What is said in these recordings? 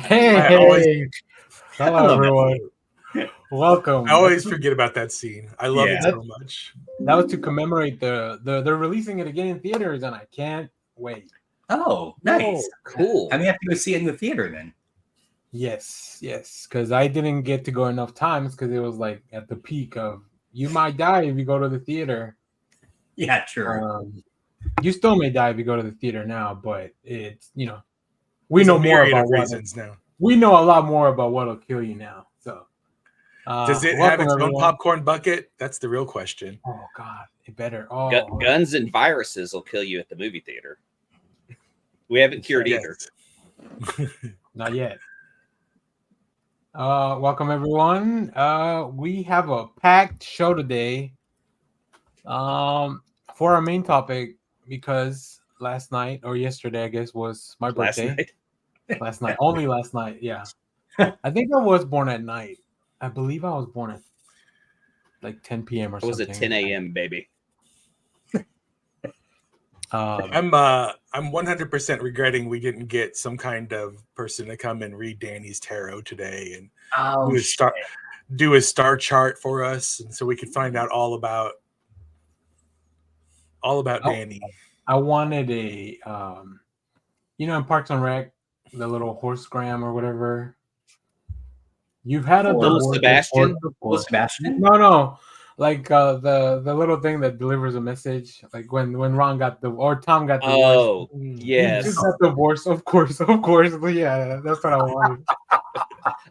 Hey, hello everyone. Welcome. I always forget about that scene. I love it so much. That was to commemorate they're releasing it again in theaters, and I can't wait. Oh, nice. Cool. I may have to go see it in the theater then. Yes, because I didn't get to go enough times because it was like at the peak of you might die if you go to the theater. Yeah, true. You still may die if you go to the theater now, but it's we know more about reasons now. We know a lot more about what'll kill you now. So, does it have its own popcorn bucket? That's the real question. Oh God, it better. Oh, guns and viruses will kill you at the movie theater. We haven't cured either. Not yet. Welcome everyone. We have a packed show today. For our main topic, because last night or yesterday, I guess, was my birthday. Last night, only last night. Yeah, I think I was born at night. I believe I was born at like 10 p.m. or something. It was at 10 a.m. baby. I'm 100% regretting we didn't get some kind of person to come and read Danny's tarot today and do a star chart for us, and so we could find out all about Danny. I wanted a in Parks and Rec, the little horsegram or whatever. You've had a little Sebastian. No. Like the little thing that delivers a message, like when Ron got Tom got divorced. Oh, yes. He just got divorced, of course. Yeah, that's what I wanted.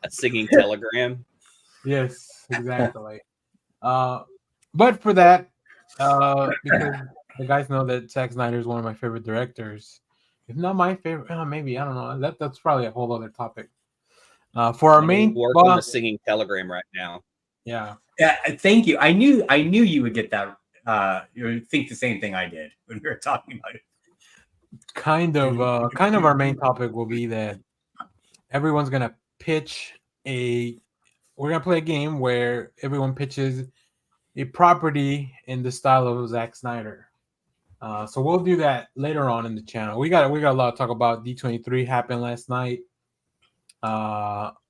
A singing telegram. Yes, exactly. But for that, because the guys know that Zack Snyder is one of my favorite directors, if not my favorite. Maybe, I don't know. That's probably a whole other topic. For our main work on a singing telegram right now. Yeah. Yeah, thank you. I knew you would get that. You would think the same thing I did when we were talking about it. Kind of our main topic will be that everyone's gonna pitch we're gonna play a game where everyone pitches a property in the style of Zack Snyder. So we'll do that later on in the channel. We got a lot to talk about. D23 happened last night.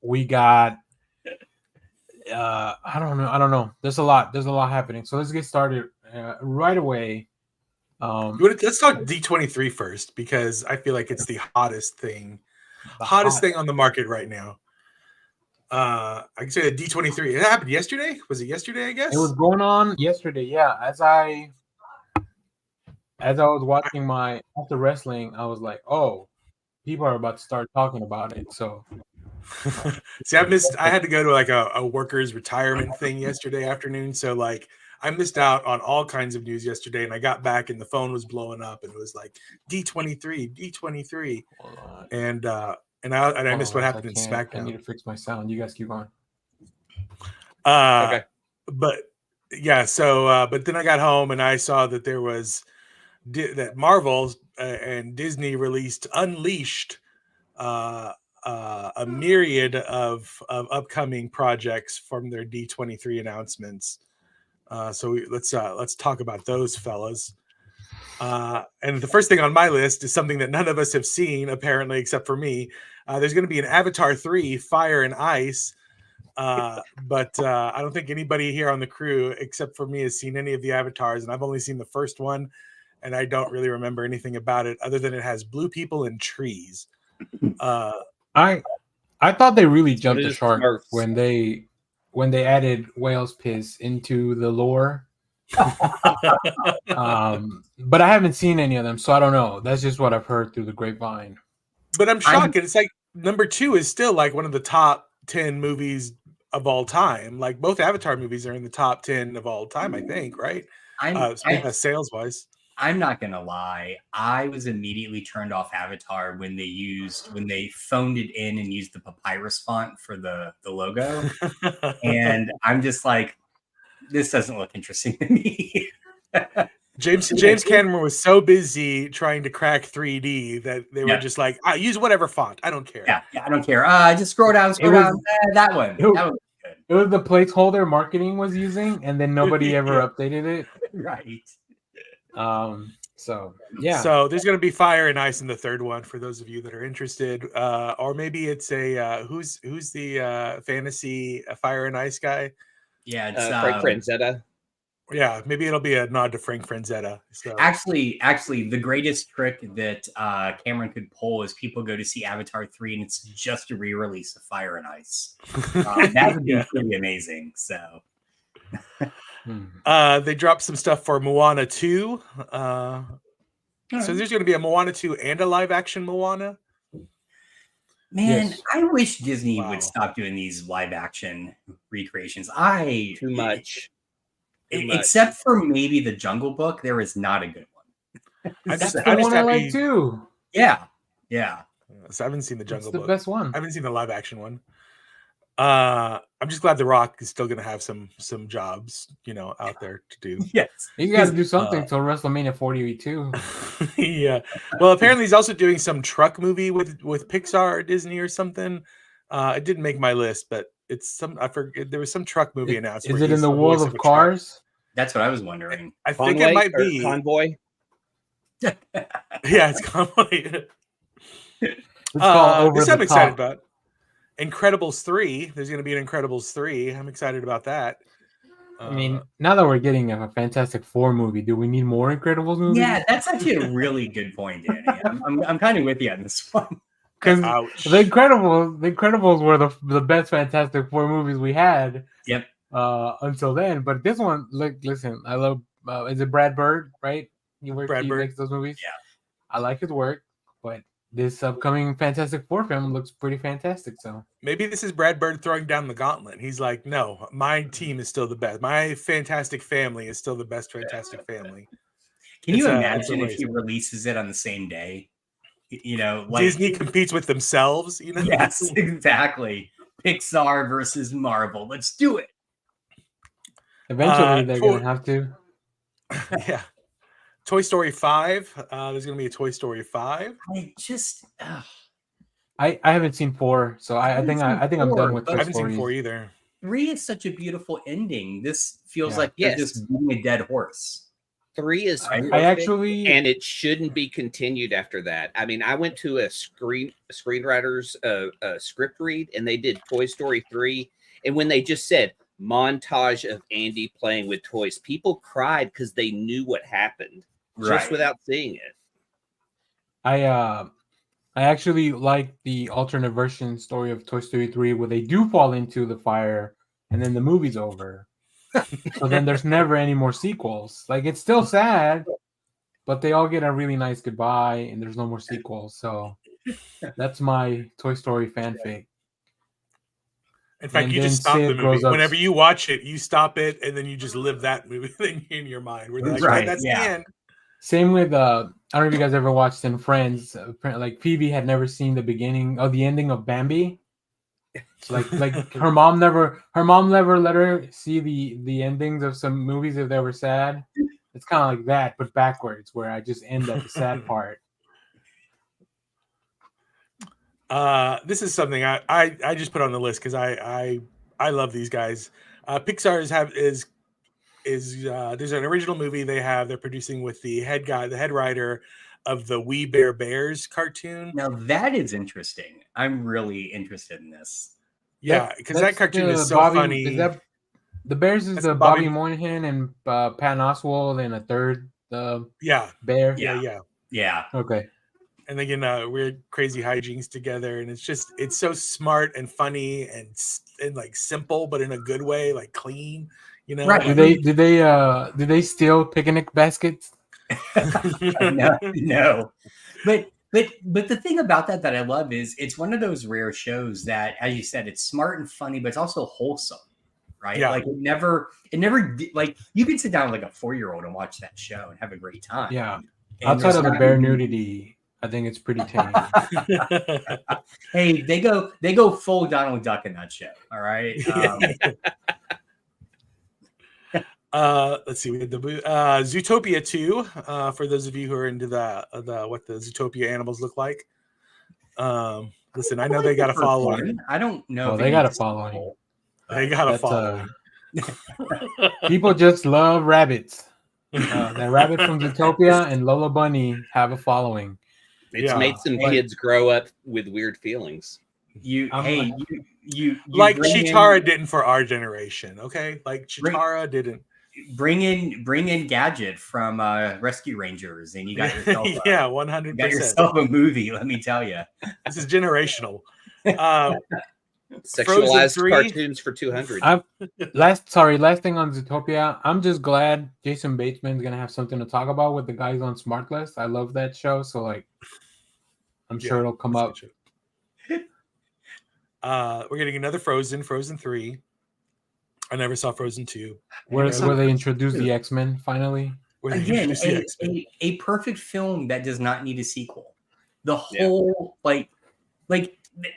We got I don't know. There's a lot happening. So let's get started right away. Let's talk D23 first, because I feel like it's the hottest thing on the market right now. I can say that D23. It happened yesterday. Was it yesterday? I guess it was going on yesterday. Yeah, as I was watching after wrestling, I was like, oh, people are about to start talking about it. So. See, I had to go to like a workers' retirement thing yesterday afternoon, so like I missed out on all kinds of news yesterday, and I got back and the phone was blowing up and it was like D23, and I missed what happened in SmackDown. I need to fix my sound. You guys keep going. Okay. But yeah, so but then I got home and I saw that there was that Marvel and Disney unleashed a myriad of upcoming projects from their D23 announcements. So let's talk about those fellas. And the first thing on my list is something that none of us have seen, apparently, except for me. There's going to be an Avatar 3, Fire and Ice. But I don't think anybody here on the crew, except for me, has seen any of the Avatars. And I've only seen the first one, and I don't really remember anything about it other than it has blue people and trees. I thought they really jumped the shark when they added whale's piss into the lore. But I haven't seen any of them, so I don't know. That's just what I've heard through the grapevine. But I'm shocked. It's like number 2 is still like one of the top 10 movies of all time. Like both Avatar movies are in the top 10 of all time, I think, right? Sales wise. I'm not gonna lie. I was immediately turned off Avatar when they phoned it in and used the papyrus font for the logo, and I'm just like, this doesn't look interesting to me. James Cameron was so busy trying to crack 3D that they were just like, use whatever font. I don't care. Yeah, I don't care. Just scroll down. That one. That was good. It was the placeholder marketing was using, and then nobody ever updated it. Right. So yeah. So there's going to be fire and ice in the third one for those of you that are interested. Or maybe it's a who's the fantasy fire and ice guy? Yeah, it's Frank Franzetta. Yeah, maybe it'll be a nod to Frank Franzetta. So actually the greatest trick that Cameron could pull is people go to see Avatar 3 and it's just a re-release of Fire and Ice. That would be pretty amazing. So they dropped some stuff for Moana 2. So there's going to be a Moana 2 and a live action Moana. Man, yes. I wish Disney would stop doing these live action recreations. Too much. Except for maybe the Jungle Book, there is not a good one. That's the one I like too. Yeah. So I haven't seen the Jungle Book. The best one. I haven't seen the live action one. I'm just glad The Rock is still going to have some jobs, out there to do. Yes, he's got to do something till WrestleMania 42. Yeah. Well, apparently he's also doing some truck movie with Pixar or Disney or something. It didn't make my list, but it's some. I forget. There was some truck movie announced. Is it in the world of cars? That's what I was wondering. I think it might be Convoy. Yeah, it's Convoy. It's called this I'm excited about. Incredibles 3. There's going to be an Incredibles 3. I'm excited about that. I mean, now that we're getting a Fantastic Four movie, do we need more Incredibles movies? Yeah, that's actually a really good point, Danny. I'm kind of with you on this one. Because the Incredibles were the best Fantastic Four movies we had. Yep. Until then, but this one, listen, I love. Is it Brad Bird? Right? He makes those movies. Yeah. I like his work, but this upcoming Fantastic Four film looks pretty fantastic. So maybe this is Brad Bird throwing down the gauntlet. He's like, no, my team is still the best. My Fantastic Family is still the best Fantastic Family. Can you imagine if he releases it on the same day? Disney competes with themselves. Yes, exactly. Pixar versus Marvel. Let's do it. Eventually, they're gonna have to. Yeah. Toy Story 5. There's gonna be a Toy Story 5. I haven't seen 4, so I think I'm done with Toy Story. I haven't seen 4 either. 3 is such a beautiful ending. This feels like they're just beating a dead horse. 3 is and it shouldn't be continued after that. I mean, I went to a screenwriter's script read, and they did Toy Story 3, and when they just said montage of Andy playing with toys, people cried because they knew what happened just without seeing it. I actually like the alternate version story of Toy Story 3 where they do fall into the fire and then the movie's over. So then there's never any more sequels. Like, it's still sad, but they all get a really nice goodbye and there's no more sequels. So that's my Toy Story fanfic. In fact, you just stop the movie. Whenever you watch it, you stop it and then you just live that movie thing in your mind. Where like, that's the end. Same with I don't know if you guys ever watched in Friends. Like, Phoebe had never seen the ending of Bambi. Like her mom never let her see the endings of some movies if they were sad. It's kind of like that, but backwards, where I just end at the sad part. This is something I just put on the list because I love these guys. Pixar there's an original movie they're producing with the head writer of the We Bare Bears cartoon. Now that is interesting. I'm really interested in this. Yeah, because that cartoon is so funny. The Bears is the Bobby Moynihan and Patton Oswalt and a third bear. Yeah. Okay. And they get weird, crazy hijinks together, and it's so smart and funny and like simple, but in a good way, like clean. Right? Do they steal picnic baskets? No. But the thing about that I love is it's one of those rare shows that, as you said, it's smart and funny, but it's also wholesome, right? Yeah. Like it never like you can sit down with like a 4-year-old and watch that show and have a great time. Yeah. Outside of the bear nudity, I think it's pretty tame. Hey, they go full Donald Duck in that show. All right. Let's see. We had the Zootopia 2. For those of you who are into what the Zootopia animals look like. Listen, I know they got to follow. I don't know. Well, they got to follow. They got to follow. People just love rabbits. That rabbit from Zootopia and Lola Bunny have a following. It's made some kids grow up with weird feelings. You like bring Chitara didn't for our generation, okay? Like Chitara didn't. Bring in Gadget from Rescue Rangers, and you got yourself 100%. Got yourself a movie. Let me tell you, this is generational. Sexualized cartoons for 200. Last thing on Zootopia. I'm just glad Jason Bateman's gonna have something to talk about with the guys on Smartless. I love that show, so like, I'm sure it'll come up. We're getting another Frozen 3. I never saw Frozen 2. Where they introduce the X-Men finally. Again, a perfect film that does not need a sequel. The whole like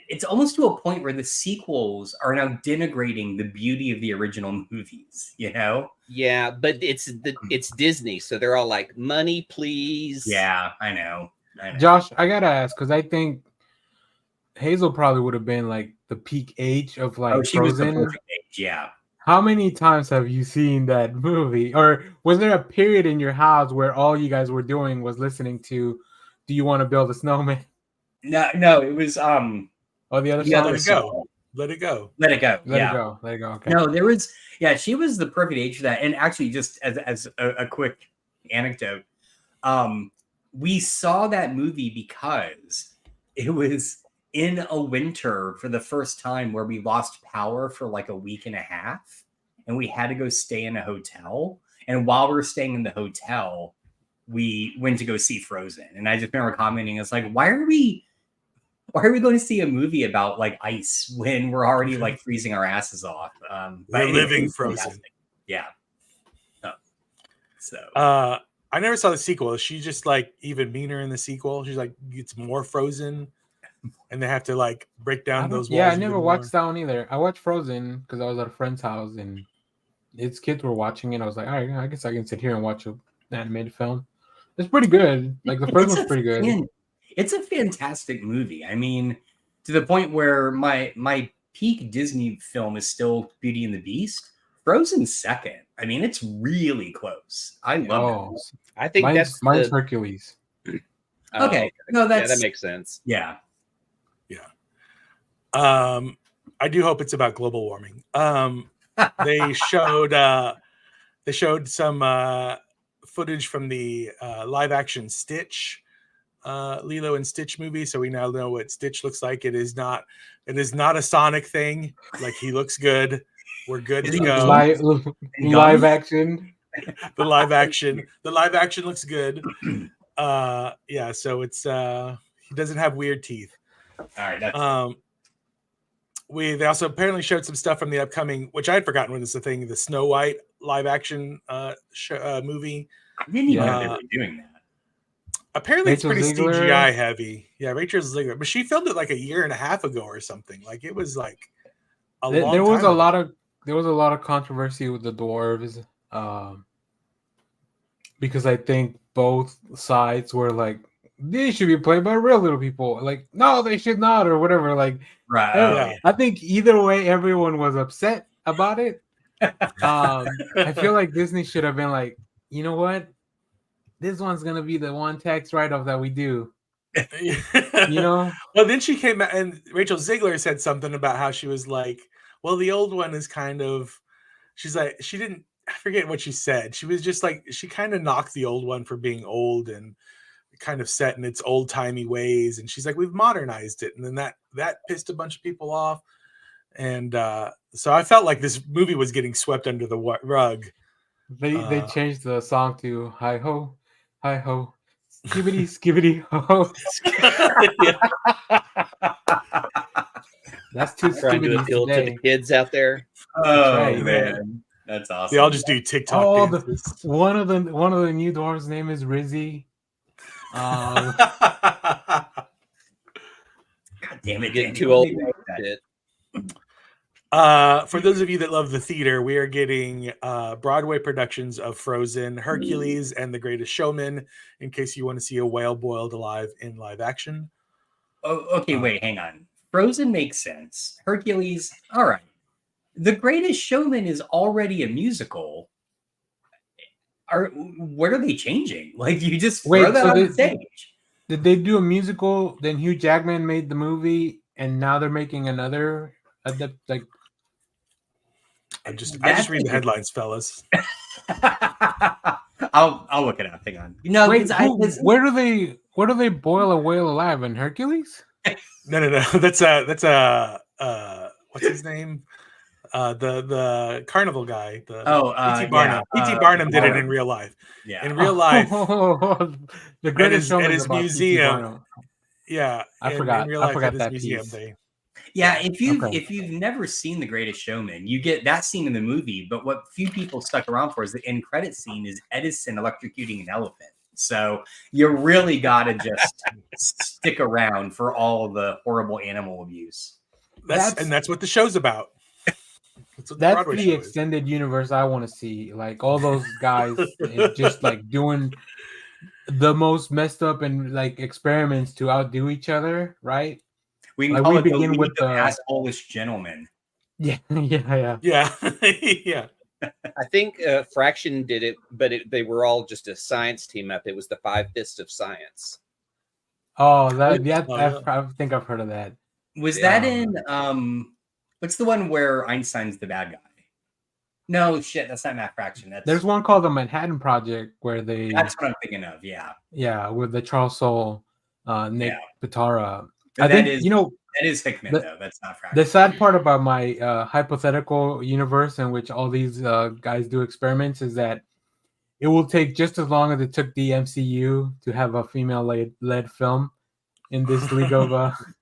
it's almost to a point where the sequels are now denigrating the beauty of the original movies, you know? Yeah, but it's Disney, so they're all like, money, please. Yeah, I know. Josh, I gotta ask, because I think Hazel probably would have been like the peak age of like she Frozen. was the perfect age, yeah. How many times have you seen that movie? Or was there a period in your house where all you guys were doing was listening to Do You Want to Build a Snowman? No, it was the other song? Let It Go. Let It Go. Okay. No, there was she was the perfect age for that. And actually, just as a quick anecdote, we saw that movie because it was in a winter for the first time where we lost power for like a week and a half, and we had to go stay in a hotel. And while we were staying in the hotel, we went to go see Frozen. And I just remember commenting, it's like, why are we going to see a movie about like ice when we're already like freezing our asses off? We're living Frozen. Yeah. I never saw the sequel. Is she just like even meaner in the sequel? She's like, it's more Frozen. And they have to like break down those walls. Yeah, I never watched that one either. I watched Frozen because I was at a friend's house and its kids were watching it. I was like, all right, I guess I can sit here and watch an animated film. It's pretty good. Like the first one's pretty good. It's a fantastic movie. I mean, to the point where my peak Disney film is still Beauty and the Beast. Frozen's second. I mean, it's really close. I love it. I think mine's Hercules. Okay. No, that makes sense. Yeah. I do hope it's about global warming. They showed some footage from the live action Stitch, Lilo and Stitch movie. So we now know what Stitch looks like. It is not a Sonic thing. Like, he looks good. We're good to go. Live action. The live action looks good. So it's he doesn't have weird teeth. All right. They also apparently showed some stuff from the upcoming, which I had forgotten when this is a thing, the Snow White live action movie. I didn't even know they were doing that. Apparently Rachel it's pretty Ziegler. CGI heavy. Yeah, Rachel Ziegler, but she filmed it like a year and a half ago or something. Like, it was like There was a lot of controversy with the dwarves, because I think both sides were like, they should be played by real little people. Like, no, they should not, or whatever. Like, right. I think either way, everyone was upset about it. I feel like Disney should have been like, you know what? This one's gonna be the one tax write-off that we do. You know? Well, then she came out, and Rachel Ziegler said something about how she was like, well, the old one is kind of, she's like, I forget what she said. She was just like, she kind of knocked the old one for being old and kind of set in its old-timey ways. And she's like, we've modernized it. And then that pissed a bunch of people off. And so I felt like this movie was getting swept under the rug. They changed the song to Hi Ho, skibbity, skibbity, ho. That's too trying to appeal to the kids out there. Oh, right, man. That's awesome. They all just do TikTok dances. One of the new dwarves' name is Rizzy. God damn it. Getting too old. For those of you that love the theater, we are getting Broadway productions of Frozen, Hercules, and The Greatest Showman, in case you want to see a whale boiled alive in live action. Oh, okay, wait, hang on. Frozen makes sense. Hercules, all right. The Greatest Showman is already a musical. what are they changing? Like, you just Wait, throw that so on the stage. Did they do a musical? Then Hugh Jackman made the movie, and now they're making another. Like, I just read the headlines, fellas. I'll look it up. Hang on. No, wait, where do they boil a whale alive in Hercules? No. That's what's his name? The carnival guy. P.T. Barnum. P.T. Barnum did it in real life. Yeah, in real life. The greatest at his museum. Yeah, I forgot. In real life, I forgot at his that museum, piece. if you've never seen The Greatest Showman, you get that scene in the movie. But what few people stuck around for is the end credit scene is Edison electrocuting an elephant. So you really got to just stick around for all the horrible animal abuse. That's what the show's about. That's the extended universe I want to see. Like all those guys just like doing the most messed up and like experiments to outdo each other, right? We can like call we it begin the with the asshole-ish gentleman. Yeah. Yeah. I think Fraction did it, but they were all just a science team up. It was the Five Fists of Science. Oh, I think I've heard of that. Was that in what's the one where Einstein's the bad guy? No, shit, that's not Matt Fraction. There's one called the Manhattan Project where that's what I'm thinking of. Yeah, with the Charles Soule, Nick Pitara. I think that is Hickman though. That's not Fraction. The sad part about my hypothetical universe in which all these guys do experiments is that it will take just as long as it took the MCU to have a female-led film in this league of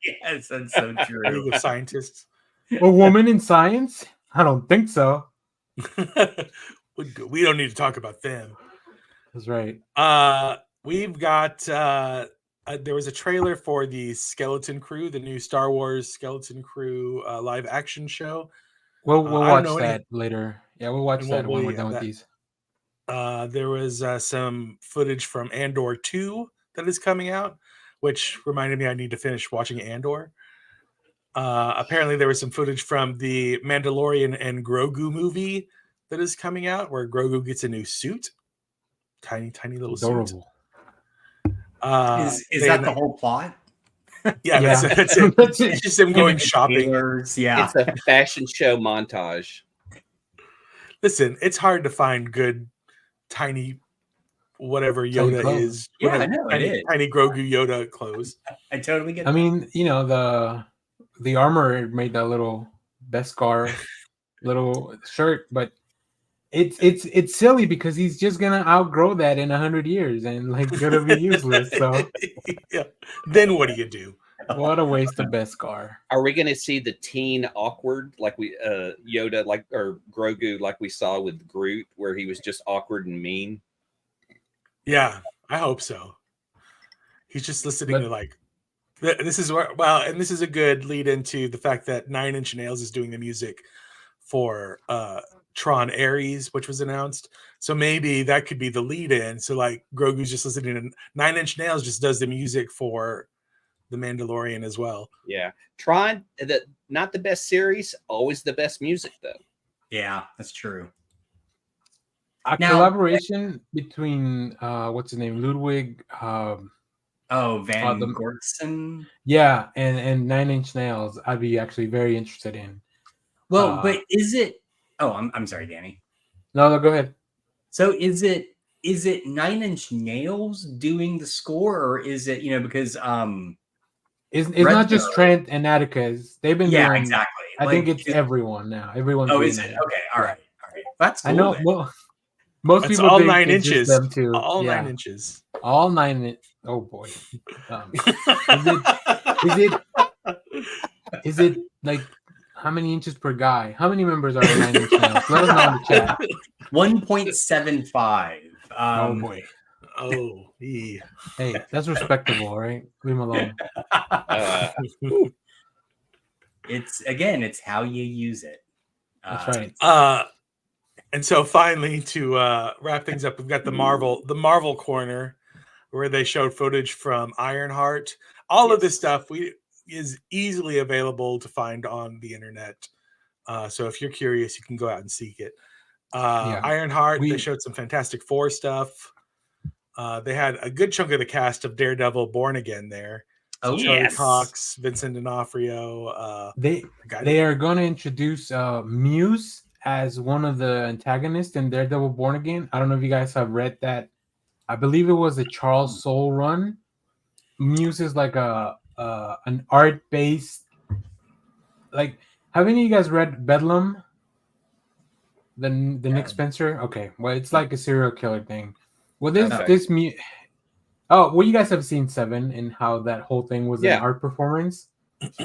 yes, that's so true. League of scientists. A woman in science? I don't think so. We don't need to talk about them. That's right. We've got there was a trailer for the Skeleton Crew, the new Star Wars Skeleton Crew live action show. We'll watch that later. Yeah, we'll watch that when we're done with these. There was some footage from Andor 2 that is coming out, which reminded me I need to finish watching Andor. Apparently there was some footage from the Mandalorian and Grogu movie that is coming out, where Grogu gets a new suit. Tiny little Adorable. suit. Is that the whole plot? Yeah. That's it. It's just him going shopping. Yeah. It's a fashion show montage. Listen, it's hard to find good tiny whatever Yoda is. Yeah, I know it is. Tiny Grogu Yoda clothes. I totally get that. I mean, the armor made that little Beskar little shirt, but it's silly because he's just gonna outgrow that in 100 years and like gonna be useless. So yeah. Then what do you do? What a waste of Beskar. Are we gonna see the teen awkward like we Yoda or Grogu like we saw with Groot, where he was just awkward and mean? Yeah, I hope so. He's just listening to like this is where and this is a good lead into the fact that 9 Inch Nails is doing the music for Tron Ares, which was announced. So maybe that could be the lead in. So like Grogu's just listening to 9 Inch Nails just does the music for The Mandalorian as well. Yeah. Tron, not the best series, always the best music though. Yeah, that's true. A collaboration between what's his name? Ludwig Van Gortson. Yeah, and 9 Inch Nails I'd be actually very interested in. Well, but is it I'm sorry, Danny. No, go ahead. So is it 9 Inch Nails doing the score, or is it, because it's not just Trent and Atticus. They've been doing exactly. I think it's everyone now. Everyone's is it? Okay, all right. That's cool. I know. Well, most people all think 9 it's inches. Them too. All 9 inches. All 9. Oh boy. Is it like how many inches per guy? How many members are in 9 Inch Nails? Let us know in the chat. 1.75. Oh boy. Oh, yeah. Hey, that's respectable, right? Leave him alone. It's how you use it. That's right. And so finally, to wrap things up, we've got the Marvel corner, where they showed footage from Ironheart. All of this stuff is easily available to find on the internet. So if you're curious, you can go out and seek it. Ironheart. They showed some Fantastic Four stuff. They had a good chunk of the cast of Daredevil Born Again there. So Charlie Cox, Vincent D'Onofrio. They are going to introduce Muse as one of the antagonists in Daredevil Born Again. I don't know if you guys have read that. I believe it was a Charles Soule run. Muse is like an art-based, like, have any of you guys read Bedlam? The Nick Spencer? Okay, well, it's like a serial killer thing. Well, well, you guys have seen Seven and how that whole thing was an art performance.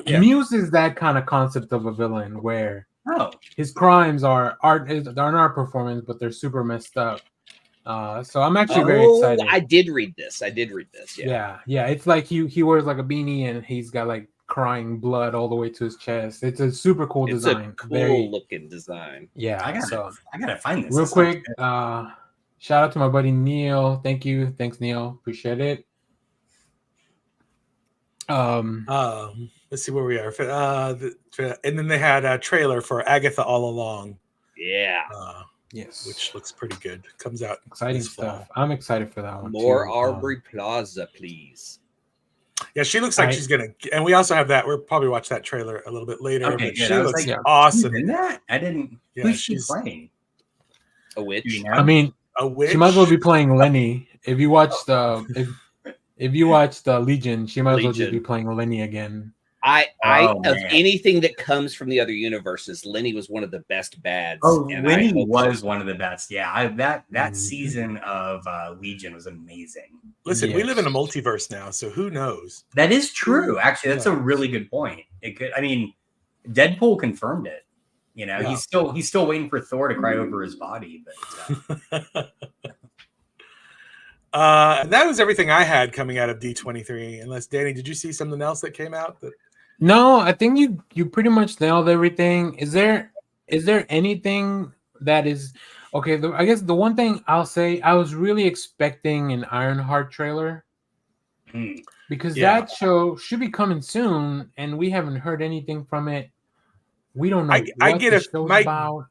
Muse is that kind of concept of a villain where his crimes are they're an art performance, but they're super messed up. So I'm actually very excited. I did read this. Yeah. It's like he wears like a beanie and he's got like crying blood all the way to his chest. It's a super cool design. It's a cool looking design. Yeah. I gotta find this real quick. Shout out to my buddy Neil. Thanks Neil. Appreciate it. Let's see where we are. And then they had a trailer for Agatha All Along. Yeah. Yes, which looks pretty good. Comes out exciting stuff. I'm excited for that one. More Aubrey Plaza, please. Yeah, she looks like she's gonna. And we also have that. We'll probably watch that trailer a little bit later. Okay, but she looks awesome in that. I didn't. Yeah, who's she playing? A witch. You know? I mean, a witch. She might as well be playing Lenny. If you watch the Legion, she might as well just be playing Lenny again. Anything that comes from the other universes, Lenny was one of the best bads. Lenny was one of the best. Yeah, that season of Legion was amazing. Listen, we live in a multiverse now, so who knows? That is true. Actually, that's a really good point. It could. I mean, Deadpool confirmed it. You know, he's still waiting for Thor to cry over his body. But that was everything I had coming out of D23. Unless Danny, did you see something else that came out? No, I think you pretty much nailed everything. Is there anything that is okay? I guess the one thing I'll say, I was really expecting an Ironheart trailer because that show should be coming soon, and we haven't heard anything from it. We don't know what the show's about.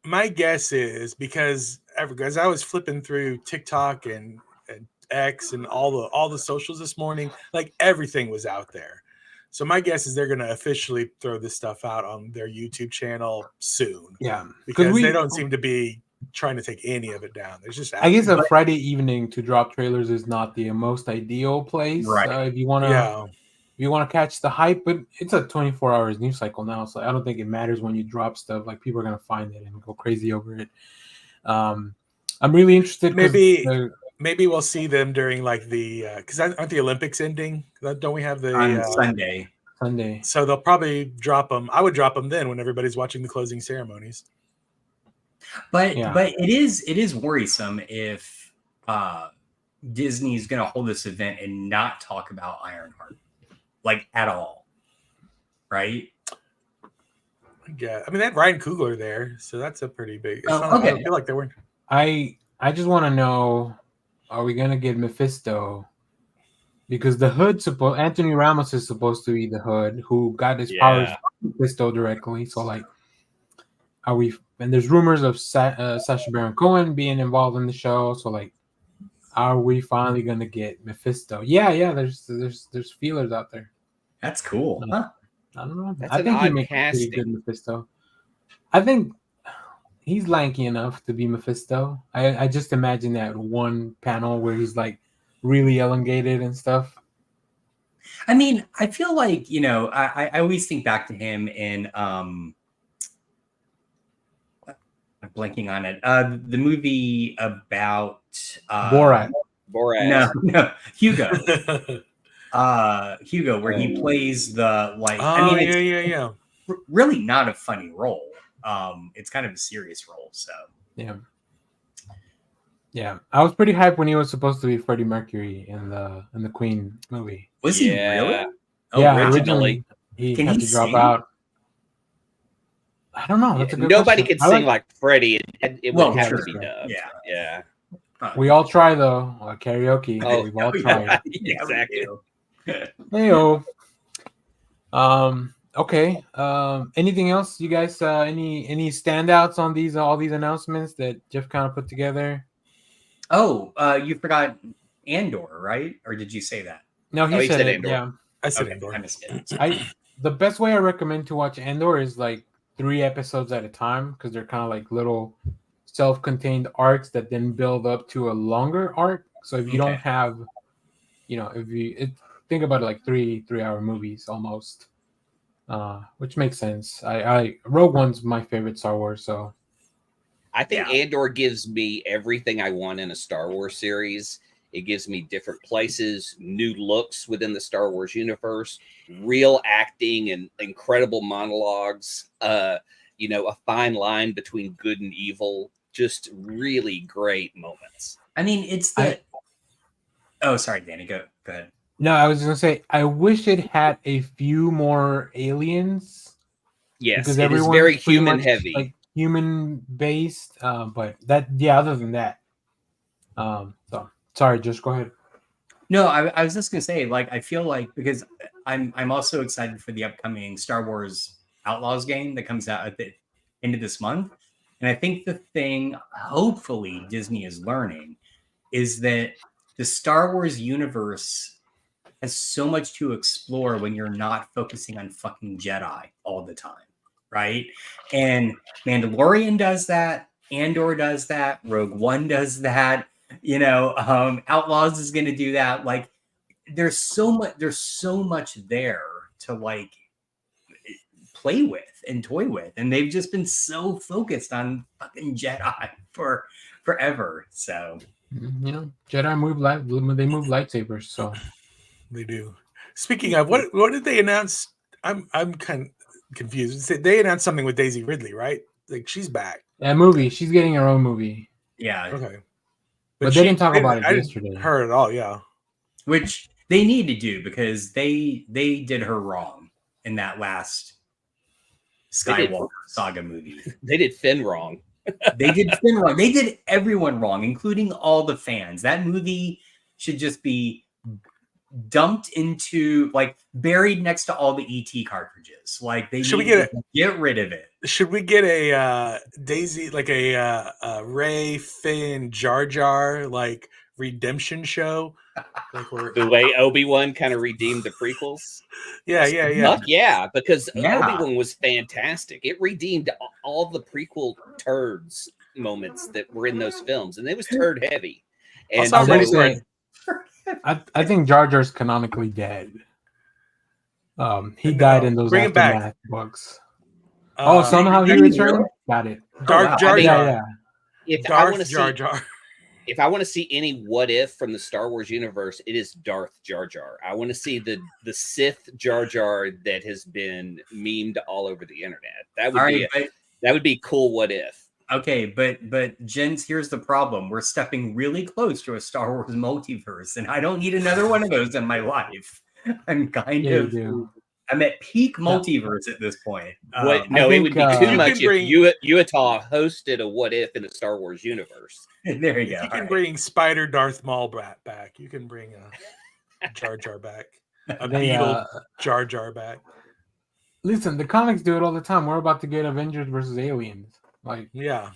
My guess is because as I was flipping through TikTok and X and all the socials this morning, like everything was out there. So my guess is they're going to officially throw this stuff out on their YouTube channel soon. Yeah, because they don't seem to be trying to take any of it down. There's just I guess a Friday evening to drop trailers is not the most ideal place, right? If you want to catch the hype, but it's a 24 hours news cycle now, so I don't think it matters when you drop stuff. Like people are going to find it and go crazy over it. I'm really interested. Maybe we'll see them during like the because aren't the Olympics ending? Don't we have the on Sunday? Sunday. So they'll probably drop them. I would drop them then when everybody's watching the closing ceremonies. But it is worrisome if Disney's going to hold this event and not talk about Ironheart, like at all, right? Yeah, I mean they had Ryan Coogler there, so that's a pretty big. Okay, I feel like they weren't. I just want to know. Are we gonna get Mephisto? Because the Hood Anthony Ramos is supposed to be the Hood who got his powers from Mephisto directly. So like, are we? And there's rumors of Sacha Baron Cohen being involved in the show. So like, are we finally gonna get Mephisto? Yeah. There's feelers out there. That's cool. I don't know. I think he makes a pretty good Mephisto. I think. He's lanky enough to be Mephisto. I just imagine that one panel where he's like really elongated and stuff. I mean, I feel like, I always think back to him in I'm blanking on it. The movie about Borat. No, Hugo. Hugo, where he plays the really not a funny role. It's kind of a serious role, so yeah. I was pretty hyped when he was supposed to be Freddie Mercury in the Queen movie. Was he really? Originally he had to drop out. I don't know. That's a good Nobody question. could sing like Freddie. It would have to be dubbed. Yeah. We all try though. Karaoke. We've all tried. Exactly. Heyo. Okay. Anything else, you guys? Any standouts on these all these announcements that Jeff kind of put together? Oh, you forgot Andor, right? Or did you say that? No, he said it. Andor. Yeah, I said Okay, Andor. I missed it. The best way I recommend to watch Andor is like 3 episodes at a time because they're kind of like little self-contained arcs that then build up to a longer arc. So if you don't have, think about it like 3-hour movies almost, which makes sense. I Rogue One's my favorite Star Wars, so I think Andor gives me everything I want in a Star Wars series. It gives me different places, new looks within the Star Wars universe, real acting and incredible monologues. A fine line between good and evil. Just really great moments. I mean, it's the. Oh, sorry, Danny. Go ahead. No, I was gonna say I wish it had a few more aliens. Yes, because it is very human much, heavy, like human based. But that, yeah. Other than that, so sorry. Just go ahead. No, I was just gonna say, like, I feel like because I'm also excited for the upcoming Star Wars Outlaws game that comes out at the end of this month, and I think the thing, hopefully, Disney is learning is that the Star Wars universe has so much to explore when you're not focusing on fucking Jedi all the time, right? And Mandalorian does that, Andor does that, Rogue One does that, Outlaws is going to do that. Like, there's so much there to like play with and toy with, and they've just been so focused on fucking Jedi for forever. So Jedi they move lightsabers, so they do. Speaking of, what did they announce? I'm kind of confused. They announced something with Daisy Ridley, right? Like she's back. That movie, she's getting her own movie. Yeah. Okay. But they didn't talk about it yesterday. Didn't hear it at all. Yeah. Which they need to do because they did her wrong in that last Skywalker saga movie. They did Finn wrong. They did Finn wrong. They did everyone wrong, including all the fans. That movie should just be dumped into, like, buried next to all the ET cartridges. Like, they should get rid of it. Should we get a Daisy, like a Rey, Finn, Jar Jar, like redemption show? Like the way Obi-Wan kind of redeemed the prequels. Yeah. Because Obi-Wan was fantastic. It redeemed all the prequel turds moments that were in those films, and it was turd heavy. And I think Jar Jar's canonically dead. He died in those aftermath books. Somehow he returned. Got it. Darth Jar Jar. If I want to see any what if from the Star Wars universe, it is Darth Jar Jar. I want to see the Sith Jar Jar that has been memed all over the internet. That would be cool. What if? Okay, but gents, here's the problem. We're stepping really close to a Star Wars multiverse, and I don't need another one of those in my life. I'm I'm at peak multiverse at this point. It would be too much if Utah hosted a what if in the Star Wars universe. There you go. You can bring Spider Darth Maul back. You can bring a Jar Jar back. A Beetle Jar Jar back. Listen, the comics do it all the time. We're about to get Avengers versus Aliens. Like, yeah,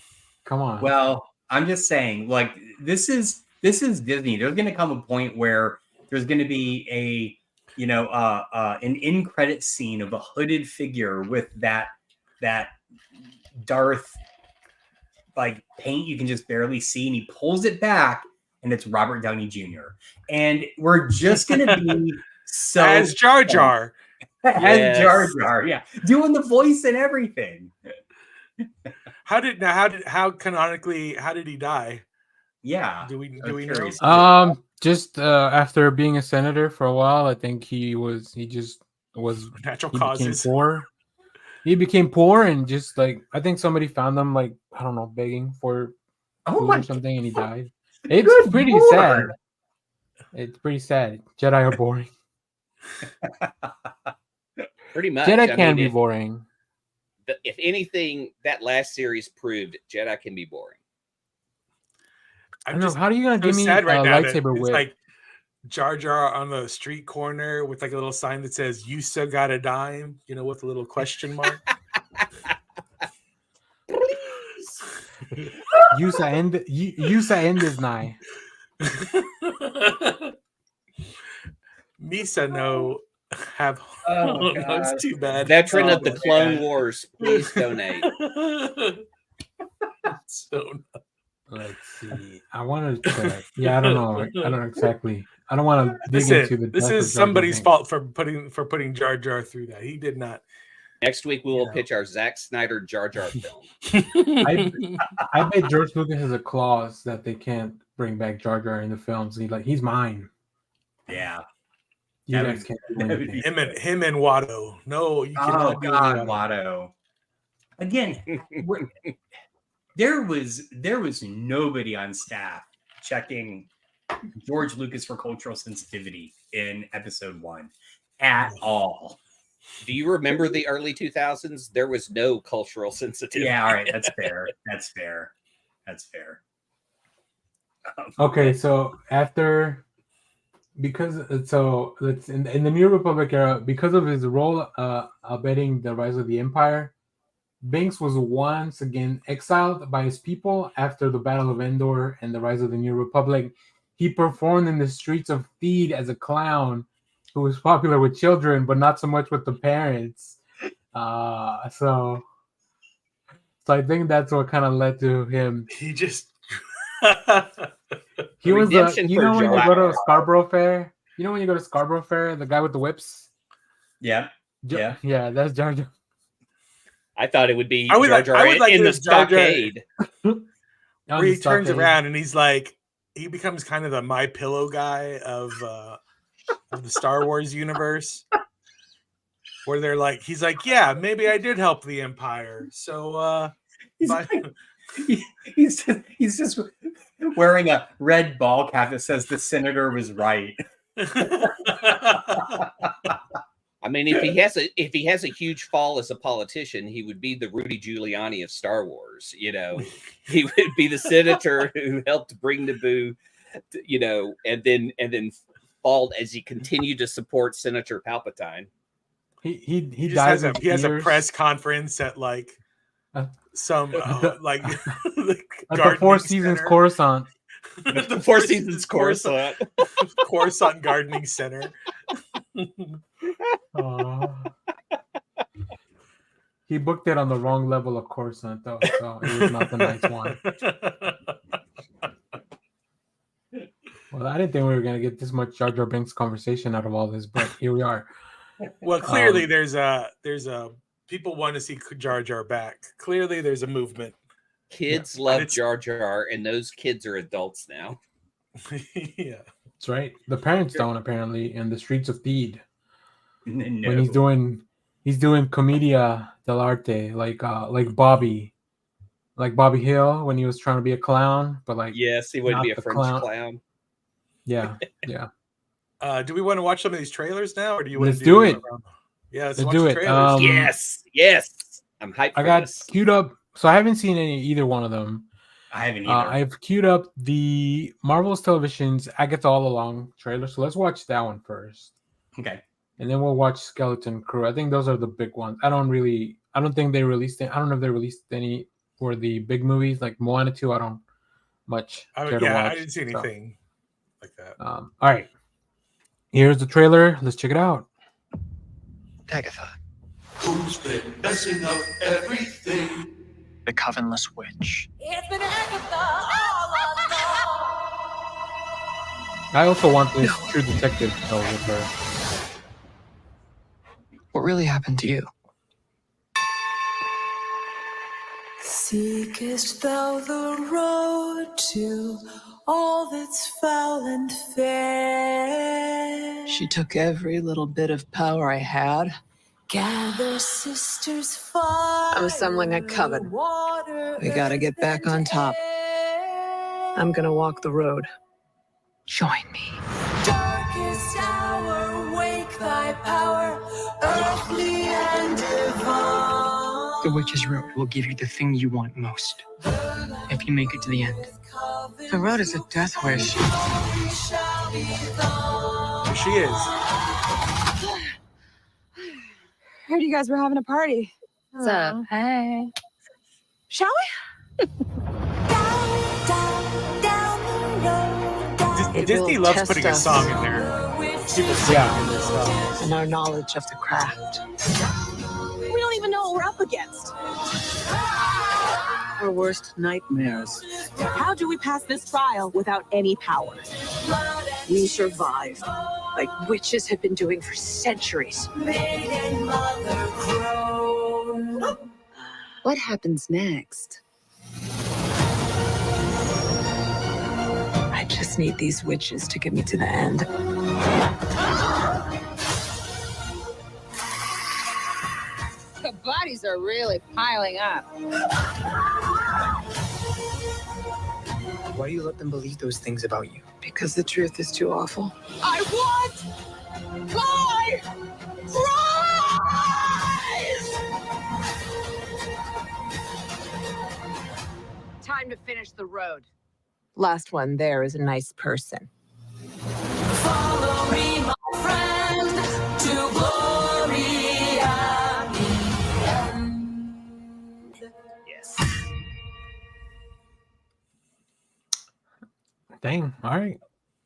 come on. Well, I'm just saying, like, this is Disney. There's going to come a point where there's going to be an in credit scene of a hooded figure with that Darth like paint you can just barely see, and he pulls it back, and it's Robert Downey Jr. And we're just going to be so as Jar Jar, Jar Jar, yeah, doing the voice and everything. How canonically did he die? Yeah. Do we know? Just after being a senator for a while, I think he just was natural causes. He became poor and just like I think somebody found him like I don't know begging for food or something, and he died. It's pretty sad. It's pretty sad. Jedi are boring. Pretty much. Jedi can be boring. If anything, that last series proved Jedi can be boring. I don't know. How are you gonna give me a lightsaber whip? Like Jar Jar on the street corner with like a little sign that says "You still got a dime," with a little question mark. Yusa end is nigh. Misa no have. Oh, No, it's too bad. Veteran Oh, of the my Clone God. Wars, please donate. So Let's see. I wanted to check. Yeah, I don't know. I don't exactly. I don't want to dig listen, into the. this death of is Jar Jar somebody's Binks. fault for putting Jar Jar through that. He did not. Next week we will pitch our Zack Snyder Jar Jar film. I bet George Lucas has a clause that they can't bring back Jar Jar in the films. He's mine. Yeah. You That guys would- can't do that would anything. be- him and Watto. No, you Oh cannot do God, Watto. Watto. Again, there was nobody on staff checking George Lucas for cultural sensitivity in episode 1 at all. Do you remember the early 2000s? There was no cultural sensitivity. Yeah, all right, that's fair. That's fair. That's fair. Okay, so after, let's in the New Republic era, because of his role abetting the rise of the Empire, Binks was once again exiled by his people after the Battle of Endor and the rise of the New Republic. He performed in the streets of Theed as a clown who was popular with children, but not so much with the parents. So I think that's what kind of led to him. He just. He was Redemption you for know when Jar you go to Jar. Scarborough Fair? You know when you go to Scarborough Fair, the guy with the whips? Yeah. Yeah. Yeah, that's Jar Jar. I thought it would be I would Jar like- Jar I would like in the this Jar Jar- stockade. Where he turns around and he's like, he becomes kind of the My Pillow guy of the Star Wars universe, where they're like, he's like, yeah, maybe I did help the Empire. So He's just wearing a red ball cap that says the senator was right. I mean, if he has a huge fall as a politician, he would be the Rudy Giuliani of Star Wars. He would be the senator who helped bring Naboo, and then fall as he continued to support Senator Palpatine. He just dies. has a in press conference at like some like at the gardening Four Seasons center. Coruscant. The Four Seasons Coruscant. Coruscant Gardening Center. He booked it on the wrong level of Coruscant, though, so it was not the nice one. Well, I didn't think we were gonna get this much Jar Jar Binks conversation out of all this, but here we are. Well, clearly there's a people want to see Jar Jar back. Clearly there's a movement. Kids love Jar Jar, and those kids are adults now. Yeah, that's right. The parents don't, apparently, in the streets of Theed. No. When he's doing commedia dell'arte, like Bobby Hill when he was trying to be a clown, but like yes, he would not be a the French clown. Yeah. Do we want to watch some of these trailers now, or do you want Let's to do it? Yeah, let's Let's watch do the it. trailers. Yes. I'm hyped. I got queued up, so I haven't seen either one of them. I haven't either. I've queued up the Marvel's Television's AgathaAllAlong trailer, so let's watch that one first. Okay. And then we'll watch Skeleton Crew. I think those are the big ones. I don't think they released it. I don't know if they released any for the big movies like Moana 2. I don't much care to watch. I didn't see anything like that. All right. Here's the trailer. Let's check it out. Agatha, Who's been messing up everything? the Covenless Witch. It's been Agatha all along. I also want this True Detective show with her. What really happened to you? Seekest thou the road to all that's foul and fair? She took every little bit of power I had. Gather sisters far. I'm assembling a coven. We gotta get back on top. I'm gonna walk the road. Join me. Darkest hour, wake thy power, earthly and divine. The Witch's Road will give you the thing you want most. If you make it to the end. The road is a death wish. There she is. Heard you guys were having a party. What's up? Hey. Shall we? Disney will loves test putting a us. song in there. People singing in their songs. And our knowledge of the craft. We don't even know what we're up against. Our worst nightmares. How do we pass this trial without any power? We survive. Like witches have been doing for centuries. What happens next? I just need these witches to get me to the end. The bodies are really piling up. Why do you let them believe those things about you? Because the truth is too awful. I want my prize! Time to finish the road. Last one there is a nice person. Follow me, my friend, to glory at the end. Yes. Dang. All right.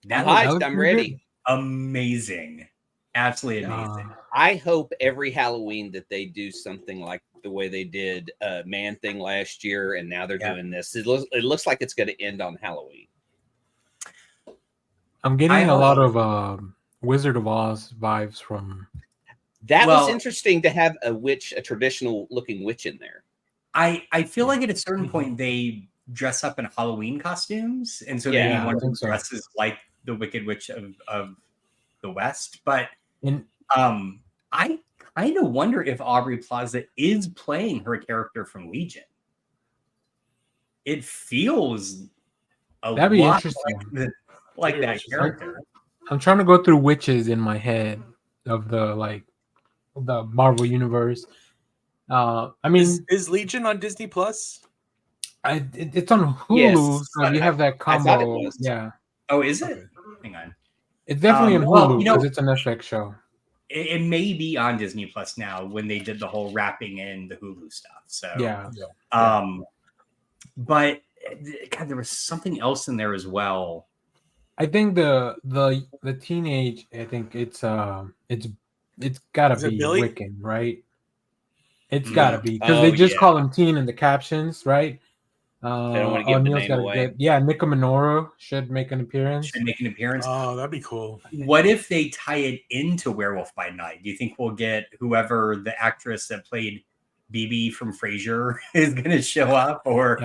That I'm was hyped. I'm ready. amazing. Absolutely amazing. I hope every Halloween that they do something like the way they did Man Thing last year, and now they're doing this. It looks like it's going to end on Halloween. I'm getting a lot of Wizard of Oz vibes from. That was interesting to have a traditional looking witch in there. I feel like at a certain point they dress up in Halloween costumes, and so maybe one of them dresses like the Wicked Witch of the West. But I kind of wonder if Aubrey Plaza is playing her character from Legion. It feels That'd be interesting. Like that character. I'm trying to go through witches in my head of the Marvel universe. I mean, is Legion on Disney Plus? It's on Hulu, so you have that combo. Yeah. Oh, is it? Hang on. It's definitely on Hulu because it's a Netflix show. It may be on Disney Plus now when they did the whole wrapping in the Hulu stuff. So but God, there was something else in there as well. I think the teenage. I think it's gotta be Wiccan, right? It's gotta be because they just call him teen in the captions, right? They don't want to give the name away. Nika Minoru should make an appearance. Oh, that'd be cool. What if they tie it into Werewolf by Night? Do you think we'll get whoever the actress that played BB from Frasier is going to show up? Or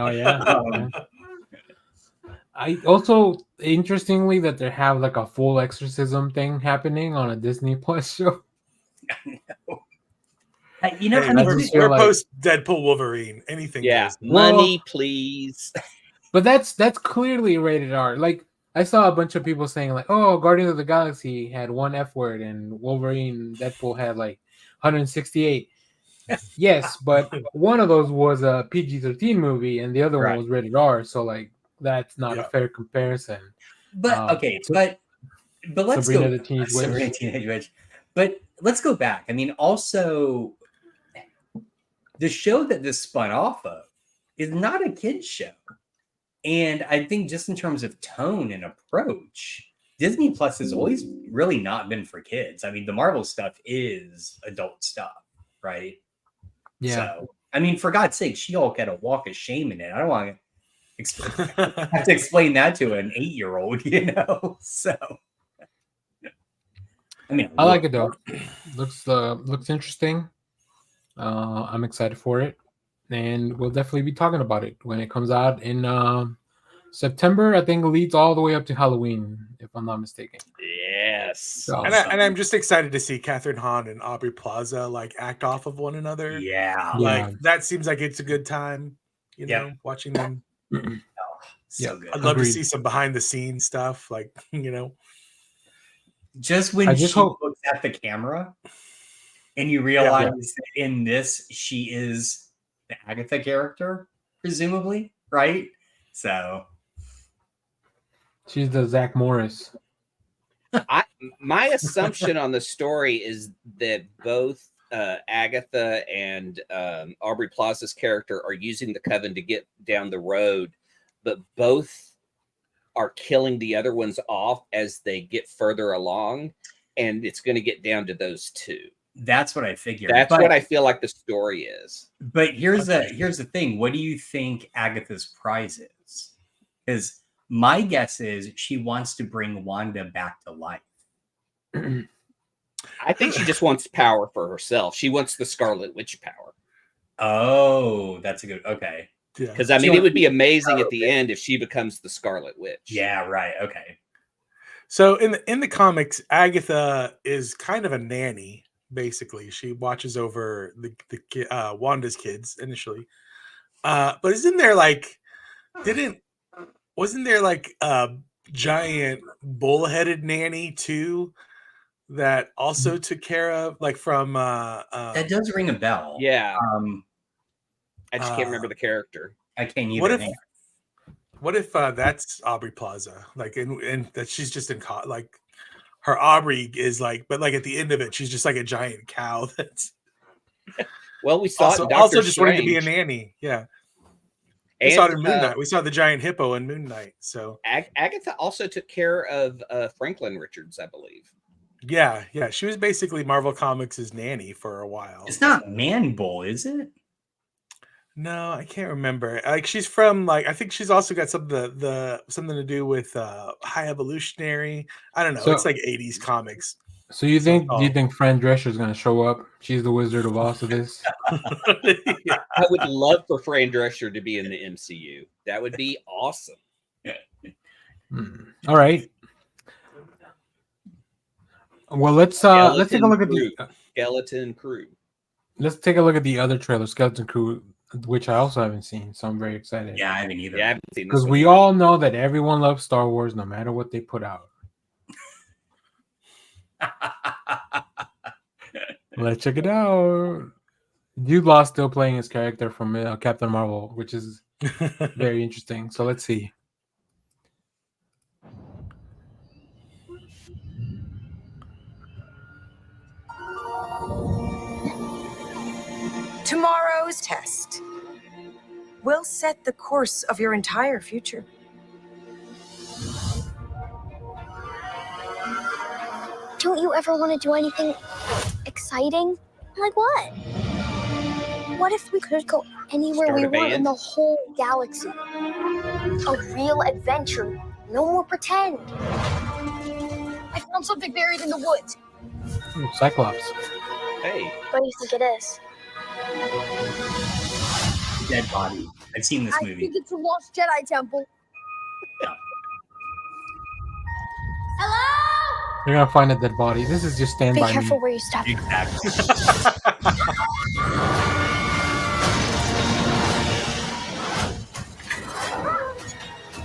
I also interestingly that they have like a full exorcism thing happening on a Disney Plus show. I know. We're post Deadpool Wolverine. Anything goes. Money, please. But that's clearly rated R. Like I saw a bunch of people saying like, "Oh, Guardians of the Galaxy had one F word, and Wolverine, Deadpool had like 168." Yes, but one of those was a PG-13 movie, and the other one was rated R. So like, that's not a fair comparison. But but let's Sabrina go. the Teenage Sabrina Teenage Witch. But let's go back. I mean, also, the show that this spun off of is not a kid's show. And I think just in terms of tone and approach, Disney Plus has always really not been for kids. I mean, the Marvel stuff is adult stuff, right? Yeah. So, I mean, for God's sake, She-Hulk had a walk of shame in it. I don't want to have to explain that to an 8-year-old, you know? So, I mean, I like it though. Looks interesting. I'm excited for it, and we'll definitely be talking about it when it comes out in September. I think it leads all the way up to Halloween, if I'm not mistaken. Yes. So, And I'm just excited to see Catherine Hahn and Aubrey Plaza like act off of one another. Yeah. Like that seems like it's a good time, you know, watching them. So good. I'd love to see some behind the scenes stuff, like, you know. Just when she looks at the camera and you realize that in this she is the Agatha character, presumably, right? So she's the Zach Morris. My assumption on the story is that both Agatha and Aubrey Plaza's character are using the coven to get down the road, but both are killing the other ones off as they get further along, and it's going to get down to those two. That's what I figured. That's what I feel like the story is. But here's the thing. What do you think Agatha's prize is? Because my guess is she wants to bring Wanda back to life. I think she just wants power for herself. She wants the Scarlet Witch power. Oh, that's a good. Okay. Because I mean, it would be amazing at the end if she becomes the Scarlet Witch. Yeah. Right. Okay. So in the comics, Agatha is kind of a nanny. Basically, she watches over the Wanda's kids initially. But wasn't there like a giant bull-headed nanny too that also took care of from that does ring a bell. Yeah. I just can't remember the character. I can't either. What if that's Aubrey Plaza? Like and that she's just in like her Aubrey is like, but like at the end of it, she's just like a giant cow that's well, we saw also just wanting to be a nanny. Yeah. We saw it in Moon Knight. We saw the giant hippo in Moon Knight. So Agatha also took care of Franklin Richards, I believe. Yeah. She was basically Marvel Comics' nanny for a while. It's not Man Bull, is it? No, I can't remember. Like she's from I think she's also got something to do with High Evolutionary. I don't know. It's like 80s comics. So do you think Fran Drescher is going to show up? She's the Wizard of Oz of this. I would love for Fran Drescher to be in the MCU. That would be awesome. All right. Well, let's take a look at the Skeleton Crew. Let's take a look at the other trailer, Skeleton Crew, which I also haven't seen, so I'm very excited. Yeah, I haven't either. Yeah, I haven't seen because we all know that everyone loves Star Wars, no matter what they put out. Let's check it out. Jude Law still playing his character from Captain Marvel, which is very interesting. So let's see. Tomorrow's test will set the course of your entire future. Don't you ever want to do anything exciting? Like what? What if we could go anywhere we want in the whole galaxy? A real adventure. No more pretend. I found something buried in the woods. Cyclops. Hey. What do you think it is? Dead body. I've seen this movie. I think it's a lost Jedi temple. Hello? You're gonna find a dead body. This is just Stand By Me. Be careful where you step. Exactly.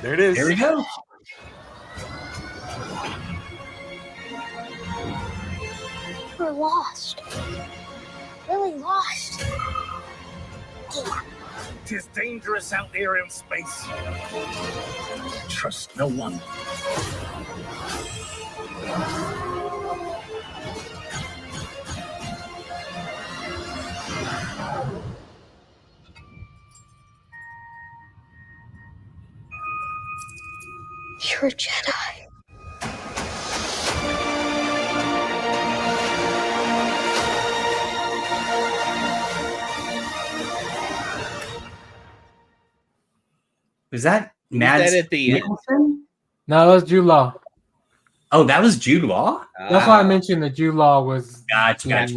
There it is. There we go. We're lost. Really lost. Tis dangerous out there in space. Trust no one. You're a Jedi. Was that Mads at the end? Mikkelsen? No, that was Jude Law. Oh, that was Jude Law? That's why I mentioned that Jude Law was. Gotcha.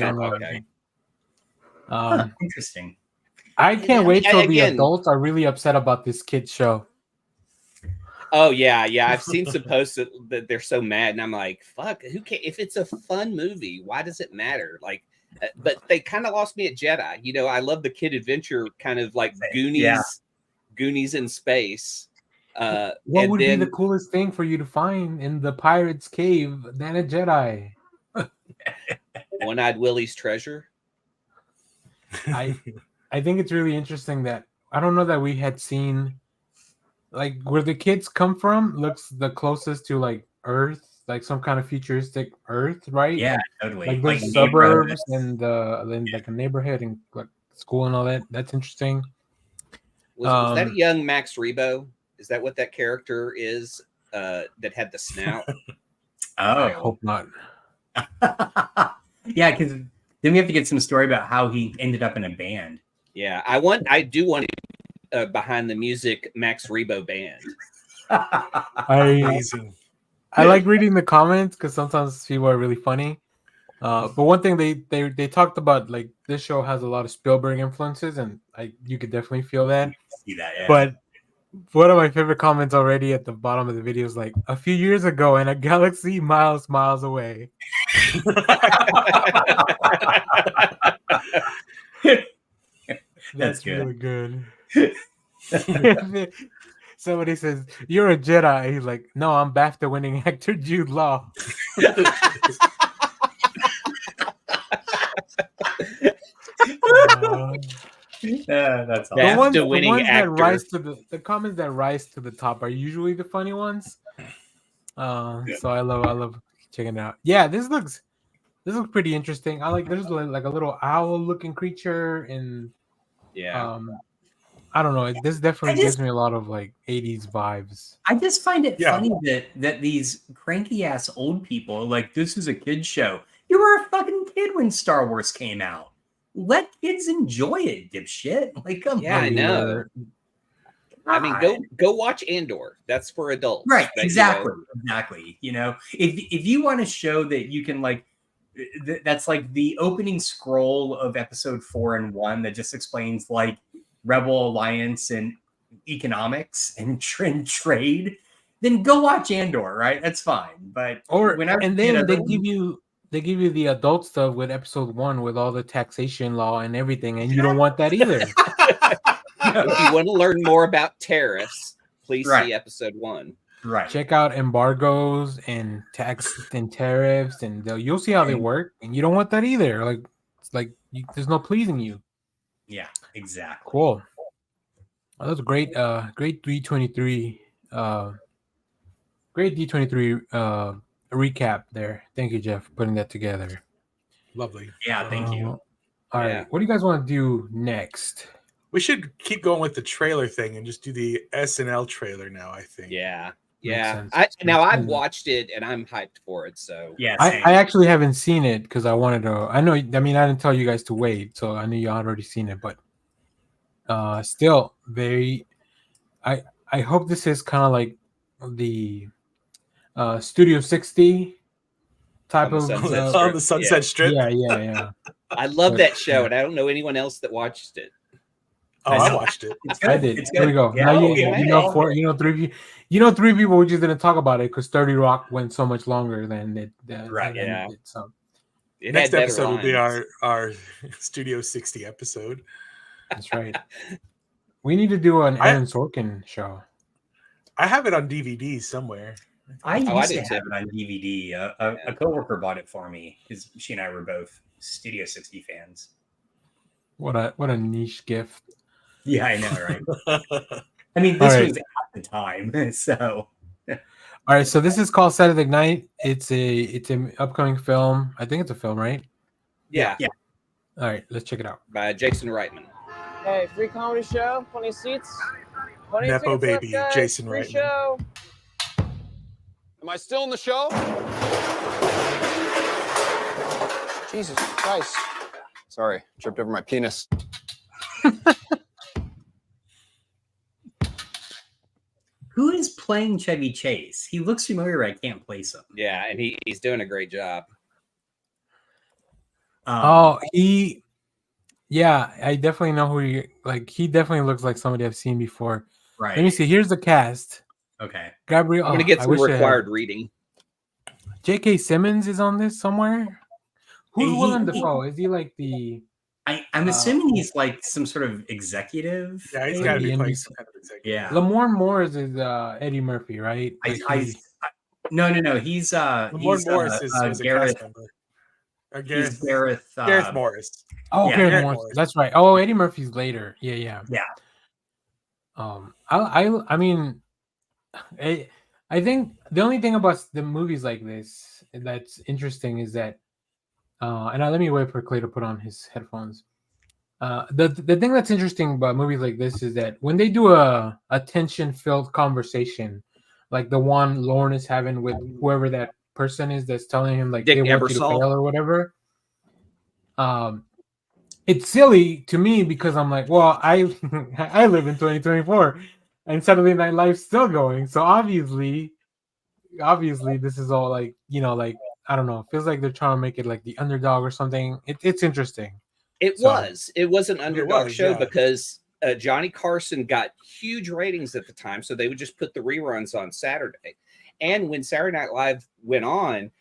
Okay. Interesting. I can't wait till the adults are really upset about this kid's show. Oh yeah. I've seen some posts that they're so mad, and I'm like, "Fuck, who cares? If it's a fun movie, why does it matter?" Like, but they kind of lost me at Jedi. You know, I love the kid adventure, kind of like Goonies in space. What would be the coolest thing for you to find in the pirate's cave than a Jedi? One-Eyed Willie's treasure. I think it's really interesting that I don't know that we had seen like where the kids come from looks the closest to like Earth, like some kind of futuristic Earth, right? Yeah, totally. Like there's suburbs and then like a neighborhood and like school and all that. That's interesting. Was that a young Max Rebo? Is that what that character is? That had the snout. I hope not. Yeah, because then we have to get some story about how he ended up in a band. Yeah, I do want behind the music Max Rebo band. Amazing. I like reading the comments because sometimes people are really funny. But one thing they talked about, like this show has a lot of Spielberg influences, and you could definitely feel that. See that, yeah. But one of my favorite comments already at the bottom of the video is like, a few years ago in a galaxy miles away. That's good. really good. Somebody says, "You're a Jedi." He's like, "No, I'm BAFTA winning actor Jude Law." That's the ones that rise to the comments that rise to the top are usually the funny ones. So I love checking it out. Yeah, this looks pretty interesting. I like there's like a little owl looking creature and I don't know. This definitely gives me a lot of like 80s vibes. I just find it funny that these cranky ass old people are like, this is a kid's show. You were a fucking kid when Star Wars came out. Let kids enjoy it, dipshit. Like, come on. I know. I mean, go watch Andor. That's for adults, right? Exactly, exactly. You know, if you want to show that you can like, that's like the opening scroll of episode 4 and 1 that just explains like Rebel Alliance and economics and trade. Then go watch Andor, right? That's fine. But they give you the adult stuff with episode 1 with all the taxation law and everything, and you don't want that either. If you want to learn more about tariffs, please see episode 1. Right. Check out embargoes and tax and tariffs, and you'll see how they work. And you don't want that either. Like it's like there's no pleasing you. Yeah, exactly. Cool. That was a great D23. Great D23 recap there. Thank you, Jeff, for putting that together. Lovely. Yeah, thank you. All right. What do you guys want to do next? We should keep going with the trailer thing and just do the SNL trailer now, I think. Yeah. I've watched it and I'm hyped for it. So yeah, I actually haven't seen it because I wanted to. I didn't tell you guys to wait, so I knew you already seen it, but still very. I hope this is kind of like the Studio 60 type of on the Sunset Strip. Yeah. I love that show, and I don't know anyone else that watched it. Oh, I watched it. I did. Here we go. Yeah, now three people. We just didn't talk about it because 30 Rock went so much longer than it. Ended, so. Next episode will be our Studio 60 episode. That's right. We need to do an Aaron Sorkin show. I have it on DVD somewhere. I used to have it on DVD. A coworker bought it for me because she and I were both Studio 60 fans. What a niche gift. Yeah, I know, right? I mean, this was at the time, so. All right, so this is called Saturday Night. It's an upcoming film. I think it's a film, right? Yeah. All right, let's check it out. By Jason Reitman. Hey, free comedy show, 20 seats. Nepo baby, Jason Reitman. Show. Am I still in the show? Jesus Christ. Sorry, tripped over my penis. Who is playing Chevy Chase? He looks familiar. I can't place him. Yeah, and he's doing a great job. I definitely know who he like. He definitely looks like somebody I've seen before. Right. Let me see. Here's the cast. Okay. Gabriel. I'm gonna get some required reading. J.K. Simmons is on this somewhere. Who's Willem Dafoe? Is he like the? I'm assuming he's like some sort of executive. Yeah, he's got to be playing some kind of executive. Yeah. Lamorne Morris is Eddie Murphy, right? No. He's Lamorne Morris is a Gareth. cast member. Gareth, Gareth Morris. Oh, Yeah, Gareth Gareth Morris. Morris. That's right. Oh, Eddie Murphy's later. Yeah. yeah. I mean, I think the only thing about the movies like this that's interesting is that, and let me wait for Clay to put on his headphones. The thing that's interesting about movies like this is that when they do a tension-filled conversation, like the one Lauren is having with whoever that person is that's telling him like Dick they want you to Ebersol. fail or whatever. It's silly to me because I'm like, well, I live in 2024 and Saturday Night Live's still going, so obviously this is all like, like, I don't know, it feels like they're trying to make it like the underdog or something. It's interesting. It was an underdog show yeah. because Johnny Carson got huge ratings at the time, so they would just put the reruns on Saturday. And when Saturday Night Live went on,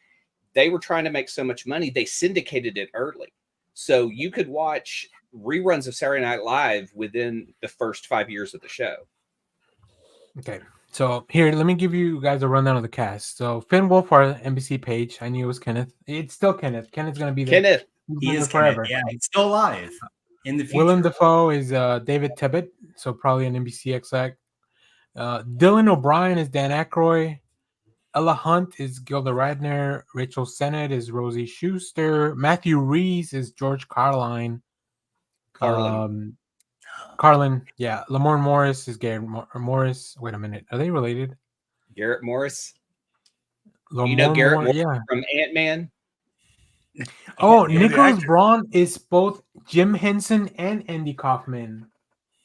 they were trying to make so much money, they syndicated it early. So you could watch reruns of Saturday Night Live within the first 5 years of the show. Okay, so here, let me give you guys a rundown of the cast. So Finn Wolfhard, NBC page. I knew it was Kenneth. It's still Kenneth. Kenneth's gonna be there. Kenneth, He is forever. Kenneth. Yeah, he's still alive in the future. Willem Dafoe is David Tebbutt, so probably an NBC exec. Dylan O'Brien is Dan Aykroyd. Ella Hunt is Gilda Radner. Rachel Sennett is Rosie Schuster. Matthew Reese is George Carlin. Carlin, yeah. Lamorne Morris is Garrett Morris. Wait a minute, are they related? Garrett Morris. Lamorne Garrett Morris yeah. from Ant-Man. Oh, Nicholas Braun is both Jim Henson and Andy Kaufman.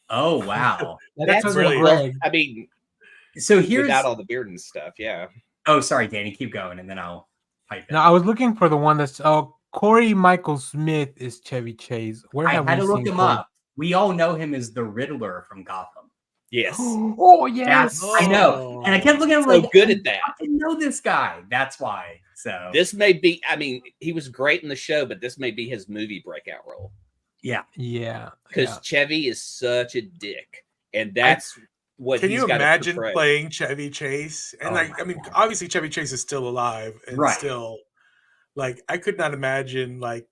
Oh, wow. That's really Greg. I mean, so here's without all the beard and stuff, yeah. Oh, sorry, Danny, keep going, and then I'll pipe it. No, I was looking for the one that's Corey Michael Smith is Chevy Chase. Where I have had we to look seen him Corey? up. We all know him as the Riddler from Gotham. Yes. Oh yes, I know. And I kept looking at him So like, good at that. I didn't know this guy. That's why. So This may be, I mean, he was great in the show, but this may be his movie breakout role. yeah. Because Chevy is such a dick. And that's what Can he's you got to imagine portray. playing Chevy Chase? And I mean, obviously Chevy Chase is still alive and Right. still, like, I could not imagine like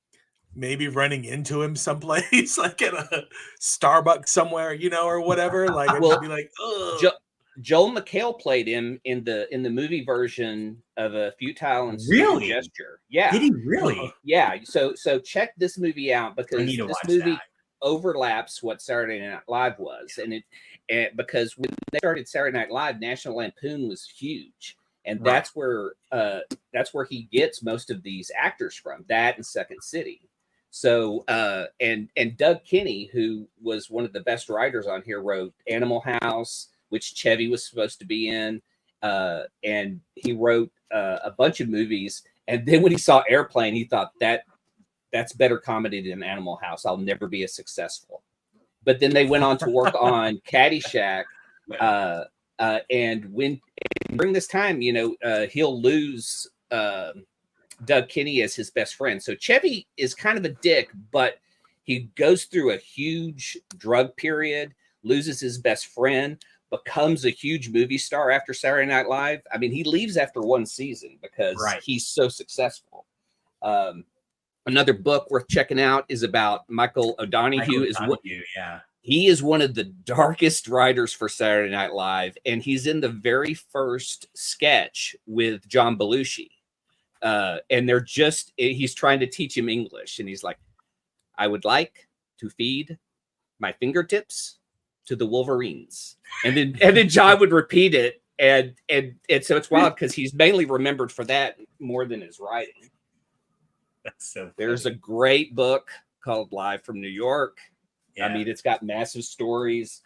maybe running into him someplace, like at a Starbucks somewhere, or whatever. Like, I'd just be like, ugh. Joel McHale played him in the movie version of A Futile and Stupid Really? Gesture. Yeah. Did he really? Yeah. So check this movie out because need to this watch movie that. overlaps what Saturday Night Live was, and because when they started Saturday Night Live, National Lampoon was huge, and Right. that's where he gets most of these actors from. That and Second City. So and Doug Kinney, who was one of the best writers on here, wrote Animal House, which Chevy was supposed to be in, and he wrote a bunch of movies. And then when he saw Airplane, he thought that's better comedy than Animal House. I'll never be as successful. But then they went on to work on Caddyshack, and during this time, he'll lose Doug Kinney as his best friend. So Chevy is kind of a dick, but he goes through a huge drug period, loses his best friend, becomes a huge movie star after Saturday Night Live. I mean, he leaves after one season because he's so successful. Another book worth checking out is about Michael O'Donoghue. He is one of the darkest writers for Saturday Night Live, and he's in the very first sketch with John Belushi. And he's trying to teach him English, and he's like, I would like to feed my fingertips to the Wolverines. And then John would repeat it, and so it's wild because he's mainly remembered for that more than his writing. That's so funny. There's a great book called Live from New York. Yeah. I mean, it's got massive stories.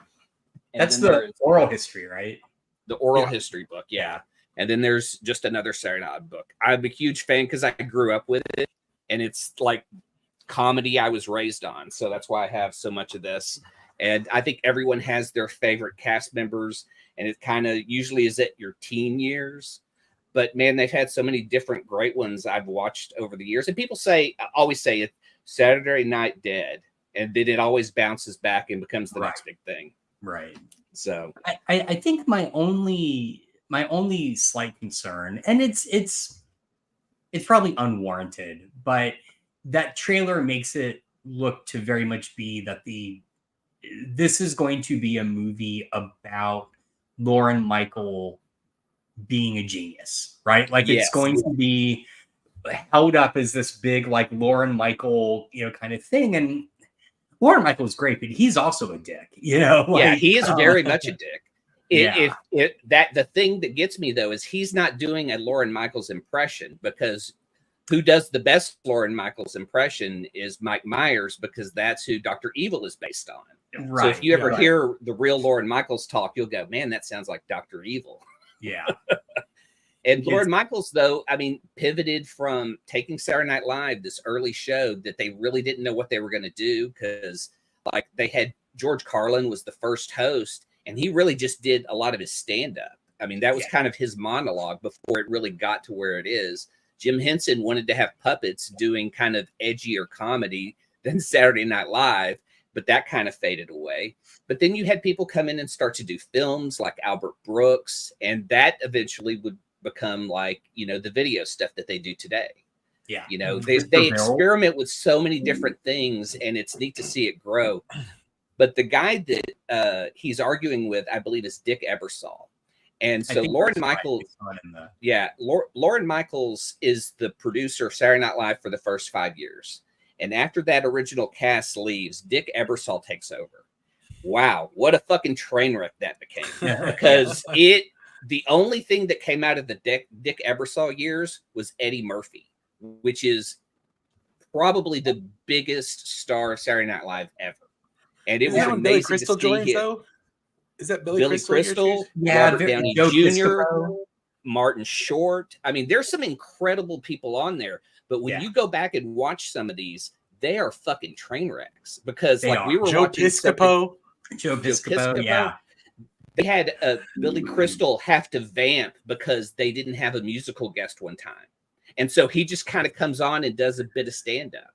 And That's then the oral history, right? The oral history book, yeah. And then there's just another Saturday Night book. I'm a huge fan because I grew up with it, and it's like comedy I was raised on. So that's why I have so much of this. And I think everyone has their favorite cast members, and it kind of usually is at your teen years. But man, they've had so many different great ones I've watched over the years. And people always say it, Saturday Night dead, and then it always bounces back and becomes the next big thing. Right. So I think my only slight concern, and it's probably unwarranted, but that trailer makes it look to very much be that this is going to be a movie about Lauren Michael being a genius, right? Like it's going to be held up as this big, like Lauren Michael, kind of thing. And Lauren Michael is great, but he's also a dick, Yeah, he is very much a dick. The thing that gets me though is he's not doing a Lauren Michaels impression, because who does the best Lauren Michaels impression is Mike Myers, because that's who Dr. Evil is based on. Right. So if you ever hear the real Lauren Michaels talk, you'll go, man, that sounds like Dr. Evil. Yeah. And Lauren Michaels, though, I mean, pivoted from taking Saturday Night Live, this early show that they really didn't know what they were going to do, because like they had George Carlin was the first host, and he really just did a lot of his stand-up. I mean, that was kind of his monologue before it really got to where it is. Jim Henson wanted to have puppets doing kind of edgier comedy than Saturday Night Live, but that kind of faded away. But then you had people come in and start to do films like Albert Brooks, and that eventually would become like, the video stuff that they do today. Yeah. They experiment with so many different things, and it's neat to see it grow. But the guy that he's arguing with, I believe, is Dick Ebersol. And so Lauren Michaels, Lauren Michaels is the producer of Saturday Night Live for the first 5 years. And after that original cast leaves, Dick Ebersol takes over. Wow, what a fucking train wreck that became. Because the only thing that came out of the Dick Ebersol years was Eddie Murphy, which is probably the biggest star of Saturday Night Live ever. And it was amazing Billy Crystal to see joins, him. though? Is that Billy Crystal? Robert Downey Jr., Martin Short. I mean, there's some incredible people on there. But when you go back and watch some of these, they are fucking train wrecks, because we were watching Joe Piscopo, yeah. They had Billy Crystal have to vamp because they didn't have a musical guest one time. And so he just kind of comes on and does a bit of stand-up.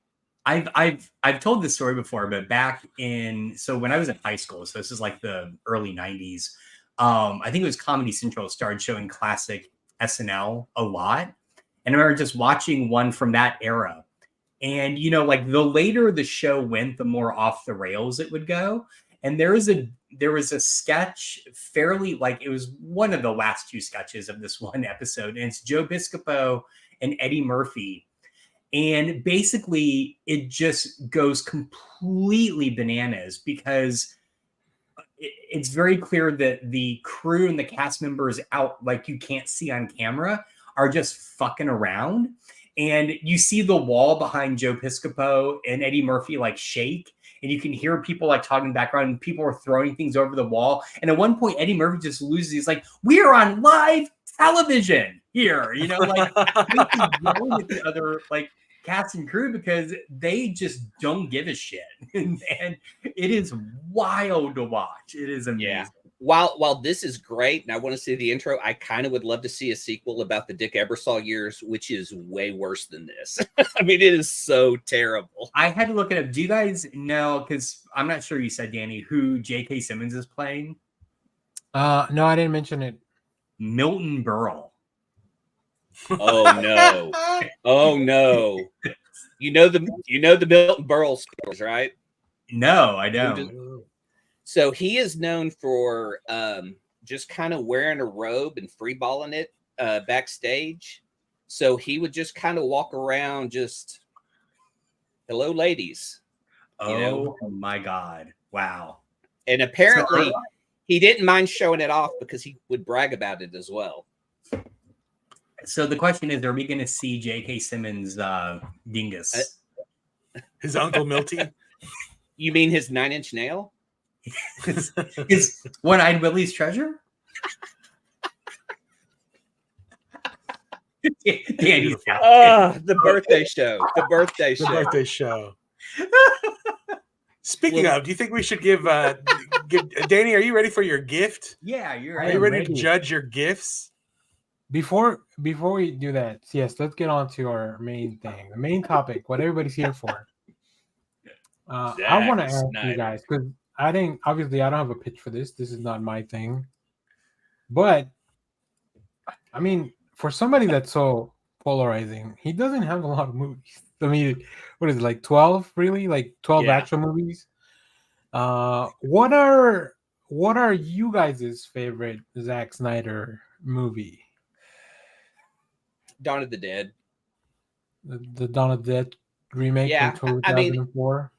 I've told this story before, but when I was in high school, so this is like the early 90s, I think it was Comedy Central started showing classic SNL a lot. And I remember just watching one from that era. And, the later the show went, the more off the rails it would go. And there was a sketch it was one of the last two sketches of this one episode. And it's Joe Piscopo and Eddie Murphy. And basically it just goes completely bananas, because it's very clear that the crew and the cast members out, like you can't see on camera, are just fucking around. And you see the wall behind Joe Piscopo and Eddie Murphy like shake, and you can hear people like talking in the background, and people are throwing things over the wall. And at one point, Eddie Murphy just loses. He's like, "We are on live television here," like yelling at the other like cast and crew, because they just don't give a shit. And it is wild to watch. It is amazing. Yeah. While this is great, and I want to see the intro, I kind of would love to see a sequel about the Dick Ebersol years, which is way worse than this. I mean, it is so terrible. I had to look it up. Do you guys know, because I'm not sure you said, Danny, who J.K. Simmons is playing? No, I didn't mention it. Milton Berle. Oh no. Oh no. You know the Milton Berle stories, right? No, I don't. So he is known for just kind of wearing a robe and freeballing it backstage. So he would just kind of walk around, just hello, ladies. Oh my God! Wow. And apparently, he didn't mind showing it off because he would brag about it as well. So the question is, are we going to see J.K. Simmons' dingus? His Uncle Milty? You mean his 9-inch nail? His one-eyed Willie's treasure? The birthday show. The birthday show. The birthday show. Speaking of, do you think we should give Danny, are you ready for your gift? Yeah, Are you ready to judge your gifts? Before we do that, yes, let's get on to our main thing, the main topic, what everybody's here for. I want to ask you guys, because I don't have a pitch for this. This is not my thing. But I mean, for somebody that's so polarizing. He doesn't have a lot of movies. I mean, what is it, like 12? Really, like 12 actual movies? What are you guys' favorite Zack Snyder movie? Dawn of the Dead. The Dawn of the Dead remake from 2004.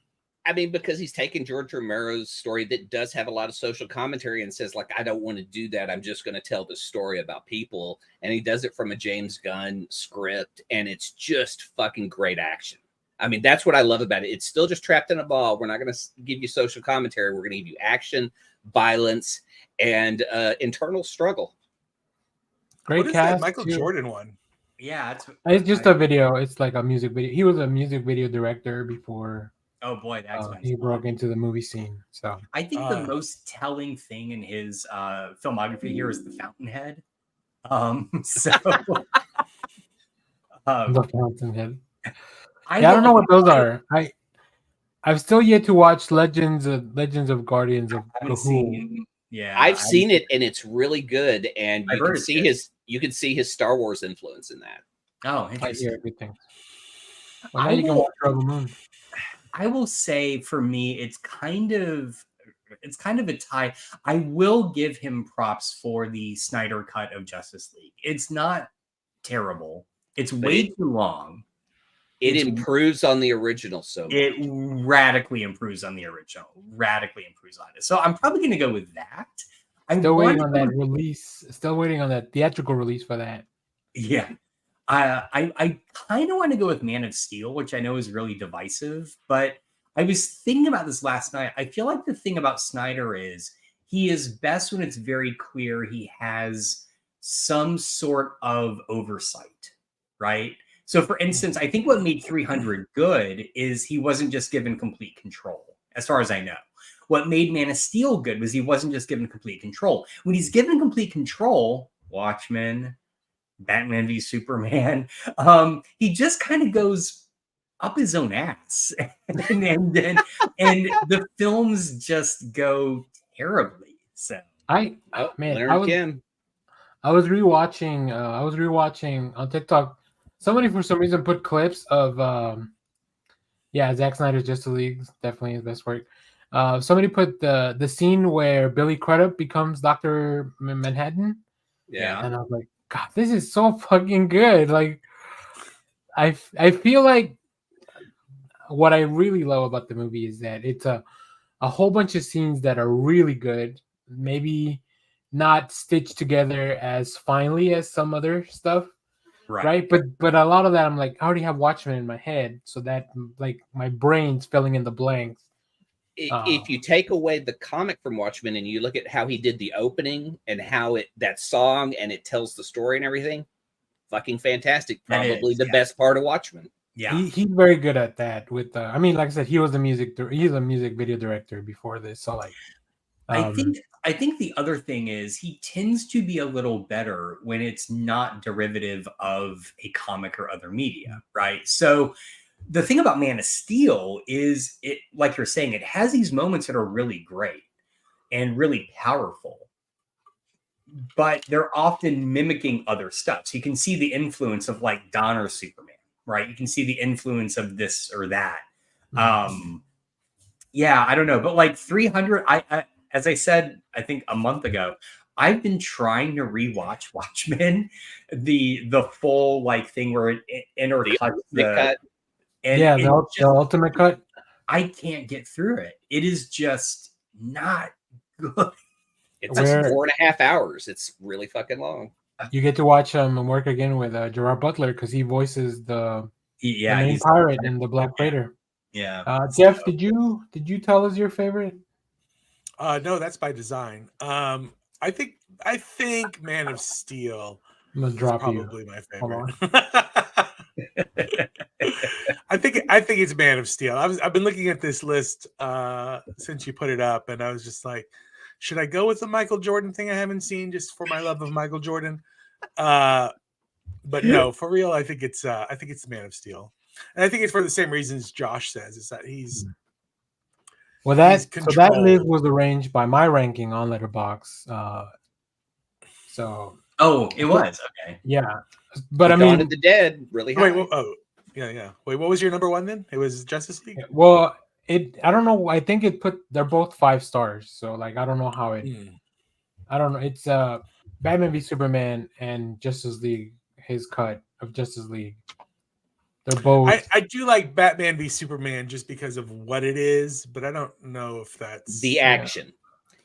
I mean, because he's taken George Romero's story that does have a lot of social commentary and says, like, I don't want to do that. I'm just going to tell this story about people. And he does it from a James Gunn script, and it's just fucking great action. I mean, that's what I love about it. It's still just trapped in a ball. We're not going to give you social commentary. We're going to give you action, violence, and internal struggle. Great what is cast. That Michael Jordan one? Yeah, it's just a video. It's like a music video. He was a music video director before. Oh boy, that's he broke into the movie scene. So I think the most telling thing in his filmography here is the Fountainhead. The Fountainhead. I don't know what those are. I've still yet to watch Legends of Guardians of Gahul. I've seen it, and it's really good. And you can see his Star Wars influence in that. Oh, I interesting. hear good things. Well, now you can watch Rebel Moon. I will say, for me, it's kind of a tie. I will give him props for the Snyder cut of Justice League. It's not terrible. It's way too long. It improves on the original, so much. It radically improves on the original. Radically improves on it. So I'm probably going to go with that. Still waiting on that release. Still waiting on that theatrical release for that. Yeah. I kind of want to go with Man of Steel, which I know is really divisive, but I was thinking about this last night. I feel like the thing about Snyder is he is best when it's very clear he has some sort of oversight, right? So, for instance, I think what made 300 good is he wasn't just given complete control, as far as I know. What made Man of Steel good was he wasn't just given complete control. When he's given complete control, Watchmen, Batman v Superman, he just kind of goes up his own ass, and the films just go terribly. So I was rewatching on TikTok. Somebody for some reason put clips of Zack Snyder's Justice League, definitely his best work. Somebody put the scene where Billy Crudup becomes Dr. Manhattan. Yeah, and I was like, God, this is so fucking good. Like, I feel like what I really love about the movie is that it's a whole bunch of scenes that are really good, maybe not stitched together as finely as some other stuff, right? But a lot of that, I'm like, I already have Watchmen in my head, so that like my brain's filling in the blanks. If you take away the comic from Watchmen and you look at how he did the opening and how that song and it tells the story and everything, fucking fantastic. Probably the best part of Watchmen. Yeah, he's very good at that. With I mean, like I said, he's a music video director before this. So like, I think the other thing is he tends to be a little better when it's not derivative of a comic or other media, right? So the thing about Man of Steel is it, like you're saying, it has these moments that are really great and really powerful, but they're often mimicking other stuff. So you can see the influence of like Donner Superman, right? You can see the influence of this or that. Yeah, I don't know, but like 300, I as I said, I think a month ago, I've been trying to rewatch Watchmen, the full like thing where it intercuts the cut. And the ultimate cut. I can't get through it. It is just not good. It's 4.5 hours. It's really fucking long. You get to watch him work again with Gerard Butler because he voices the main pirate in the Black Raider. Yeah. Jeff, did you tell us your favorite? No, that's by design. I think Man of Steel is probably my favorite. I think it's Man of Steel. I've been looking at this list since you put it up, and I was just like, should I go with the Michael Jordan thing I haven't seen just for my love of Michael Jordan? But no, for real, I think it's Man of Steel, and I think it's for the same reasons Josh says, is that he's that list was arranged by my ranking on Letterboxd. So Oh, it was okay. Yeah, but Dawn I mean, of the Dead really high. Wait, yeah. Wait, what was your number one then? It was Justice League. well, I don't know. I think they're both 5 stars. So like, I don't know how it. I don't know. It's Batman v Superman and Justice League. His cut of Justice League. They're both. I do like Batman v Superman just because of what it is, but I don't know if that's the action.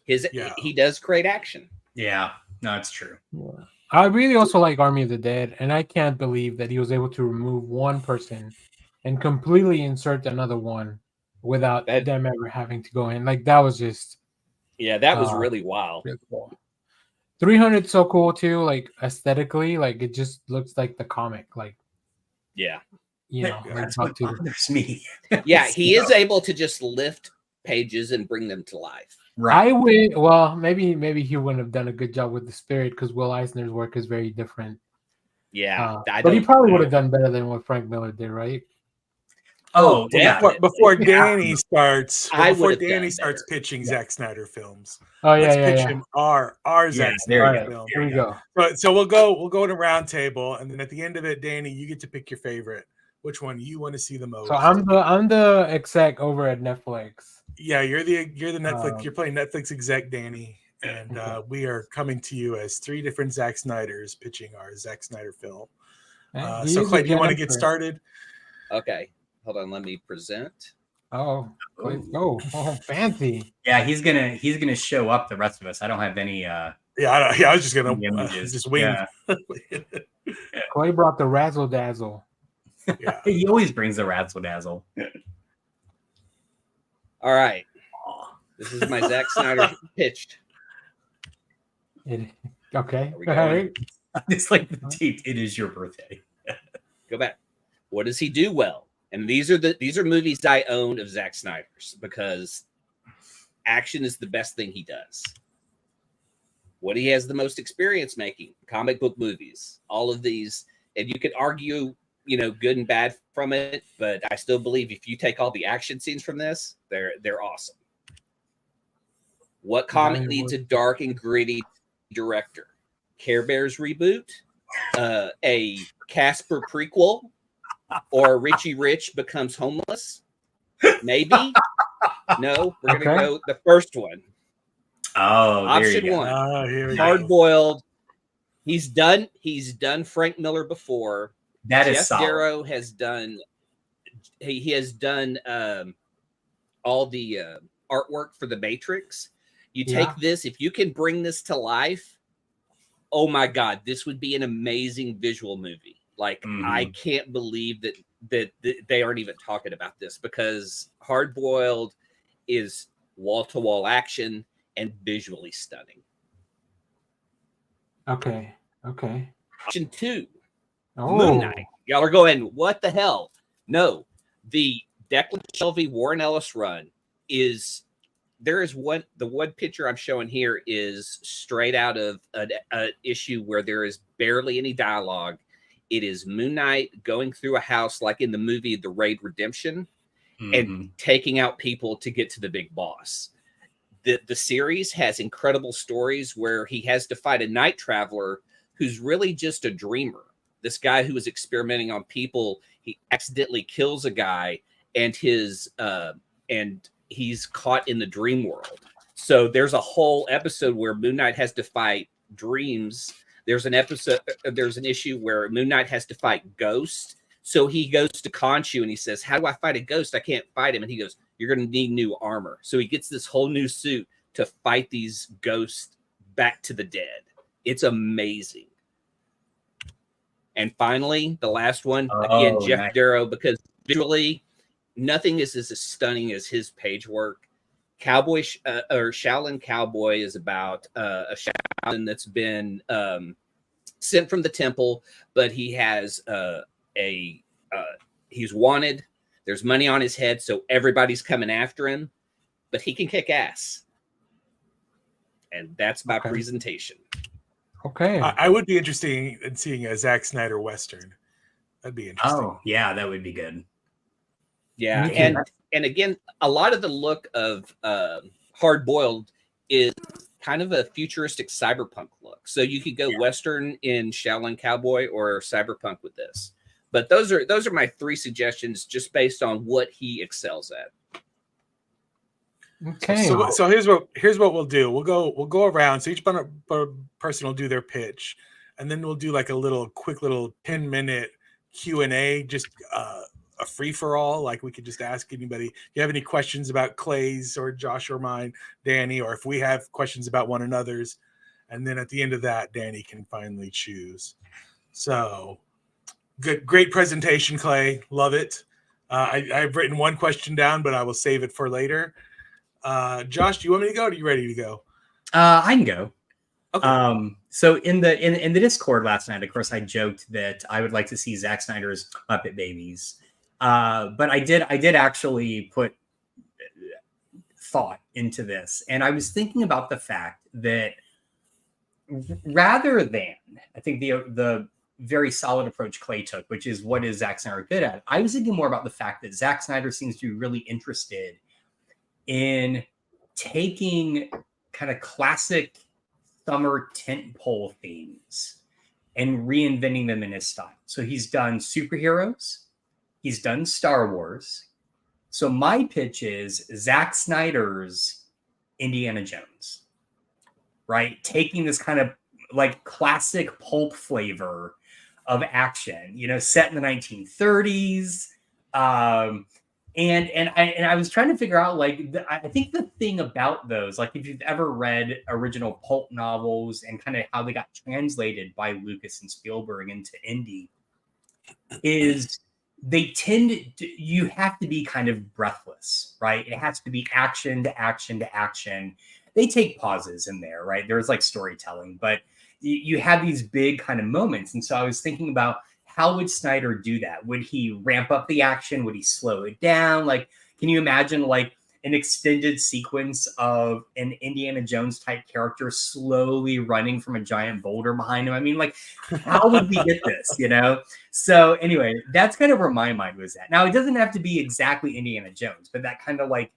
He does great action. Yeah, no, it's true. Yeah. I really also like Army of the Dead, and I can't believe that he was able to remove one person and completely insert another one without them ever having to go in. Like that was just. Yeah, that was really wild. Really cool. 300 so cool too, like aesthetically, like it just looks like the comic, like yeah, you know, that's what bothers me. Yeah, he is able to just lift pages and bring them to life. Right. I would. Well, maybe he wouldn't have done a good job with the Spirit because Will Eisner's work is very different. Yeah, but he probably would have done better than what Frank Miller did, right? Oh, yeah. Before Danny starts, better. pitching Zack Snyder films. Oh yeah, Let's pitch him our Zack Snyder film. Here we go. So we'll go in a round table, and then at the end of it, Danny, you get to pick your favorite. Which one you want to see the most? So I'm the exec over at Netflix. Yeah, you're the Netflix. You're playing Netflix exec, Danny, and we are coming to you as 3 different Zack Snyders pitching our Zack Snyder film. So Clay, do you want to get started? Okay. Hold on, let me present. Oh, fancy. Yeah, he's gonna show up the rest of us. I don't have any. I was just gonna just wing. Yeah. Clay brought the razzle dazzle. Yeah, he always brings the razzle dazzle. All right, this is my Zack Snyder pitched. Okay. All right. It's like the tape. It is your birthday. Go back. What does he do well? And these are movies I own of Zack Snyder's because action is the best thing he does. What he has the most experience making, comic book movies, all of these, and you could argue, good and bad from it, but I still believe if you take all the action scenes from this, they're awesome. What comic needs a dark and gritty director? Care Bears reboot, a Casper prequel, or Richie Rich becomes homeless? Maybe. No, we're gonna go the first one. Oh, option one. Hard boiled. He's done Frank Miller before. That is Jeff solid. Darrow has done. He has done all the artwork for The Matrix. You take this, if you can bring this to life, oh my God, this would be an amazing visual movie. Like, I can't believe that they aren't even talking about this because Hard Boiled is wall-to-wall action and visually stunning. Okay. Option 2, Oh. Moon Knight. Y'all are going, what the hell? No, the Declan Shelby Warren Ellis run is. There is one. The one picture I'm showing here is straight out of an issue where there is barely any dialogue. It is Moon Knight going through a house like in the movie The Raid Redemption and taking out people to get to the big boss. The series has incredible stories where he has to fight a night traveler who's really just a dreamer. This guy who is experimenting on people, he accidentally kills a guy and he's caught in the dream world. So there's a whole episode where Moon Knight has to fight dreams. There's an issue where Moon Knight has to fight ghosts. So he goes to Khonshu and he says, how do I fight a ghost? I can't fight him. And he goes, you're going to need new armor. So he gets this whole new suit to fight these ghosts back to the dead. It's amazing. And finally, the last one, again, Jeff Darrow, because visually, nothing is as stunning as his page work. Shaolin Cowboy is about a Shaolin that's been sent from the temple, but he has he's wanted. There's money on his head, so everybody's coming after him, but he can kick ass. And that's my presentation. Okay. I would be interested in seeing a Zack Snyder Western. That'd be interesting. Oh, yeah, that would be good. Yeah, and again, a lot of the look of Hard Boiled kind of a futuristic cyberpunk look. So you could go Western in Shaolin Cowboy or cyberpunk with this. But those are my 3 suggestions just based on what he excels at. Okay. So here's what we'll do. We'll go around. So each person will do their pitch, and then we'll do like a quick little 10-minute Q&A, just a free for all. Like we could just ask anybody if you have any questions about Clay's or Josh or mine, Danny, or if we have questions about one another's, and then at the end of that, Danny can finally choose. So great presentation, Clay. Love it. I've written one question down, but I will save it for later. Josh, do you want me to go? Or are you ready to go? I can go. Okay. So in the Discord last night, of course, I joked that I would like to see Zack Snyder's Muppet Babies. But I did actually put thought into this, and I was thinking about the fact that rather than, I think the very solid approach Clay took, which is what is Zack Snyder good at, I was thinking more about the fact that Zack Snyder seems to be really interested in taking kind of classic summer tentpole themes and reinventing them in his style. So he's done superheroes, he's done Star Wars. So my pitch is Zack Snyder's Indiana Jones, right? Taking this kind of like classic pulp flavor of action, set in the 1930s. And I was trying to figure out, like, I think the thing about those, like, if you've ever read original pulp novels and kind of how they got translated by Lucas and Spielberg into indie, is they tend to, you have to be kind of breathless, right? It has to be action to action to action. They take pauses in there, right? There's like storytelling, but you have these big kind of moments. And so I was thinking about, how would Snyder do that? Would he ramp up the action? Would he slow it down? Like, can you imagine like an extended sequence of an Indiana Jones type character slowly running from a giant boulder behind him? I mean, like, how would we get this, So anyway, that's kind of where my mind was at. Now, it doesn't have to be exactly Indiana Jones, but that kind of like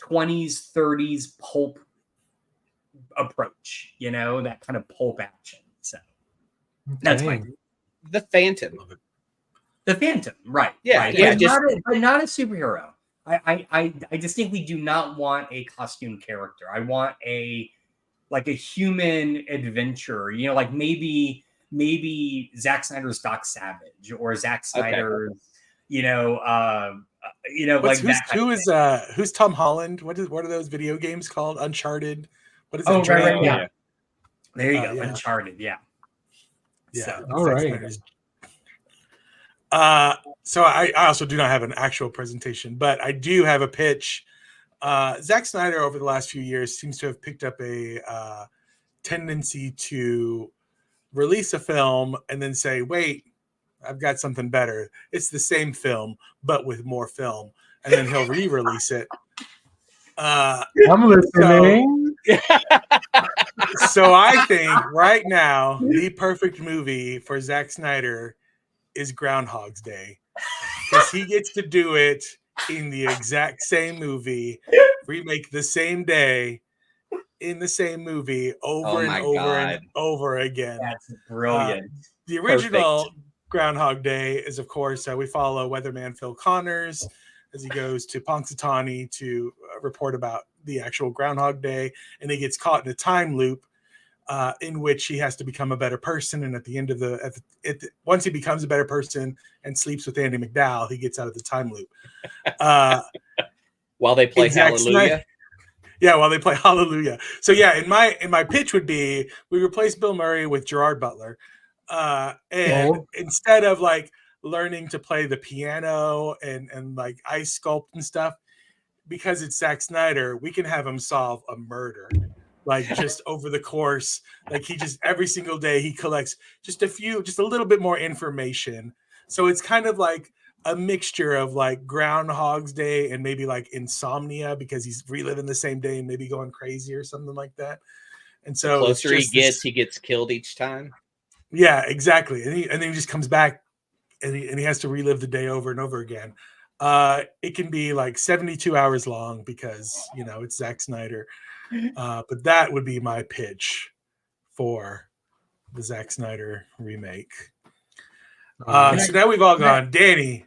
20s, 30s pulp approach, that kind of pulp action. So that's my The Phantom. The Phantom, right. Yeah, right. yeah. But not a superhero. I distinctly do not want a costume character. I want a human adventure, like maybe Zack Snyder's Doc Savage or Zack Snyder's, who's Tom Holland? What are those video games called? Uncharted. What is it? Oh, right, yeah. There you go. Yeah. Uncharted, yeah. Yeah. So, all right. So I also do not have an actual presentation, but I do have a pitch. Zack Snyder over the last few years seems to have picked up a tendency to release a film and then say, wait, I've got something better. It's the same film, but with more film. And then he'll re-release it. I'm listening. So I think right now, the perfect movie for Zack Snyder is Groundhog's Day. Because he gets to do it in the exact same movie, remake the same day, in the same movie, over and over and over again. That's brilliant. The original Groundhog Day is, of course, we follow weatherman Phil Connors as he goes to Punxsutawney to report about the actual Groundhog Day, and he gets caught in a time loop in which he has to become a better person. And at the end of once he becomes a better person and sleeps with Andy McDowell, he gets out of the time loop. While they play Hallelujah. Yeah, while they play Hallelujah. So yeah, in my pitch would be we replace Bill Murray with Gerard Butler, and instead of like learning to play the piano and like ice sculpt and stuff, because it's Zack Snyder, we can have him solve a murder. Like just over the course, like he just every single day he collects just a little bit more information. So it's kind of like a mixture of like Groundhog's Day and maybe like Insomnia, because he's reliving the same day and maybe going crazy or something like that. And so the closer he gets killed each time. Yeah, exactly. And then he just comes back and he has to relive the day over and over again. It can be like 72 hours long because it's Zack Snyder. But that would be my pitch for the Zack Snyder remake. So now we've all gone. Danny,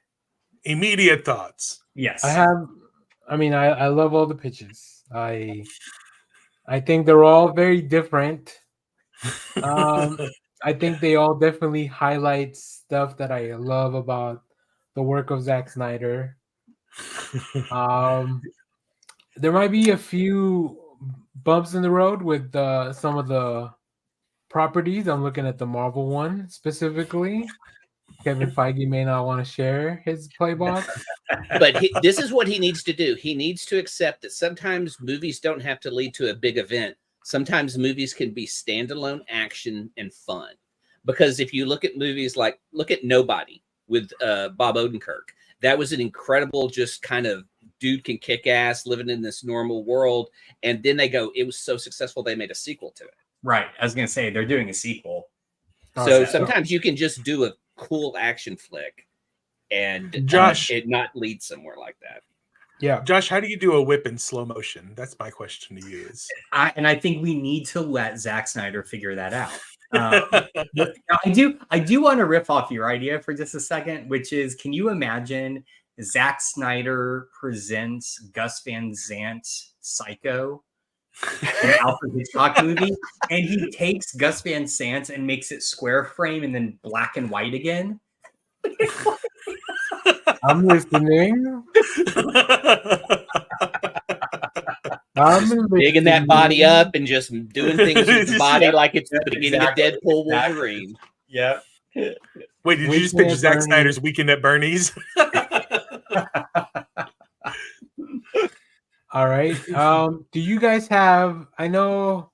immediate thoughts. Yes. I love all the pitches. I think they're all very different. I think they all definitely highlight stuff that I love about the work of Zack Snyder. There might be a few bumps in the road with some of the properties. I'm looking at the Marvel one specifically. Kevin Feige may not want to share his playbook. But this is what he needs to do. He needs to accept that sometimes movies don't have to lead to a big event. Sometimes movies can be standalone action and fun. Because if you look at movies look at Nobody with Bob Odenkirk, that was an incredible, just kind of dude can kick ass living in this normal world. And then it was so successful, they made a sequel to it. Right. I was going to say, they're doing a sequel. So sometimes you can just do a cool action flick and Josh, it not lead somewhere like that. Yeah. Josh, how do you do a whip in slow motion? That's my question to you. I think we need to let Zack Snyder figure that out. But I do want to riff off your idea for just a second, which is, can you imagine Zack Snyder presents Gus Van Sant's Psycho, an Alfred Hitchcock movie, and he takes Gus Van Sant and makes it square frame and then black and white again? I'm listening. Digging that body up and just doing things with the body like it's the beginning of Deadpool Wolverine. Yeah. Wait, did you just pitch Zack Snyder's Weekend at Bernie's? All right. Do you guys have? I know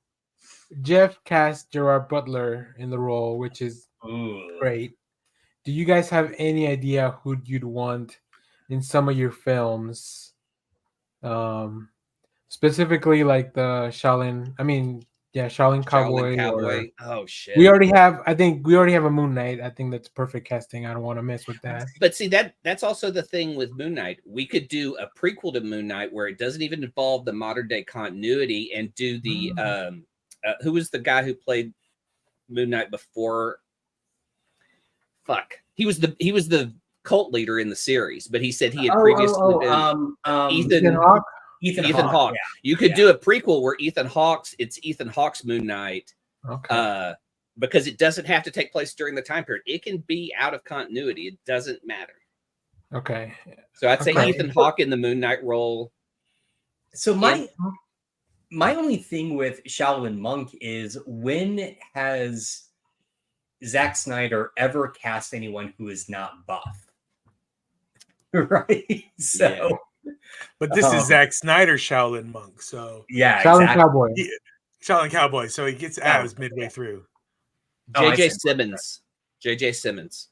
Jeff cast Gerard Butler in the role, which is great. Do you guys have any idea who you'd want in some of your films? Specifically, like the Shaolin. Shaolin Cowboy. Oh shit. We already have. I think we already have a Moon Knight. I think that's perfect casting. I don't want to mess with that. But see, that's also the thing with Moon Knight. We could do a prequel to Moon Knight where it doesn't even involve the modern day continuity, and do the who was the guy who played Moon Knight before? Fuck. He was the cult leader in the series, but he said he had previously been Ethan Hawke. Ethan Hawke. Yeah. You could do a prequel where it's Ethan Hawke's Moon Knight. Okay. Because it doesn't have to take place during the time period. It can be out of continuity. It doesn't matter. Okay. So I'd say Ethan Hawke in the Moon Knight role. So my only thing with Shaolin Monk is, when has Zack Snyder ever cast anyone who is not buff? Right? So... Yeah. But this is Zack Snyder Shaolin Monk, so yeah, Shaolin Cowboy. Shaolin Cowboy. So he gets out midway through. J.K. Simmons. J.K. Simmons.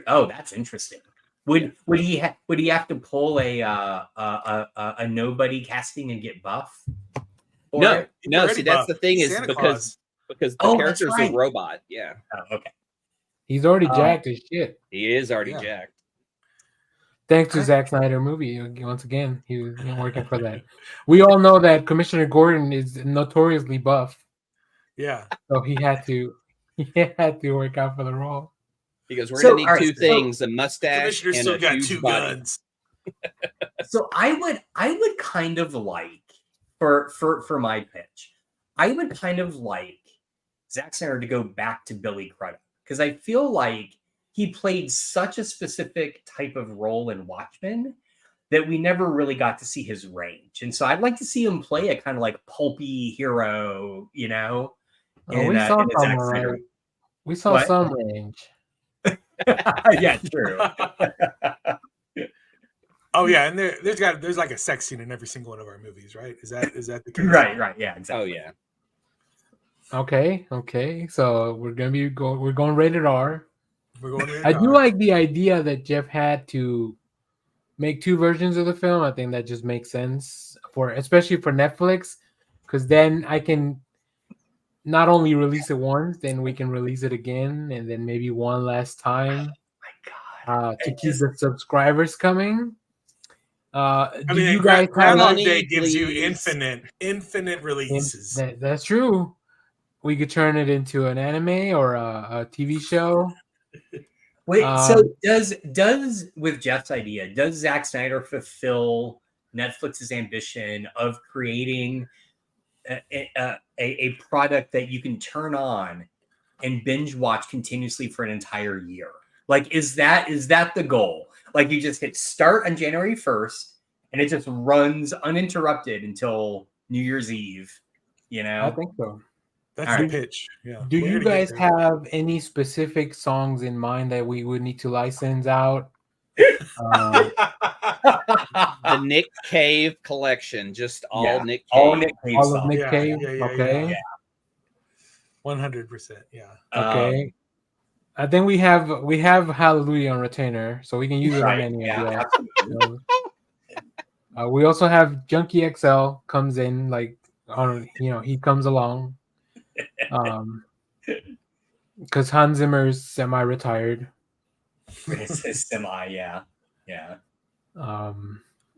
Oh, that's interesting. Would he have to pull a nobody casting and get buff? No. See, that's the thing, is because the character's a robot. Yeah. Oh, okay. He's already jacked as shit. He is already jacked. Thanks to Zack Snyder Movie, once again, he was working for that. We all know that Commissioner Gordon is notoriously buff. Yeah. So he had to work out for the role. He goes, we're going to need two things, a mustache and still a got huge two body. guns. So I would kind of like, for my pitch, I would kind of like Zack Snyder to go back to Billy Crudup, because I feel like he played such a specific type of role in Watchmen that we never really got to see his range. And so I'd like to see him play a kind of like pulpy hero, we saw some range. Yeah, true. Oh yeah, and there's like a sex scene in every single one of our movies, right? Is that the case? Right, yeah, exactly. Oh yeah. Okay. So we're going rated R. We're going rated I R. do like the idea that Jeff had to make two versions of the film. I think that just makes sense, especially for Netflix, because then I can not only release it once, then we can release it again, and then maybe one last time. Oh my to keep the subscribers coming. I Do mean, you guys have Groundhog money, Day gives you please? infinite releases. That's true. We could turn it into an anime or a TV show. Wait, so does with Jeff's idea, does Zack Snyder fulfill Netflix's ambition of creating a product that you can turn on and binge watch continuously for an entire year? Like, is that the goal? Like, you just hit start on January 1st and it just runs uninterrupted until New Year's Eve, you know? I think so. That's the pitch. Yeah. Do you guys have any specific songs in mind that we would need to license out? The Nick Cave collection, just all Nick Cave. All Nick Cave All songs. of Nick Cave? Okay. Yeah. 100%. Yeah. Okay. I think we have Hallelujah on retainer, so we can use it on any of them. We also have Junkie XL comes in, like, on, he comes along. Because Hans Zimmer is semi-retired. It's semi, yeah.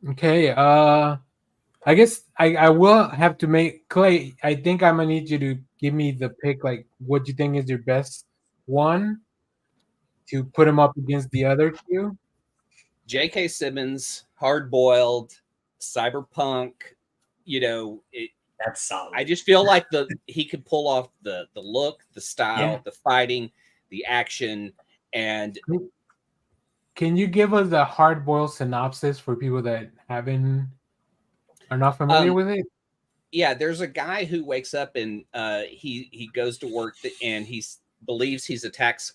Okay. I guess I will have to make Clay. I think I'm gonna need you to give me the pick. Like, what you think is your best one to put him up against the other two? J.K. Simmons, Hard Boiled, Cyberpunk. That's solid. I just feel like he could pull off the look, the style, the fighting, the action, and. Can you give us a hard-boiled synopsis for people that are not familiar with it? Yeah, there's a guy who wakes up and he goes to work and he believes he's a tax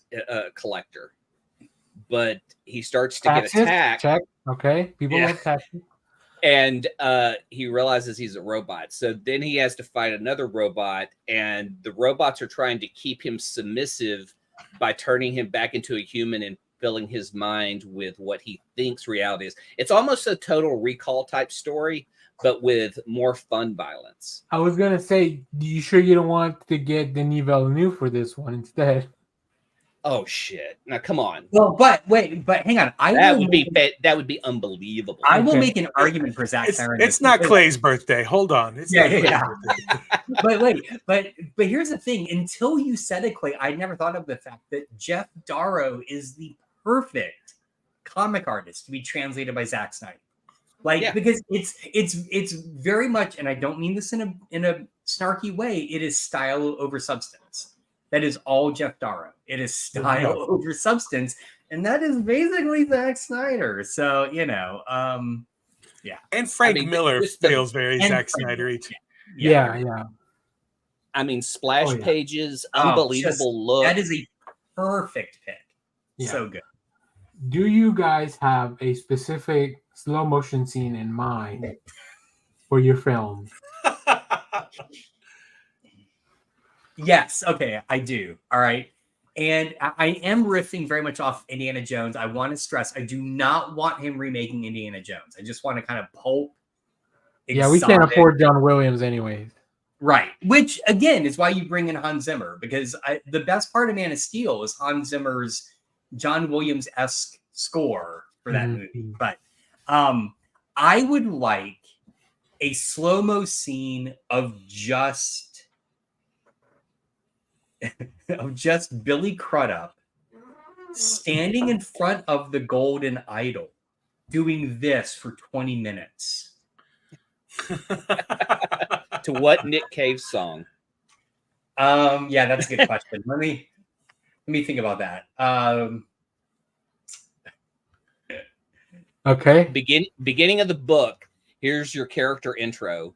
collector, but he starts to get attacked. Check. Okay, people love taxes. And he realizes he's a robot. So then he has to fight another robot, and the robots are trying to keep him submissive by turning him back into a human and filling his mind with what he thinks reality is. It's almost a Total Recall type story, but with more fun violence. I was gonna say, you sure you don't want to get Denis Villeneuve for this one instead? Oh shit! Now come on. Well, but hang on. That would be unbelievable. I will make an argument for Zack Snyder. It's not Clay's birthday. Hold on. It's not Clay's birthday. but here's the thing. Until you said it, Clay, I never thought of the fact that Jeff Darrow is the perfect comic artist to be translated by Zack Snyder. Because it's very much, and I don't mean this in a snarky way, it is style over substance. That is all Jeff Darrow. It is style over substance, and that is basically Zack Snyder. So yeah. And Frank Miller feels very Zack Snyder-y. Yeah. I mean, splash pages, unbelievable look. That is a perfect pick. Yeah. So good. Do you guys have a specific slow motion scene in mind for your film? Yes. Okay, I do. All right. And I am riffing very much off Indiana Jones. I want to stress, I do not want him remaking Indiana Jones. I just want to kind of pulp. Yeah, we can't afford John Williams anyways. Right. Which, again, is why you bring in Hans Zimmer, because the best part of Man of Steel is Hans Zimmer's John Williams-esque score for that movie. But I would like a slow-mo scene of just Billy Crudup standing in front of the golden idol doing this for 20 minutes. To what Nick Cave song? Yeah, that's a good question. Let me think about that. Okay. Beginning of the book, here's your character intro.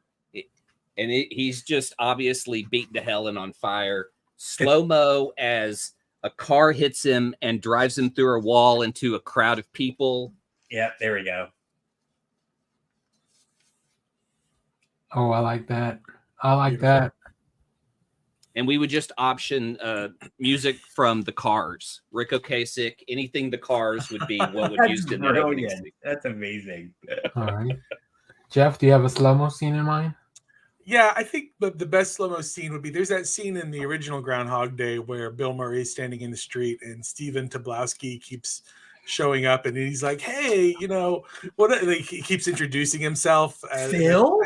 He's just obviously beaten to hell and on fire. Slow-mo as a car hits him and drives him through a wall into a crowd of people. Yeah, there we go. Oh, I like that. I like that. And we would just option music from the Cars. Rick Ocasek, anything the Cars would be what would used in that opening scene. That's amazing. All right. Jeff, do you have a slow-mo scene in mind? Yeah, I think the best slow-mo scene would be, there's that scene in the original Groundhog Day where Bill Murray is standing in the street and Stephen Tobolowsky keeps showing up, and he's like, "Hey, you know what?" Like, he keeps introducing himself as Phil.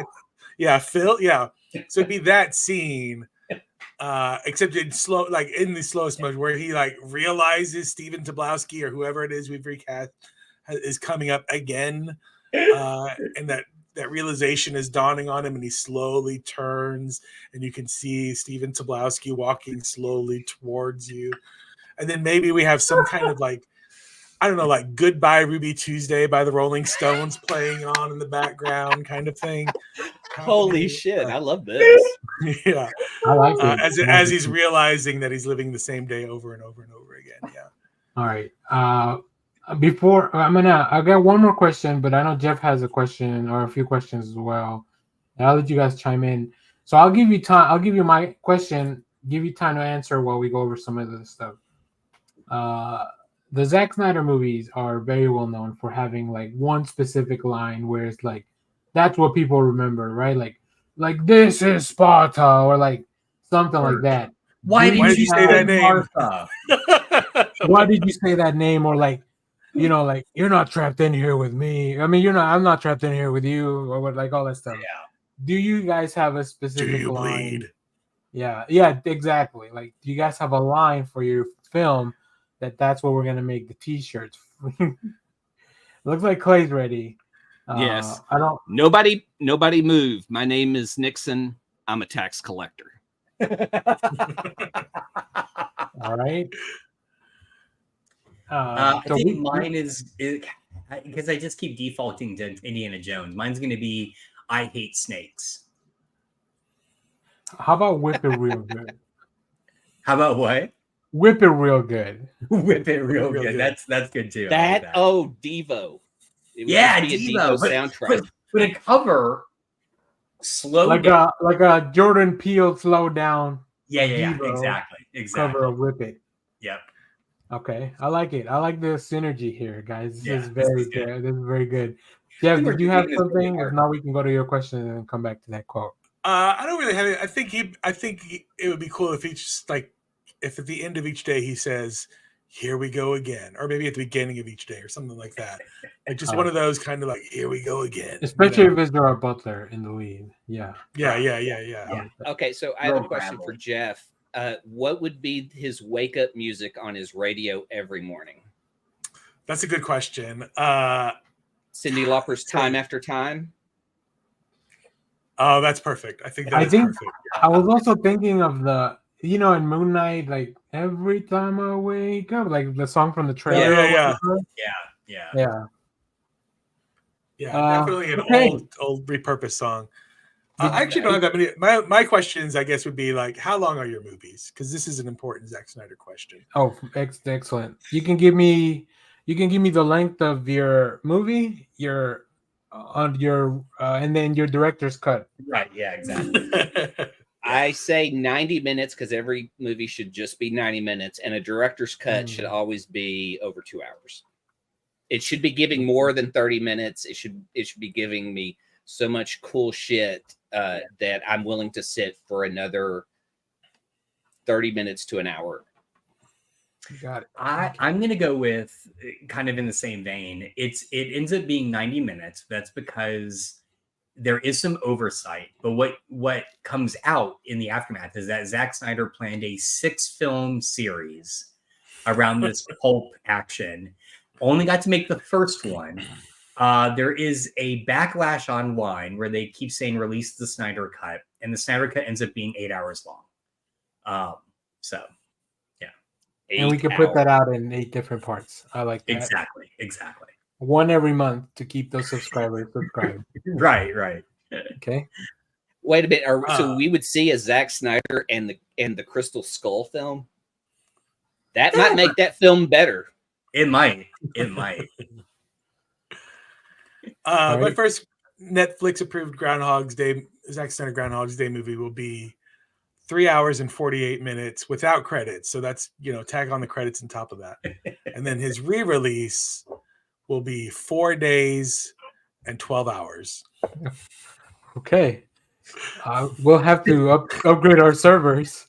Yeah, Phil. Yeah, so it'd be that scene, except in slow, like in the slowest motion, where he like realizes Stephen Tobolowsky or whoever it is we've recast is coming up again, and that realization is dawning on him, and he slowly turns, and you can see Stephen Tobolowsky walking slowly towards you, and then maybe we have some kind of like, I don't know, like "Goodbye Ruby Tuesday" by the Rolling Stones playing on in the background, kind of thing. Holy shit! I love this. Yeah, I like it. As he's realizing that he's living the same day over and over and over again. Yeah. All right. Before I got one more question, but I know Jeff has a question or a few questions as well. And I'll let you guys chime in. So I'll give you time. I'll give you my question. Give you time to answer while we go over some of this stuff. The Zack Snyder movies are very well known for having like one specific line where it's like, that's what people remember, right? Like "This is Sparta" or like something like that. Why did you say that name? Why did you say that name? Or like, you know, like, "You're not trapped in here with me." I mean, I'm not trapped in here with you, or what, like all that stuff. Yeah. Do you guys have a specific Do you line? bleed? Yeah, exactly. Like, do you guys have a line for your film that's what we're gonna make the T-shirts? Looks like Clay's ready. Yes. I don't. Nobody move. My name is Nixon. I'm a tax collector. All right. I think mine is because I just keep defaulting to Indiana Jones. Mine's going to be "I hate snakes." How about "Whip It Real Good"? How about what? Whip it real good. Whip it real good. That's good too. That, like Devo. It would yeah, just be a Devo soundtrack. But a cover slow like down. like a Jordan Peele slow down. Yeah, Devo exactly. Cover of Whip It. Yep. Okay, I like it. I like the synergy here, guys. This is this very is good. This is very good. Jeff, did you have something? If not, we can go to your question and then come back to that quote. I don't really have it. I think it would be cool if if at the end of each day he says, "Here we go again," or maybe at the beginning of each day or something like that. Like just one of those kind of like, "Here we go again." Especially if it's Gerard Butler in the lead. Yeah. Okay, so I have a question for Jeff. What would be his wake up music on his radio every morning? That's a good question. Cyndi Lauper's "Time After Time." Oh, that's perfect. I think perfect. I was also thinking of the, in Moon Knight, like "Every Time I Wake Up," like the song from the trailer. Yeah. Definitely an old repurposed song. I actually don't have that many. My questions, I guess, would be like, how long are your movies? Because this is an important Zack Snyder question. Oh, excellent. You can give me the length of your movie, and then your director's cut. Right. Yeah. Exactly. I say 90 minutes because every movie should just be 90 minutes, and a director's cut should always be over 2 hours. It should be giving more than 30 minutes. It should be giving me so much cool shit that I'm willing to sit for another 30 minutes to an hour. Got it. I'm going to go with kind of in the same vein. It ends up being 90 minutes. That's because there is some oversight. But what comes out in the aftermath is that Zack Snyder planned a 6-film series around this pulp action. Only got to make the first one. There is a backlash online where they keep saying release the Snyder Cut, and the Snyder Cut ends up being 8 hours long. So, yeah. And we can put that out in 8 different parts. I like that. Exactly. One every month to keep those subscribers subscribed. Right. Okay. Wait a minute. So we would see a Zack Snyder and the Crystal Skull film? That might make that film better. It might. My first Netflix approved Zack Snyder Groundhog's Day movie will be 3 hours and 48 minutes without credits. So that's, tag on the credits on top of that. And then his re-release will be 4 days and 12 hours. Okay. We'll have to upgrade our servers.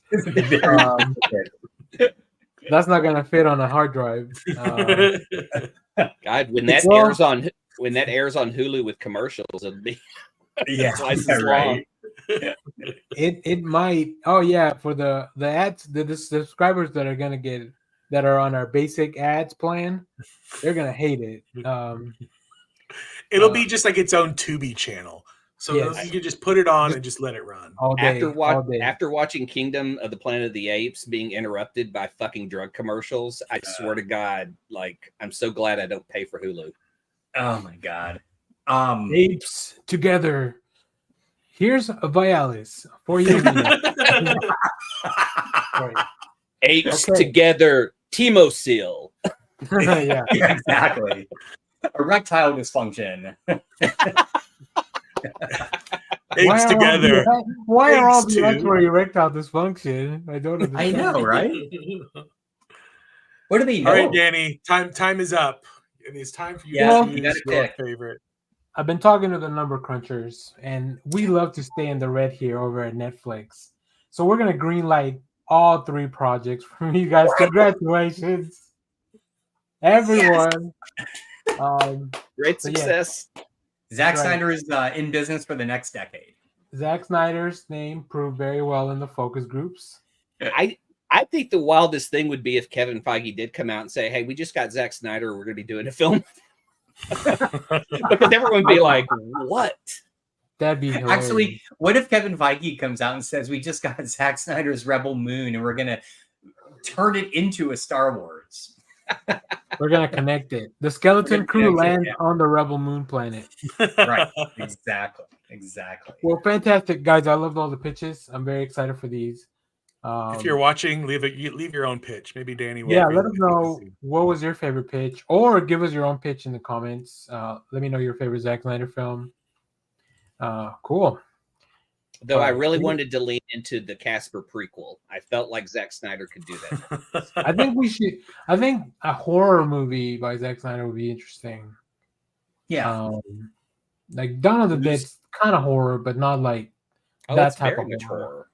That's not going to fit on a hard drive. God, when that airs on Hulu with commercials, it'll be twice as long. It might. Oh yeah, for the ads, the subscribers that are on our basic ads plan, they're gonna hate it. It'll be just like its own Tubi channel. So you can just put it on and just let it run. All day, after watching Kingdom of the Planet of the Apes being interrupted by fucking drug commercials, I swear to God, like, I'm so glad I don't pay for Hulu. Oh my God. Apes together. Here's a Vialis for you. Apes together. Timosil. Yeah, exactly. Erectile dysfunction. Apes together. Why are all the X for erectile dysfunction? I don't understand. I know, right? What do they know? All right, Danny. Time is up. It is time for you to choose your favorite. I've been talking to the number crunchers, and we love to stay in the red here over at Netflix. So we're gonna greenlight all 3 projects from you guys. Congratulations, everyone! Great success. Zack Snyder is in business for the next decade. Zack Snyder's name proved very well in the focus groups. I think the wildest thing would be if Kevin Feige did come out and say, "Hey, we just got Zack Snyder. We're going to be doing a film." Because everyone would be like, "What?" That'd be hilarious. Actually, what if Kevin Feige comes out and says, "We just got Zack Snyder's Rebel Moon, and we're going to turn it into a Star Wars." We're gonna connect it. The skeleton crew lands on the Rebel Moon planet. Right. Exactly. Well, fantastic, guys. I loved all the pitches. I'm very excited for these. If you're watching, leave your own pitch. Maybe Danny will. Yeah, let us know what was your favorite pitch, or give us your own pitch in the comments. Let me know your favorite Zack Snyder film. Cool. Though I really wanted to lean into the Casper prequel. I felt like Zack Snyder could do that. I think we should. I think a horror movie by Zack Snyder would be interesting. Yeah. Like Dawn of the Dead's kind of horror, but not like that type of horror.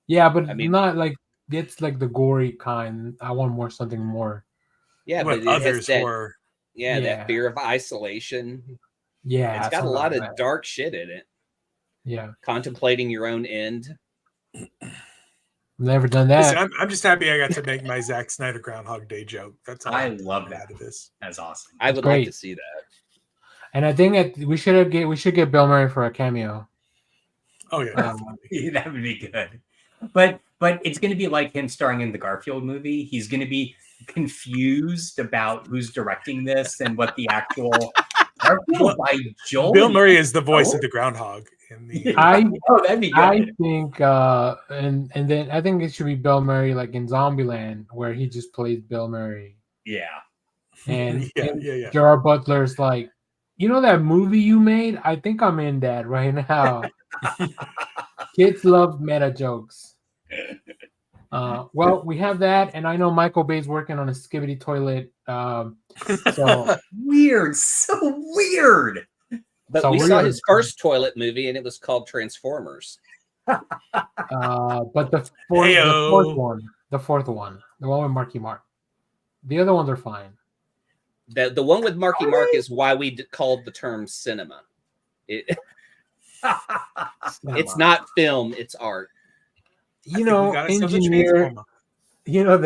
Yeah, but not like it's like the gory kind. I want something more. Yeah, but others horror. Yeah, that fear of isolation. Yeah, it's got a lot of dark shit in it. Yeah, contemplating your own end. Never done that. Listen, I'm just happy I got to make my Zack Snyder Groundhog Day joke. That's all. I love that. Out of this. That's awesome. I would like to see that. And I think that we should get Bill Murray for a cameo. Oh yeah, that would be good. But it's going to be like him starring in the Garfield movie. He's going to be confused about who's directing this and what the actual. By Joel. Bill Murray is the voice of the groundhog. That'd be good. I think, and then I think it should be Bill Murray, like in Zombieland, where he just plays Bill Murray. Yeah. And Gerard Butler's like, you know that movie you made? I think I'm in that right now. Kids love meta jokes. Well, we have that, and I know Michael Bay's working on a Skibidi toilet. So so weird. But we saw his first toilet movie, and it was called Transformers. But the fourth one, the one with Marky Mark. The other ones are fine. The one with Marky Mark is why we called the term cinema. It's not film; it's art. You know, the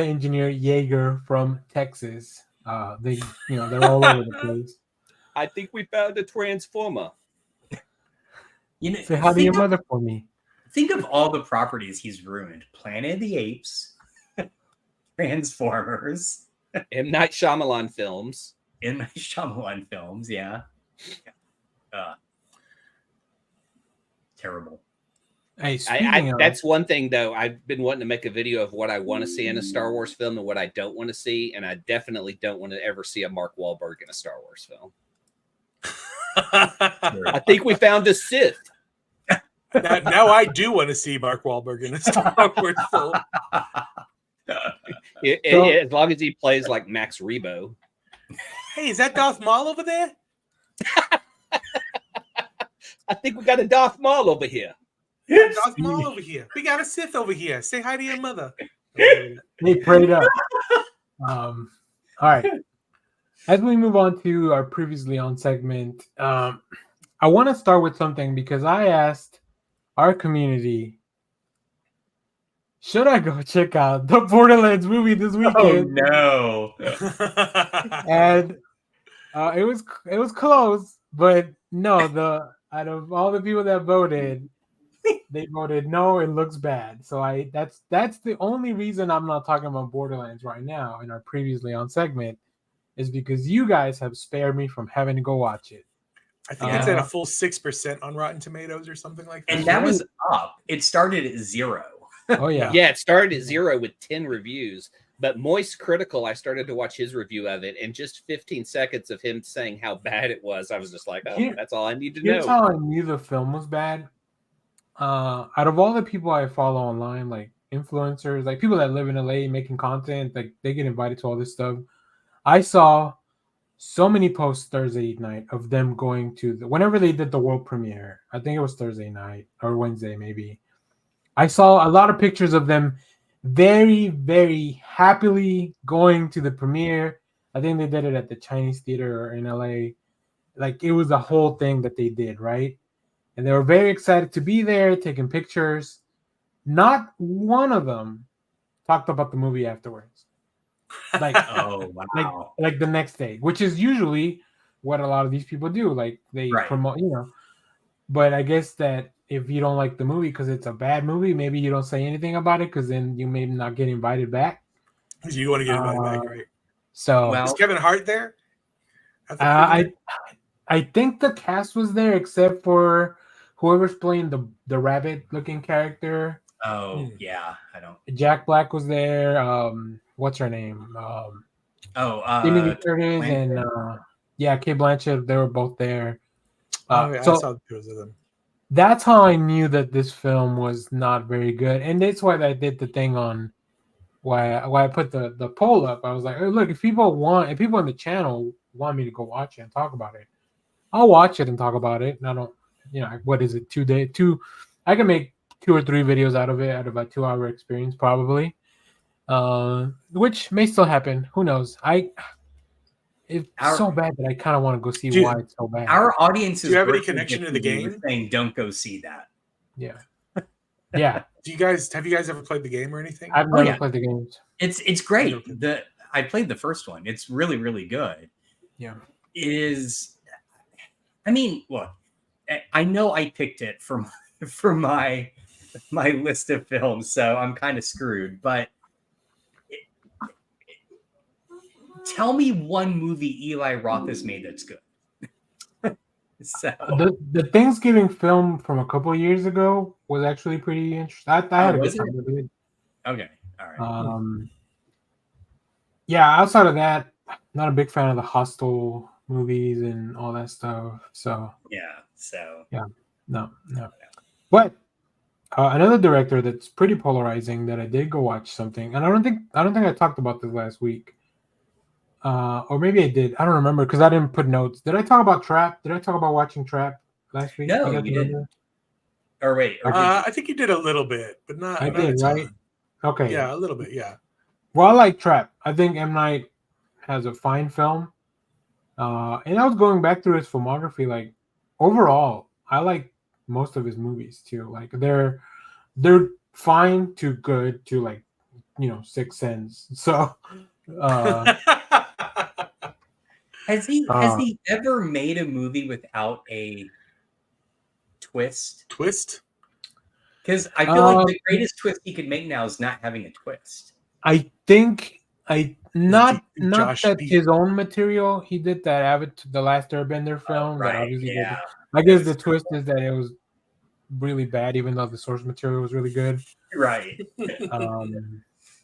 engineer Jaeger from Texas. They're all over the place. I think we found a transformer. Say hi to your mother for me. Think of all the properties he's ruined: Planet of the Apes, Transformers, M. Night Shyamalan films. Yeah. Terrible. Hey, that's one thing though. I've been wanting to make a video of what I want to see in a Star Wars film and what I don't want to see, and I definitely don't want to ever see a Mark Wahlberg in a Star Wars film. I think we found a Sith. Now I do want to see Mark Wahlberg in a Star Wars film. As long as he plays like Max Rebo. Hey, is that Darth Maul over there? I think we got a Darth Maul over here. Darth Maul over here. We got a Sith over here. Say hi to your mother. They prayed up. All right. as we move on to our previously on segment, I want to start with something because I asked our community, should I go check out the BorderLands movie this weekend? Oh no! And it was close, but no. Out of all the people that voted, they voted no. It looks bad. So that's the only reason I'm not talking about BorderLands right now in our previously on segment, is because you guys have spared me from having to go watch it. I think it's at a full 6% on Rotten Tomatoes or something like that. And that was up. It started at 0. Oh yeah, yeah. It started at 0 with 10 reviews. But Moist Critical, I started to watch his review of it, and just 15 seconds of him saying how bad it was, I was just like, oh, that's all I need to know. Here's how I knew the film was bad. Out of all the people I follow online, like influencers, like people that live in LA making content, like they get invited to all this stuff. I saw so many posts Thursday night of them going to whenever they did the world premiere. I think it was Thursday night or Wednesday, maybe. I saw a lot of pictures of them very, very happily going to the premiere. I think they did it at the Chinese Theater in LA. Like it was a whole thing that they did, right? And they were very excited to be there, taking pictures. Not one of them talked about the movie afterwards. Like, oh wow, like the next day, which is usually what a lot of these people do. Like they promote, But I guess that if you don't like the movie because it's a bad movie, maybe you don't say anything about it because then you may not get invited back. You want to get invited back, right? So is Kevin Hart there? I think the cast was there except for whoever's playing the rabbit-looking character. Oh yeah, I don't. Jack Black was there. What's her name? Jamie Lee Curtis and Kate Blanchett. They were both there. I saw the pictures of them. That's how I knew that this film was not very good, and that's why I did the thing on why I put the poll up. I was like, oh, look, if people in the channel want me to go watch it and talk about it, I'll watch it and talk about it. And I don't, what is it? 2 days? I can make 2 or 3 videos out of it out of a 2-hour experience probably, which may still happen. Who knows? It's so bad that I kind of want to go see why it's so bad. Our audience is. Do you have any connection to the game? Saying don't go see that. Yeah, yeah. Have you guys ever played the game or anything? I've never played the games. It's great. I played the first one. It's really, really good. Yeah, it is. I mean, look, I know I picked it for my list of films, so I'm kind of screwed. But tell me one movie Eli Roth has made that's good. So the Thanksgiving film from a couple of years ago was actually pretty interesting. I had a good time with it. Okay, all right. Yeah, outside of that, not a big fan of the Hostel movies and all that stuff. So no. But another director that's pretty polarizing that I did go watch something, and I don't think I talked about this last week. Or maybe I did. I don't remember because I didn't put notes. Did I talk about Trap? Did I talk about watching Trap last week? No, you didn't. Or wait. I think you did a little bit, but not. I did, right? Okay. Yeah, a little bit. Yeah. Well, I like Trap. I think M. Night has a fine film. And I was going back through his filmography. Like overall, I like most of his movies too. Like they're fine to good to like Sixth Sense. So. Has he ever made a movie without a twist? Because I feel like the greatest twist he could make now is not having a twist. I think not that his own material. He did that the Last Airbender film. Right. Yeah. I guess the twist is that it was really bad, even though the source material was really good. Right.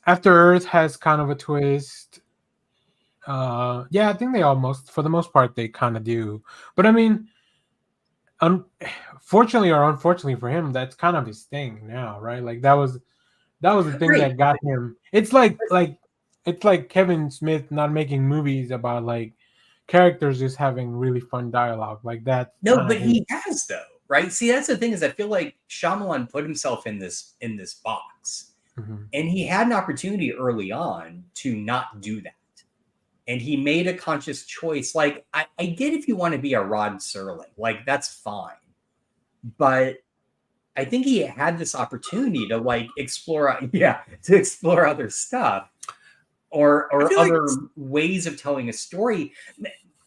After Earth has kind of a twist. I think they almost, for the most part, they kind of do. But I mean, fortunately or unfortunately for him, that's kind of his thing now, right? Like that was the thing that got him. It's like Kevin Smith not making movies about like characters just having really fun dialogue like that. No, but he has though, right? See, that's the thing is I feel like Shyamalan put himself in this box. Mm-hmm. And he had an opportunity early on to not do that. and he made a conscious choice. Like, I get if you want to be a Rod Serling, like that's fine, but I think he had this opportunity to like explore other stuff or other ways of telling a story.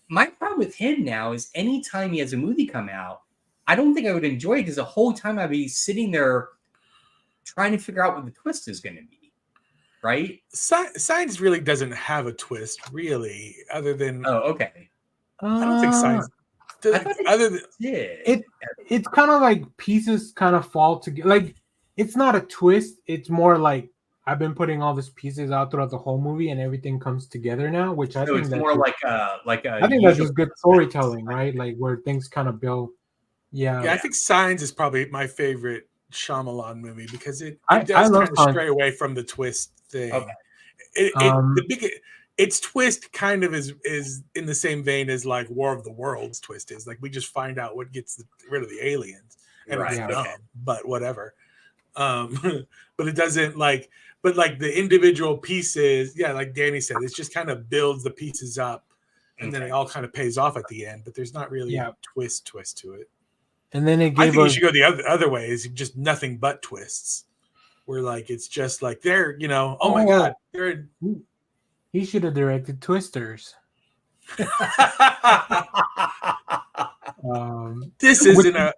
My problem with him now is anytime he has a movie come out, I don't think I would enjoy it because the whole time I'd be sitting there trying to figure out what the twist is going to be. Right? Signs really doesn't have a twist, really, other than. Oh, okay. I don't think Signs. It's kind of like pieces kind of fall together. Like it's not a twist. It's more like I've been putting all these pieces out throughout the whole movie, and everything comes together now. Which I think it's more like a. I think that's just good storytelling, right? Like where things kind of build. Yeah. Yeah, I think Signs is probably my favorite Shyamalan movie because it does kind of stray away from the twist thing. Okay. Its twist kind of is in the same vein as like War of the Worlds twist is. Like we just find out what gets rid of the aliens, and it's dumb, but whatever. But it doesn't like. But like the individual pieces, like Danny said, it just kind of builds the pieces up, and then it all kind of pays off at the end. But there's not really a twist to it. And then it gave. I think you should go the other way. Is just nothing but twists, where like it's just like they're oh my god, they're. He should have directed Twisters. This isn't a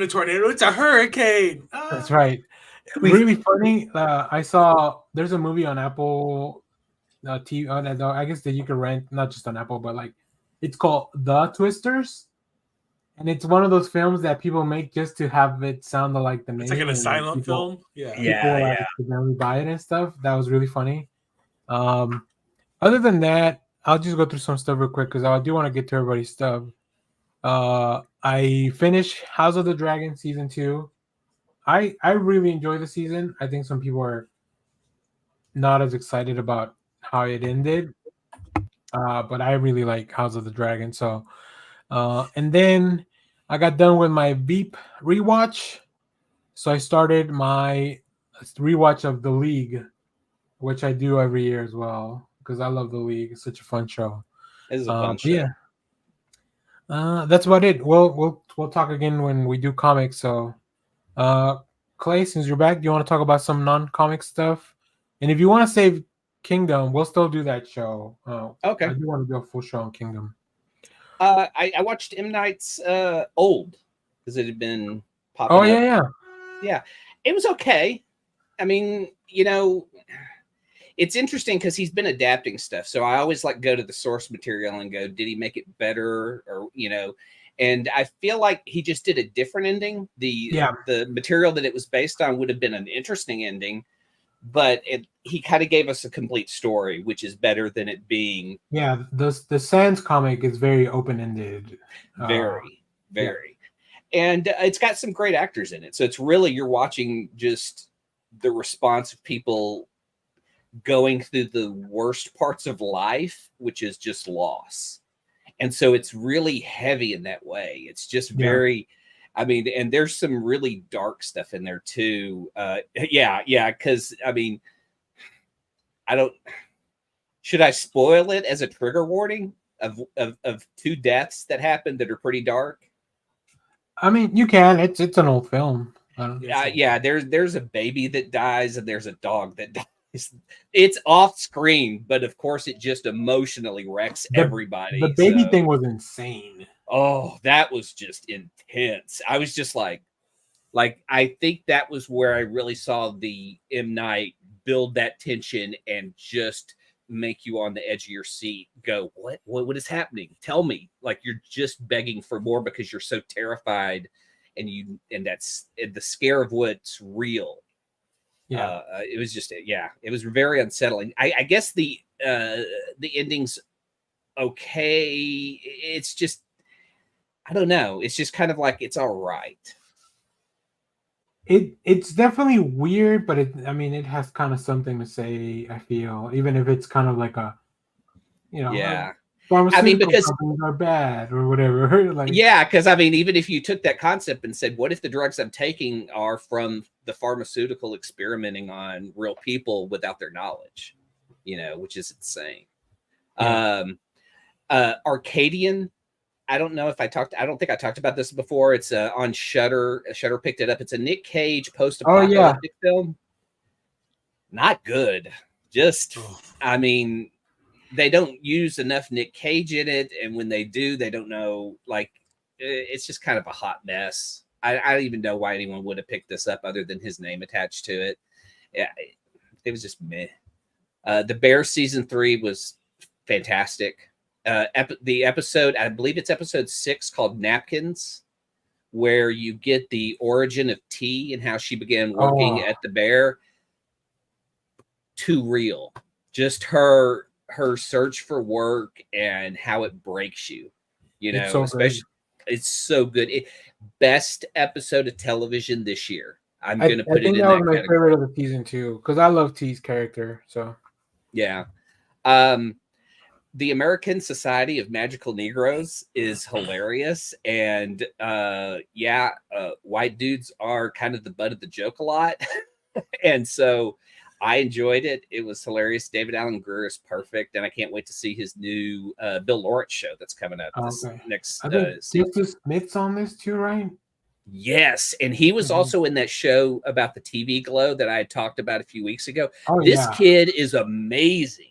tornado; it's a hurricane. That's right. Really funny. I saw there's a movie on Apple TV. I guess that you can rent, not just on Apple, but like it's called The Twisters, and it's one of those films that people make just to have it sound like the name. It's like an asylum film. People buy it and stuff. That was really funny. Other than that, I'll just go through some stuff real quick because I do want to get to everybody's stuff. I finished House of the Dragon season 2. I really enjoy the season. I think some people are not as excited about how it ended, but I really like House of the Dragon. So, and then I got done with my Veep rewatch. So I started my rewatch of The League, which I do every year as well because I love The League. It's such a fun show. It's a fun show. Yeah. That's about it. We'll talk again when we do comics. So, Clay, since you're back, do you want to talk about some non-comic stuff? And if you want to save Kingdom, we'll still do that show. Okay. I do want to do a full show on Kingdom. I watched M. Night's Old because it had been popping up. Yeah. It was okay. I mean, it's interesting because he's been adapting stuff. So I always go to the source material and go, did he make it better? Or, and I feel like he just did a different ending. The material that it was based on would have been an interesting ending, but he kind of gave us a complete story, which is better than it being. Yeah, the Sans comic is very open-ended. Very. And it's got some great actors in it. So it's really, you're watching just the response of people going through the worst parts of life, which is just loss. And so it's really heavy in that way. It's just very, I mean, and there's some really dark stuff in there too. Because I mean, should I spoil it as a trigger warning of 2 deaths that happened that are pretty dark? I mean, you can. It's an old film. There's a baby that dies and there's a dog that dies. It's off screen, but of course it just emotionally wrecks everybody. The baby thing was insane. Oh, that was just intense. I was just like I think that was where I really saw the M. Night build that tension and just make you on the edge of your seat go, what is happening? Tell me. Like you're just begging for more because you're so terrified and that's the scare of what's real. It was just it was very unsettling. I guess the ending's okay. It's just, I don't know. It's just kind of like it's all right. It's definitely weird, but it has kind of something to say. I feel, even if it's kind of like a, because companies are bad or whatever. Because even if you took that concept and said, what if the drugs I'm taking are from the pharmaceutical experimenting on real people without their knowledge, which is insane. Yeah. Arcadian. I don't know if I think I talked about this before. It's on Shudder. Shudder picked it up. It's a Nick Cage post-apocalyptic film. Not good. Just, I mean, they don't use enough Nick Cage in it, and when they do, they don't know. Like, it's just kind of a hot mess. I don't even know why anyone would have picked this up other than his name attached to it. Yeah, it was just meh. The Bear season 3 was fantastic. The episode, I believe it's episode 6, called Napkins, where you get the origin of T and how she began working at the Bear. Too real. Just her search for work and how it breaks you. You know, so especially it's so good. Best episode of television this year. I'm going to put it in that was my favorite of the season too, because I love T's character. So yeah. The American Society of Magical Negroes is hilarious. And white dudes are kind of the butt of the joke a lot. And so I enjoyed it. It was hilarious. David Alan Grier is perfect. And I can't wait to see his new Bill Lawrence show that's coming up next season. Justice Smith's on this too, right? Yes. And he was also in that show about the TV glow that I had talked about a few weeks ago. This kid is amazing.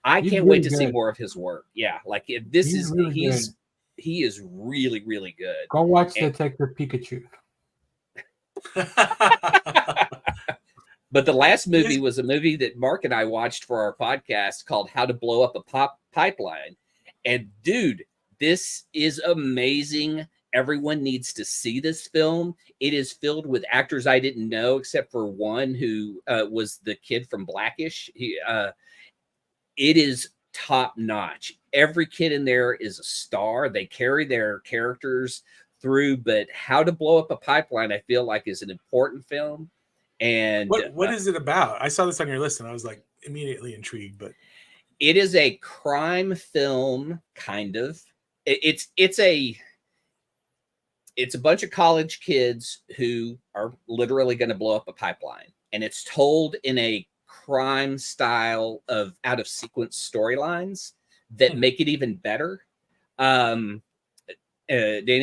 I can't wait to see more of his work. Yeah, like he is really, really good. Go watch Detective Pikachu. But the last movie was a movie that Mark and I watched for our podcast called How to Blow Up a Pipeline. And dude, this is amazing. Everyone needs to see this film. It is filled with actors I didn't know, except for one who was the kid from Blackish. It is top notch. Every kid in there is a star. They carry their characters through, but How to Blow Up a Pipeline, I feel like, is an important film. And what is it about? I saw this on your list and I was like immediately intrigued, but it is a crime film, kind of. It's a bunch of college kids who are literally going to blow up a pipeline, and it's told in a crime style of out of sequence storylines that make it even better. Danny,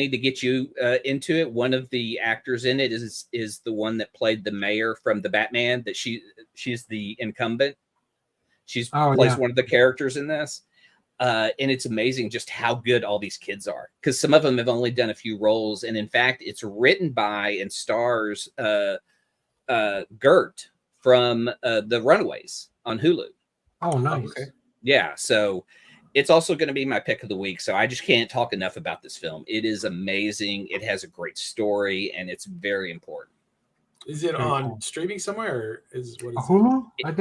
to get you into it, one of the actors in it is the one that played the mayor from the Batman. That she's the incumbent. She's plays one of the characters in this, and it's amazing just how good all these kids are, because some of them have only done a few roles, and in fact, it's written by and stars Gert from the Runaways on Hulu. Oh, nice. Okay. Yeah, so it's also going to be my pick of the week. So I just can't talk enough about this film. It is amazing. It has a great story, and it's very important. Is it on streaming somewhere, or is what is Hulu? I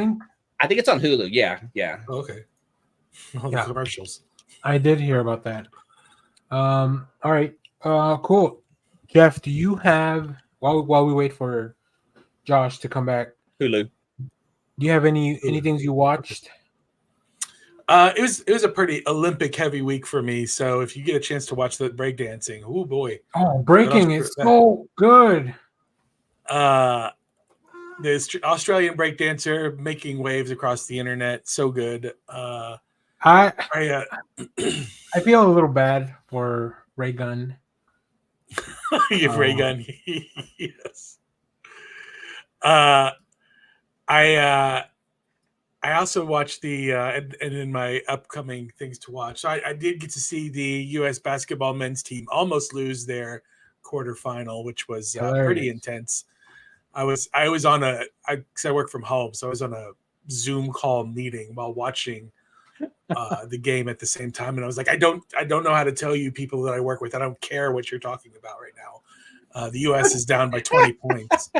think it's on Hulu. Yeah. Oh, okay. All the commercials. I did hear about that. All right. Cool. Jeff, do you have while we wait for Josh to come back? Hulu. Do you have any things you watched? It was a pretty Olympic heavy week for me. So if you get a chance to watch the breakdancing, oh boy. Oh, breaking is so good. The Australian breakdancer making waves across the internet. So good. I feel a little bad for Ray Gunn. Ray Gunn. Yes. I also watched and in my upcoming things to watch, I did get to see the U.S. basketball men's team almost lose their quarterfinal, which was pretty intense. I was on because I work from home, so I was on a Zoom call meeting while watching the game at the same time, and I was like, I don't know how to tell you people that I work with. I don't care what you're talking about right now. The U.S. is down by 20 points.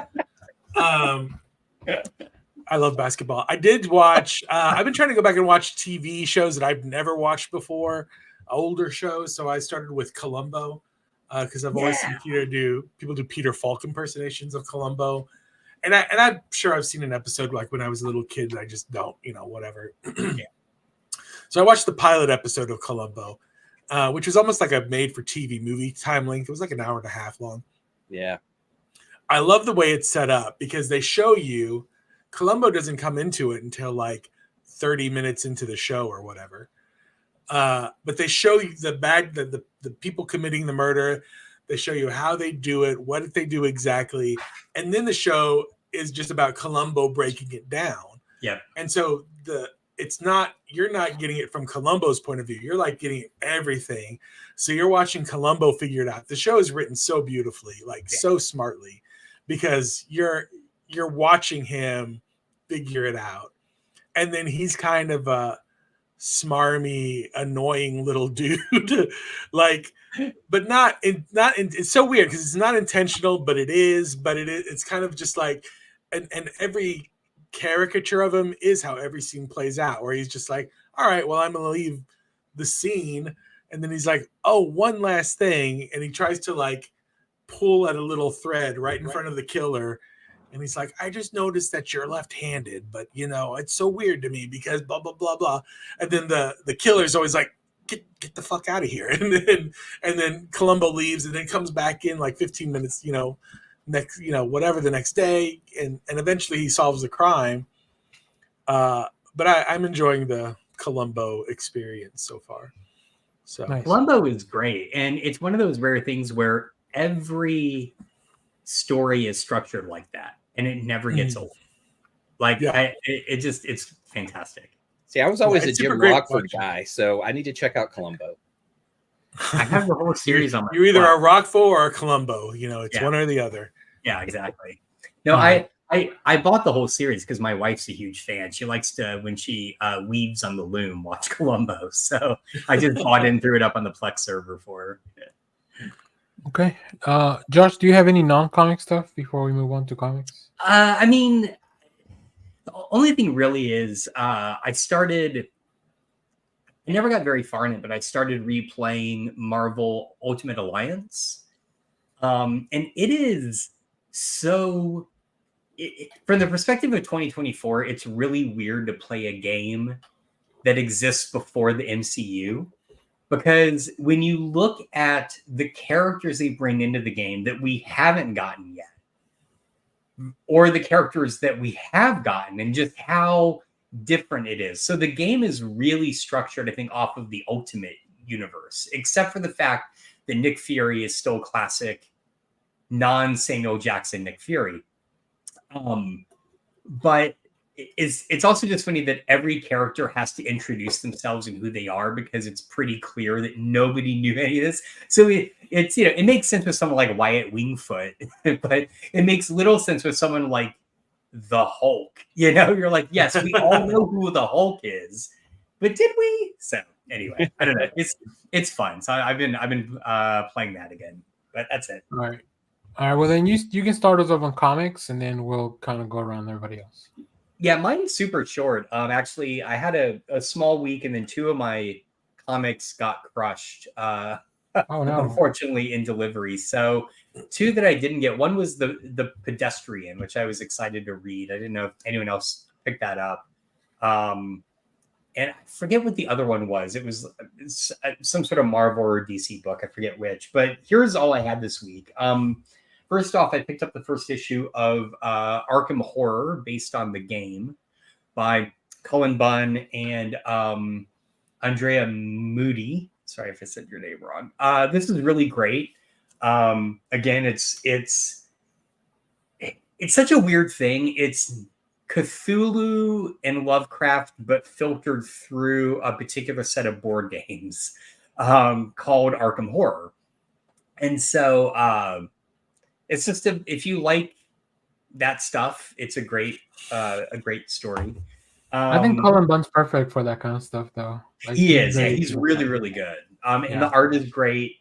I love basketball. I did watch. I've been trying to go back and watch TV shows that I've never watched before, older shows. So I started with Columbo because I've always seen people do Peter Falk impersonations of Columbo, and I'm sure I've seen an episode like when I was a little kid. I just don't, whatever. So I watched the pilot episode of Columbo, which was almost like a made-for-TV movie time length. It was like an hour and a half long. Yeah, I love the way it's set up because they show you. Columbo doesn't come into it until like 30 minutes into the show or whatever. But they show you the people committing the murder. They show you how they do it, what did they do exactly, and then the show is just about Columbo breaking it down. Yeah. And so you're not getting it from Columbo's point of view. You're like getting everything. So you're watching Columbo figure it out. The show is written so beautifully, like so smartly, because you're watching him figure it out. And then he's kind of a smarmy, annoying little dude. Like, but it's so weird because it's not intentional, but it is. But it's kind of just like, and every caricature of him is how every scene plays out, where he's just like, all right, well, I'm gonna leave the scene, and then he's like, oh, one last thing, and he tries to like pull at a little thread right in front of the killer, and he's like, I just noticed that you're left-handed, but it's so weird to me because blah blah blah blah, and then the killer's always like, get the fuck out of here, and then Columbo leaves, and then comes back in like 15 minutes, next, whatever the next day, and eventually he solves the crime. But I'm enjoying the Columbo experience so far. So nice. Columbo is great, and it's one of those rare things where every story is structured like that, and it never gets old. Like, it's fantastic. See, I was always a Jim Rockford guy, so I need to check out Columbo. I have the whole series on my You're either a Rockford or a Columbo. It's one or the other. Yeah, exactly. No, I bought the whole series because my wife's a huge fan. She likes to, when she weaves on the loom, watch Columbo. So I just bought it and threw it up on the Plex server for her. Yeah. Okay. Josh, do you have any non-comic stuff before we move on to comics? I mean, the only thing really is I never got very far in it, but I started replaying Marvel Ultimate Alliance. And it is so, from the perspective of 2024, it's really weird to play a game that exists before the MCU. Because when you look at the characters they bring into the game that we haven't gotten yet, or the characters that we have gotten, and just how different it is. So the game is really structured, I think, off of the Ultimate universe, except for the fact that Nick Fury is still classic non-Samuel Jackson Nick Fury. But it's also just funny that every character has to introduce themselves and who they are, because it's pretty clear that nobody knew any of this. So it's it makes sense with someone like Wyatt Wingfoot, but it makes little sense with someone like the Hulk. You're like, yes, we all know who the Hulk is, but did we? So anyway, I don't know. It's fun. So I've been playing that again, but that's it. All right. Well, then you can start us off on comics, and then we'll kind of go around everybody else. Yeah, mine's super short. Actually, I had a small week, and then 2 of my comics got crushed. Oh no! Unfortunately, in delivery. So 2 that I didn't get. One was the Pedestrian, which I was excited to read. I didn't know if anyone else picked that up. And I forget what the other one was. It was some sort of Marvel or DC book. I forget which. But here's all I had this week. First off, I picked up the first issue of Arkham Horror, based on the game, by Cullen Bunn and Andrea Moody. Sorry if I said your name wrong. This is really great. Again, it's such a weird thing. It's Cthulhu and Lovecraft, but filtered through a particular set of board games called Arkham Horror. And so it's just if you like that stuff, it's a great story. I think Cullen Bunn's perfect for that kind of stuff, though. Like, he is. Yeah, he's really, really good. And the art is great.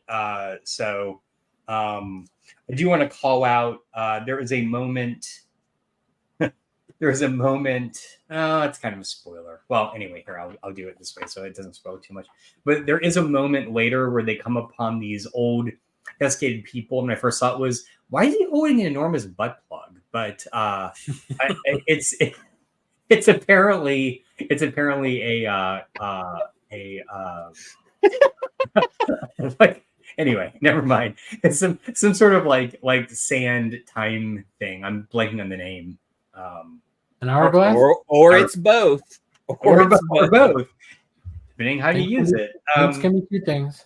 So I do want to call out. There is a moment. It's kind of a spoiler. Well, anyway, here I'll do it this way so it doesn't spoil too much. But there is a moment later where they come upon these old desiccated people, and my first thought was, why is he holding an enormous butt plug? But it's apparently a like, anyway, never mind. It's some sort of like sand time thing. I'm blanking on the name. An hourglass, or it's both, or both. depending how you use it. Things can be two things.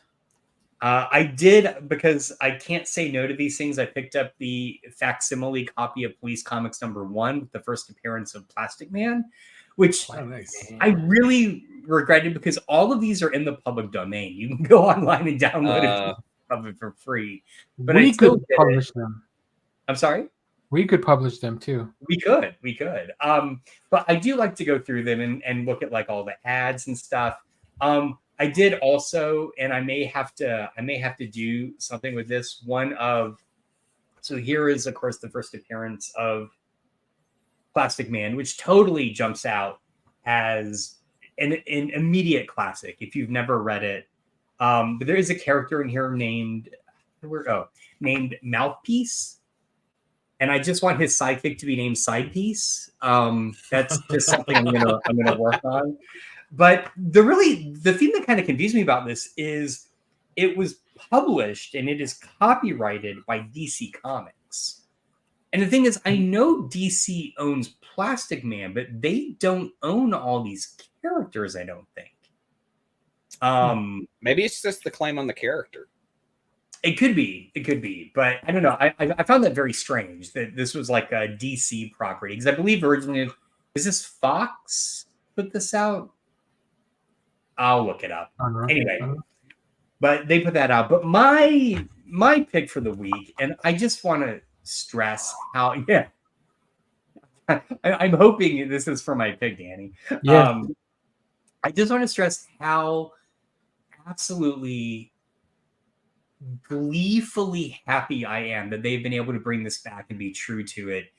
I did, because I can't say no to these things. I picked up the facsimile copy of Police Comics #1 with the first appearance of Plastic Man, which I really regretted because all of these are in the public domain. You can go online and download it for free. But we could publish them. I'm sorry? We could publish them too. We could. But I do like to go through them and look at like all the ads and stuff. I did also, and I may have to do something with this one of. So here is, of course, the first appearance of Plastic Man, which totally jumps out as an immediate classic if you've never read it. But there is a character in here named Mouthpiece. And I just want his sidekick to be named Sidepiece. That's just something I'm gonna work on. But the thing that kind of confused me about this is it was published and it is copyrighted by DC Comics. And the thing is, I know DC owns Plastic Man, but they don't own all these characters, I don't think. Maybe it's just the claim on the character. It could be, but I don't know. I found that very strange that this was like a DC property, because I believe originally, is this Fox put this out? I'll look it up. Anyway, but they put that out. But my pick for the week, and I just want to stress how, I'm hoping this is for my pick, Danny. Yeah. I just want to stress how absolutely gleefully happy I am that they've been able to bring this back and be true to it.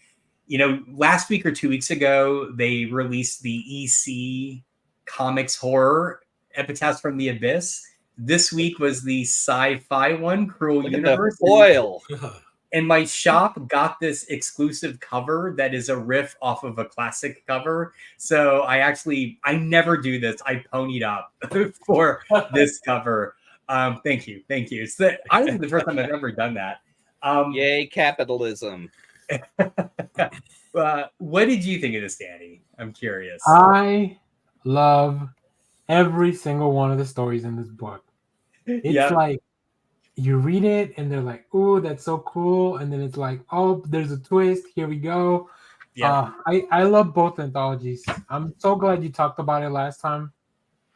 You know, last week or 2 weeks ago, they released the EC Comics horror Epitaphs from the Abyss. This week was the sci-fi one, Cruel Universe. Oil. And my shop got this exclusive cover that is a riff off of a classic cover. So I never do this. I ponied up for this cover. Thank you. It's honestly the first time I've ever done that. Yay, capitalism. What did you think of this, Danny? I'm curious. I love every single one of the stories in this book. It's like you read it and they're like, "Ooh, that's so cool," and then it's like, "Oh, there's a twist. Here we go." Yeah, I love both anthologies. I'm so glad you talked about it last time.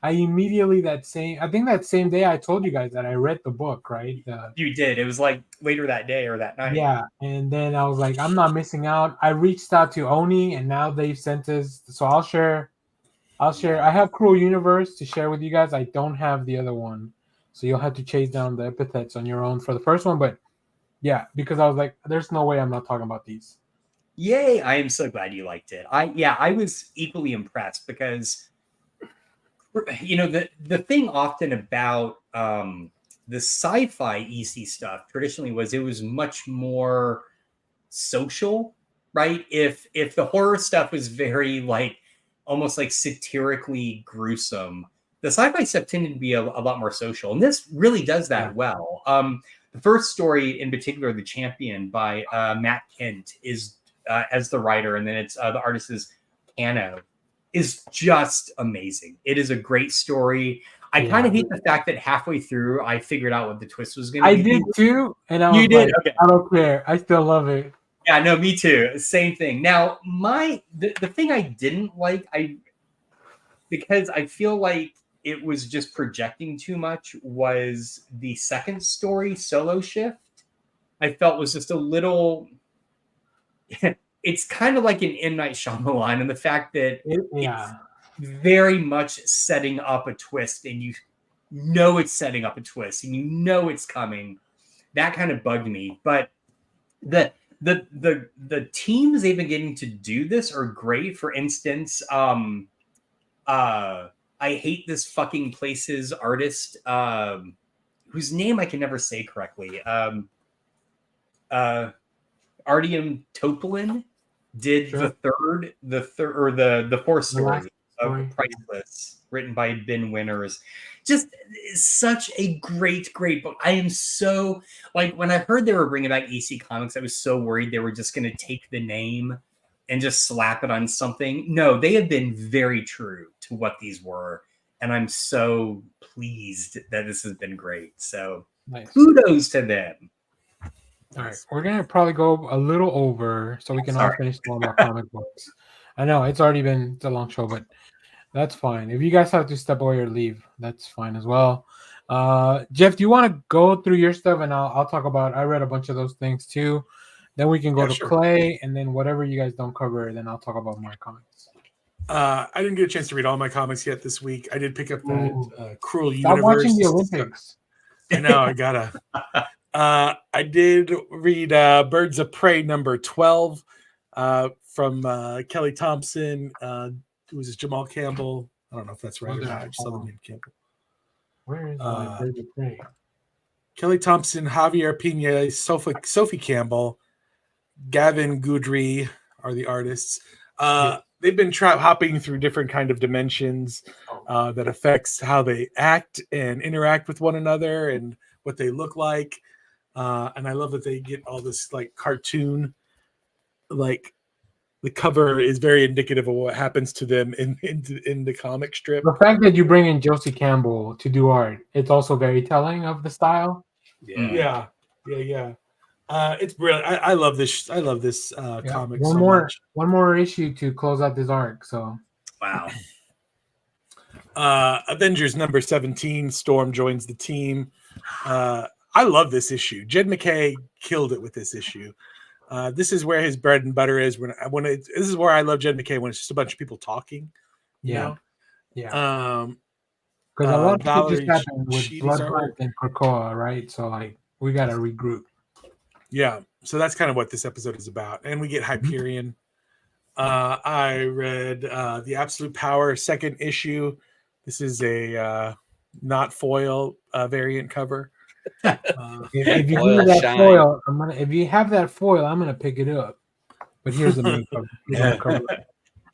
I immediately that same day I told you guys that I read the book, right? You did. It was like later that day or that night. Yeah, and then I was like, I'm not missing out. I reached out to Oni, and now they've sent us. So I'll share. I have Cruel Universe to share with you guys. I don't have the other one, so you'll have to chase down the epithets on your own for the first one. But yeah, because I was like, there's no way I'm not talking about these. Yay! I am so glad you liked it. I was equally impressed because, you know, the thing often about the sci-fi EC stuff traditionally was it was much more social, right? If the horror stuff was very like almost like satirically gruesome, the sci-fi stuff tended to be a lot more social, and this really does that well. The first story in particular, The Champion by Matt Kent, is as the writer, and then it's the artist is Cano, is just amazing. It is a great story. I kind of hate the fact that halfway through I figured out what the twist was going to be. I did too, and I was like, I don't care. I still love it. Yeah, no, me too. Same thing. Now, the thing I didn't like, because I feel like it was just projecting too much, was the second story, Solo Shift. I felt was just a little. It's kind of like an M. Night Shyamalan, and the fact that it's very much setting up a twist, and you know it's setting up a twist, and you know it's coming. That kind of bugged me. But the teams they've been getting to do this are great. For instance, I Hate This Fucking Place's artist, whose name I can never say correctly. Artyom Topolin did the fourth story of Priceless, written by Ben Winters. Just such a great book. I am so, like, when I heard they were bringing back EC Comics, I was so worried they were just going to take the name and just slap it on something. No, they have been very true to what these were. and I'm so pleased that this has been great. So nice. Kudos to them. All right, we're gonna probably go a little over so we can all finish talking about comic books. I know it's a long show, but that's fine. If you guys have to step away or leave, that's fine as well. Jeff, do you want to go through your stuff and I'll talk about? I read a bunch of those things too. Then we can go to Clay, and then whatever you guys don't cover, then I'll talk about my comics. I didn't get a chance to read all my comics yet this week. I did pick up that Cruel Stop Universe. watching the Olympics. I know, I gotta. I did read Birds of Prey number 12 from Kelly Thompson. Who was Jamal Campbell? I don't know if that's right or not. I just saw the name Campbell. Where is Birds of Prey? Kelly Thompson, Javier Pina, Sophie Campbell, Gavin Goudry are the artists. They've been hopping through different kind of dimensions that affects how they act and interact with one another and what they look like. And I love that they get all this like cartoon, like the cover is very indicative of what happens to them in the comic strip. The fact that you bring in Josie Campbell to do art, it's also very telling of the style. Yeah. It's brilliant. I love this. I love this comic one so more much. One more issue to close out this arc. So wow. Avengers number 17. Storm joins the team. I love this issue. Jed McKay killed it with this issue. This is where his bread and butter is. This is where I love Jed McKay, when it's just a bunch of people talking. Yeah. Because because a lot of people just happened with Bloodbath and Krakoa, right? So like we got to regroup. Yeah, so that's kind of what this episode is about, and we get Hyperion. I read the Absolute Power second issue. This is a not foil variant cover. If you give me that foil, if you have that foil, I'm gonna pick it up. But here's the main cover.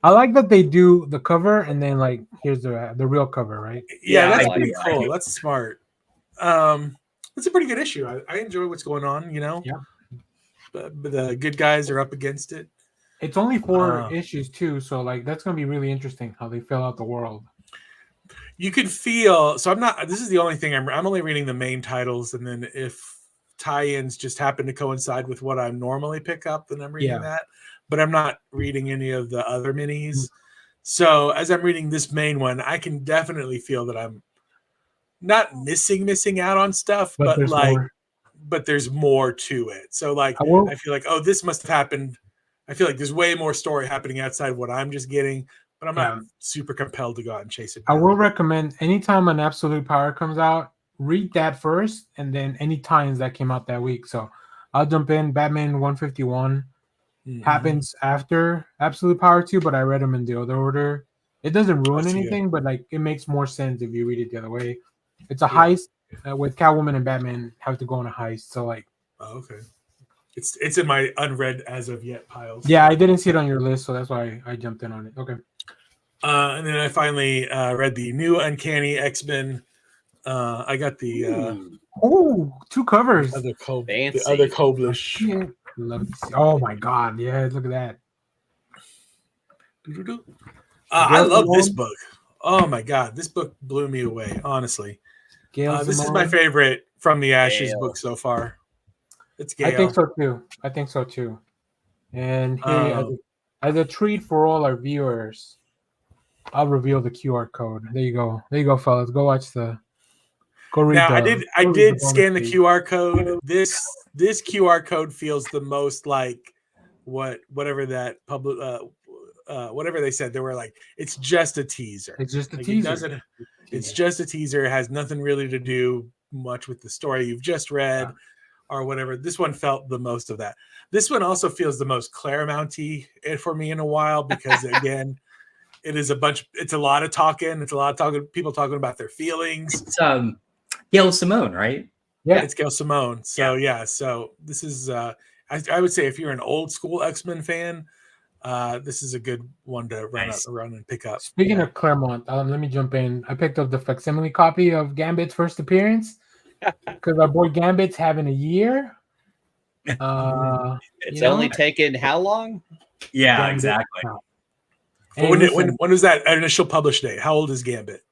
I like that they do the cover and then like here's the real cover, right? Yeah, that's pretty cool. That's smart. It's a pretty good issue. I enjoy what's going on. Yeah. But the good guys are up against it. It's only 4 issues too, so like that's gonna be really interesting how they fill out the world. You could feel. So I'm not. This is the only thing I'm only reading the main titles, and then if tie-ins just happen to coincide with what I normally pick up, then I'm reading that. But I'm not reading any of the other minis. So as I'm reading this main one, I can definitely feel that I'm not missing out on stuff, but like. More. But there's more to it. So like I feel like, oh, this must have happened. I feel like there's way more story happening outside what I'm just getting, but I'm not super compelled to go out and chase it down. I will recommend anytime an Absolute Power comes out, read that first and then any tie-ins that came out that week. So I'll jump in. Batman 151 happens after Absolute Power 2, but I read them in the other order. It doesn't ruin anything, but like it makes more sense if you read it the other way. It's a heist. With Catwoman and Batman have to go on a heist, so like, okay, it's in my unread as of yet piles. Yeah, I didn't see it on your list, so that's why I jumped in on it. Okay, and then I finally read the new Uncanny X-Men. I got the 2 covers. The other Koblish. Yeah. Love to see. Oh my god, yeah, look at that. I love this book. Oh my god, this book blew me away. Honestly. This is my favorite From the Ashes book so far. It's Gale. I think so too. And here, as a treat for all our viewers, I'll reveal the QR code. There you go, fellas. Go watch Go read. Now I did scan the QR code. This QR code feels the most like whatever that public whatever they said. They were like, it's just a teaser. It's just a teaser. It's just a teaser. It has nothing really to do much with the story you've just read or whatever. This one felt the most of that. This one also feels the most Claremont-y for me in a while because, again, it's a lot of talking. It's a lot of talking, people talking about their feelings. It's Gail Simone, right? Yeah, it's Gail Simone. So, so this is, I would say if you're an old school X-Men fan, this is a good one to run and pick up. Speaking of Claremont, let me jump in. I picked up the facsimile copy of Gambit's first appearance because our boy Gambit's having a year. It's only taken how long? Yeah, Gambit. Exactly. When was that initial publish date? How old is Gambit?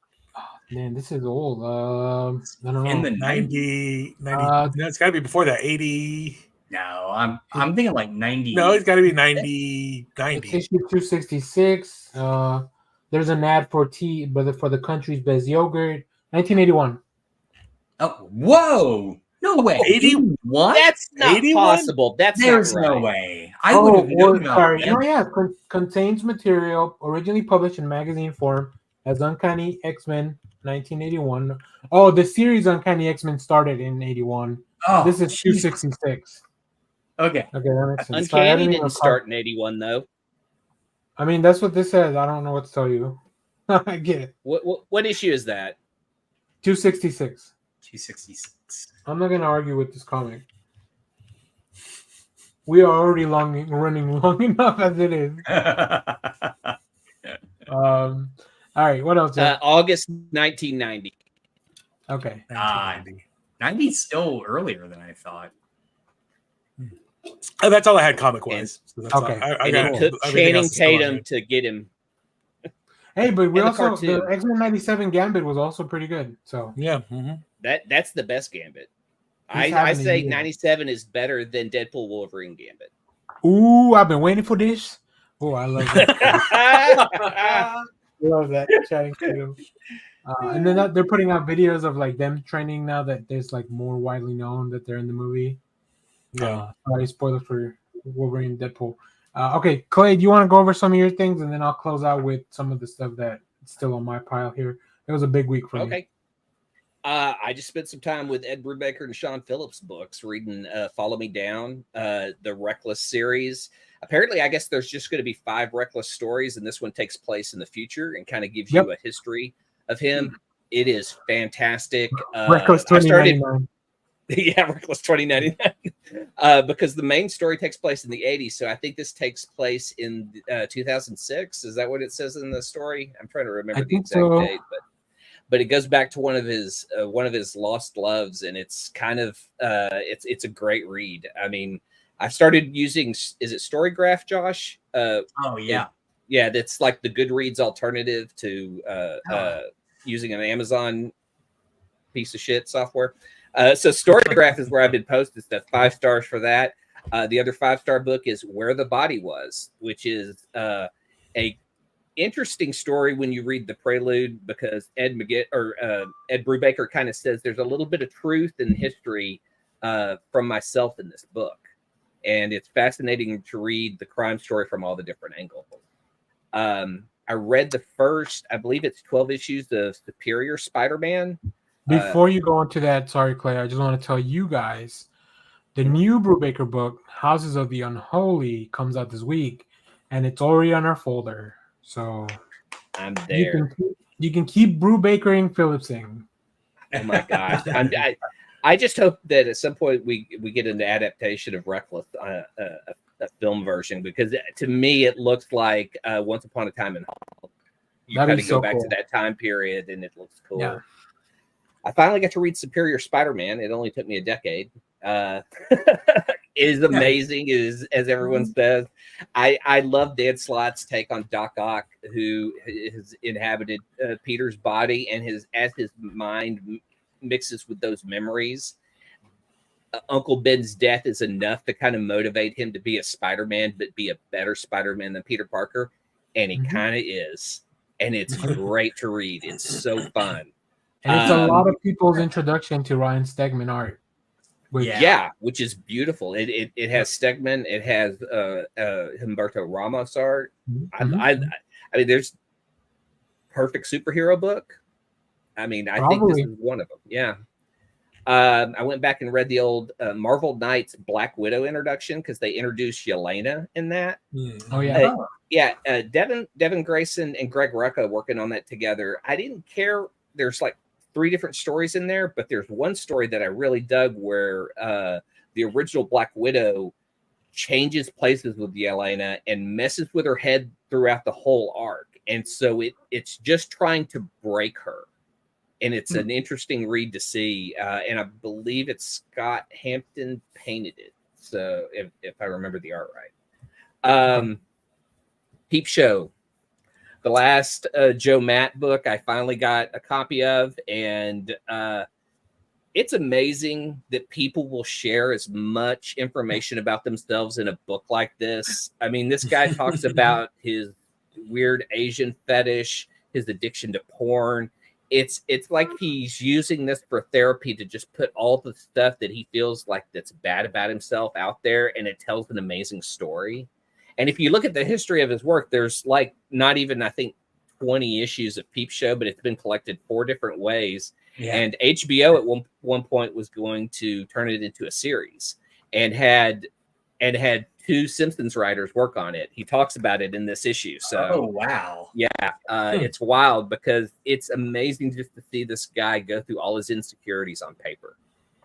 Man, this is old. I don't know. In the 90. No, it's got to be before that. 80. No, I'm thinking like 90. No, it's got to be 90. It's issue 266. There's an ad for tea, but for the country's best yogurt. 1981. Oh, whoa! No way. 81? That's not 81? possible. There's not right. no way. I would have known. Sorry. Oh yeah, contains material originally published in magazine form as Uncanny X-Men 1981. Oh, the series Uncanny X-Men started in 81. Oh, this is 266. Okay. Okay, that makes sense. Uncanny didn't start in 81 though. I mean, that's what this says. I don't know what to tell you. I get it. What issue is that? 266. 266. I'm not gonna argue with this comic. We are already running long enough as it is. All right, what else? August 1990. Okay. 90 is still earlier than I thought. Oh, that's all I had comic wise. So okay. It took Channing Tatum to get him. Hey, but we And also the X-Men 97 Gambit was also pretty good. So yeah, that's the best Gambit. He's I having a say year. 97 is better than Deadpool Wolverine Gambit. Ooh, I've been waiting for this. Oh, I love that. Love that Channing Tatum. And then they're putting out videos of like them training now that there's like more widely known that they're in the movie. Sorry, spoiler for Wolverine and Deadpool. Okay, Clay, do you want to go over some of your things, and then I'll close out with some of the stuff that's still on my pile here. It was a big week for me. Okay. I just spent some time with Ed Brubaker and Sean Phillips' books, reading Follow Me Down, the Reckless series. Apparently, I guess there's just going to be 5 Reckless stories, and this one takes place in the future and kind of gives you a history of him. It is fantastic. Reckless 2099. Yeah, Reckless 2099. Because the main story takes place in the 80s, so I think this takes place in 2006. Is that what it says in the story? I'm trying to remember the exact date, but it goes back to one of his lost loves, and it's kind of it's a great read. I mean, I started using, is it Storygraph, Josh? Oh yeah, yeah. That's like the Goodreads alternative to using an Amazon piece of shit software. So Storygraph is where I've been posting stuff. 5 stars for that. The other 5-star book is Where the Body Was, which is a interesting story when you read the prelude, because Ed Brubaker kind of says there's a little bit of truth and history from myself in this book, and it's fascinating to read the crime story from all the different angles. I read the first, I believe it's 12 issues of Superior Spider-Man. Before you go into that, sorry, Clay, I just want to tell you guys the new Brubaker book, Houses of the Unholy, comes out this week, and it's already on our folder. So I'm there. You can keep Brubakering Phillipsing. Oh my gosh! I just hope that at some point we get an adaptation of Reckless, a film version, because to me it looks like Once Upon a Time in Hollywood. You kind of go back to that time period, and it looks cool. Yeah. I finally got to read Superior Spider-Man. It only took me a decade. It is amazing, as everyone says. I love Dan Slott's take on Doc Ock, who has inhabited Peter's body, and as his mind mixes with those memories, Uncle Ben's death is enough to kind of motivate him to be a Spider-Man, but be a better Spider-Man than Peter Parker. And he kind of is. And it's great to read. It's so fun. And it's a lot of people's introduction to Ryan Stegman art. Which is beautiful. It has Stegman. It has Humberto Ramos art. I mean, there's perfect superhero book. I mean, I think this is one of them. Yeah. I went back and read the old Marvel Knights Black Widow introduction, because they introduced Yelena in that. Oh yeah. Devin Grayson and Greg Rucka working on that together. I didn't care. There's like 3 different stories in there, but there's one story that I really dug where the original Black Widow changes places with Yelena and messes with her head throughout the whole arc. And so it's just trying to break her. And it's an interesting read to see. And I believe it's Scott Hampton painted it. So if I remember the art right. Peep Show. The last Joe Matt book I finally got a copy of, and it's amazing that people will share as much information about themselves in a book like this. I mean, this guy talks about his weird Asian fetish, his addiction to porn. It's like he's using this for therapy to just put all the stuff that he feels like that's bad about himself out there, and it tells an amazing story. And if you look at the history of his work, there's like not even, I think, 20 issues of Peep Show, but it's been collected 4 different ways. Yeah. And HBO at one point was going to turn it into a series, and had 2 Simpsons writers work on it. He talks about it in this issue. So, oh wow, yeah, it's wild because it's amazing just to see this guy go through all his insecurities on paper.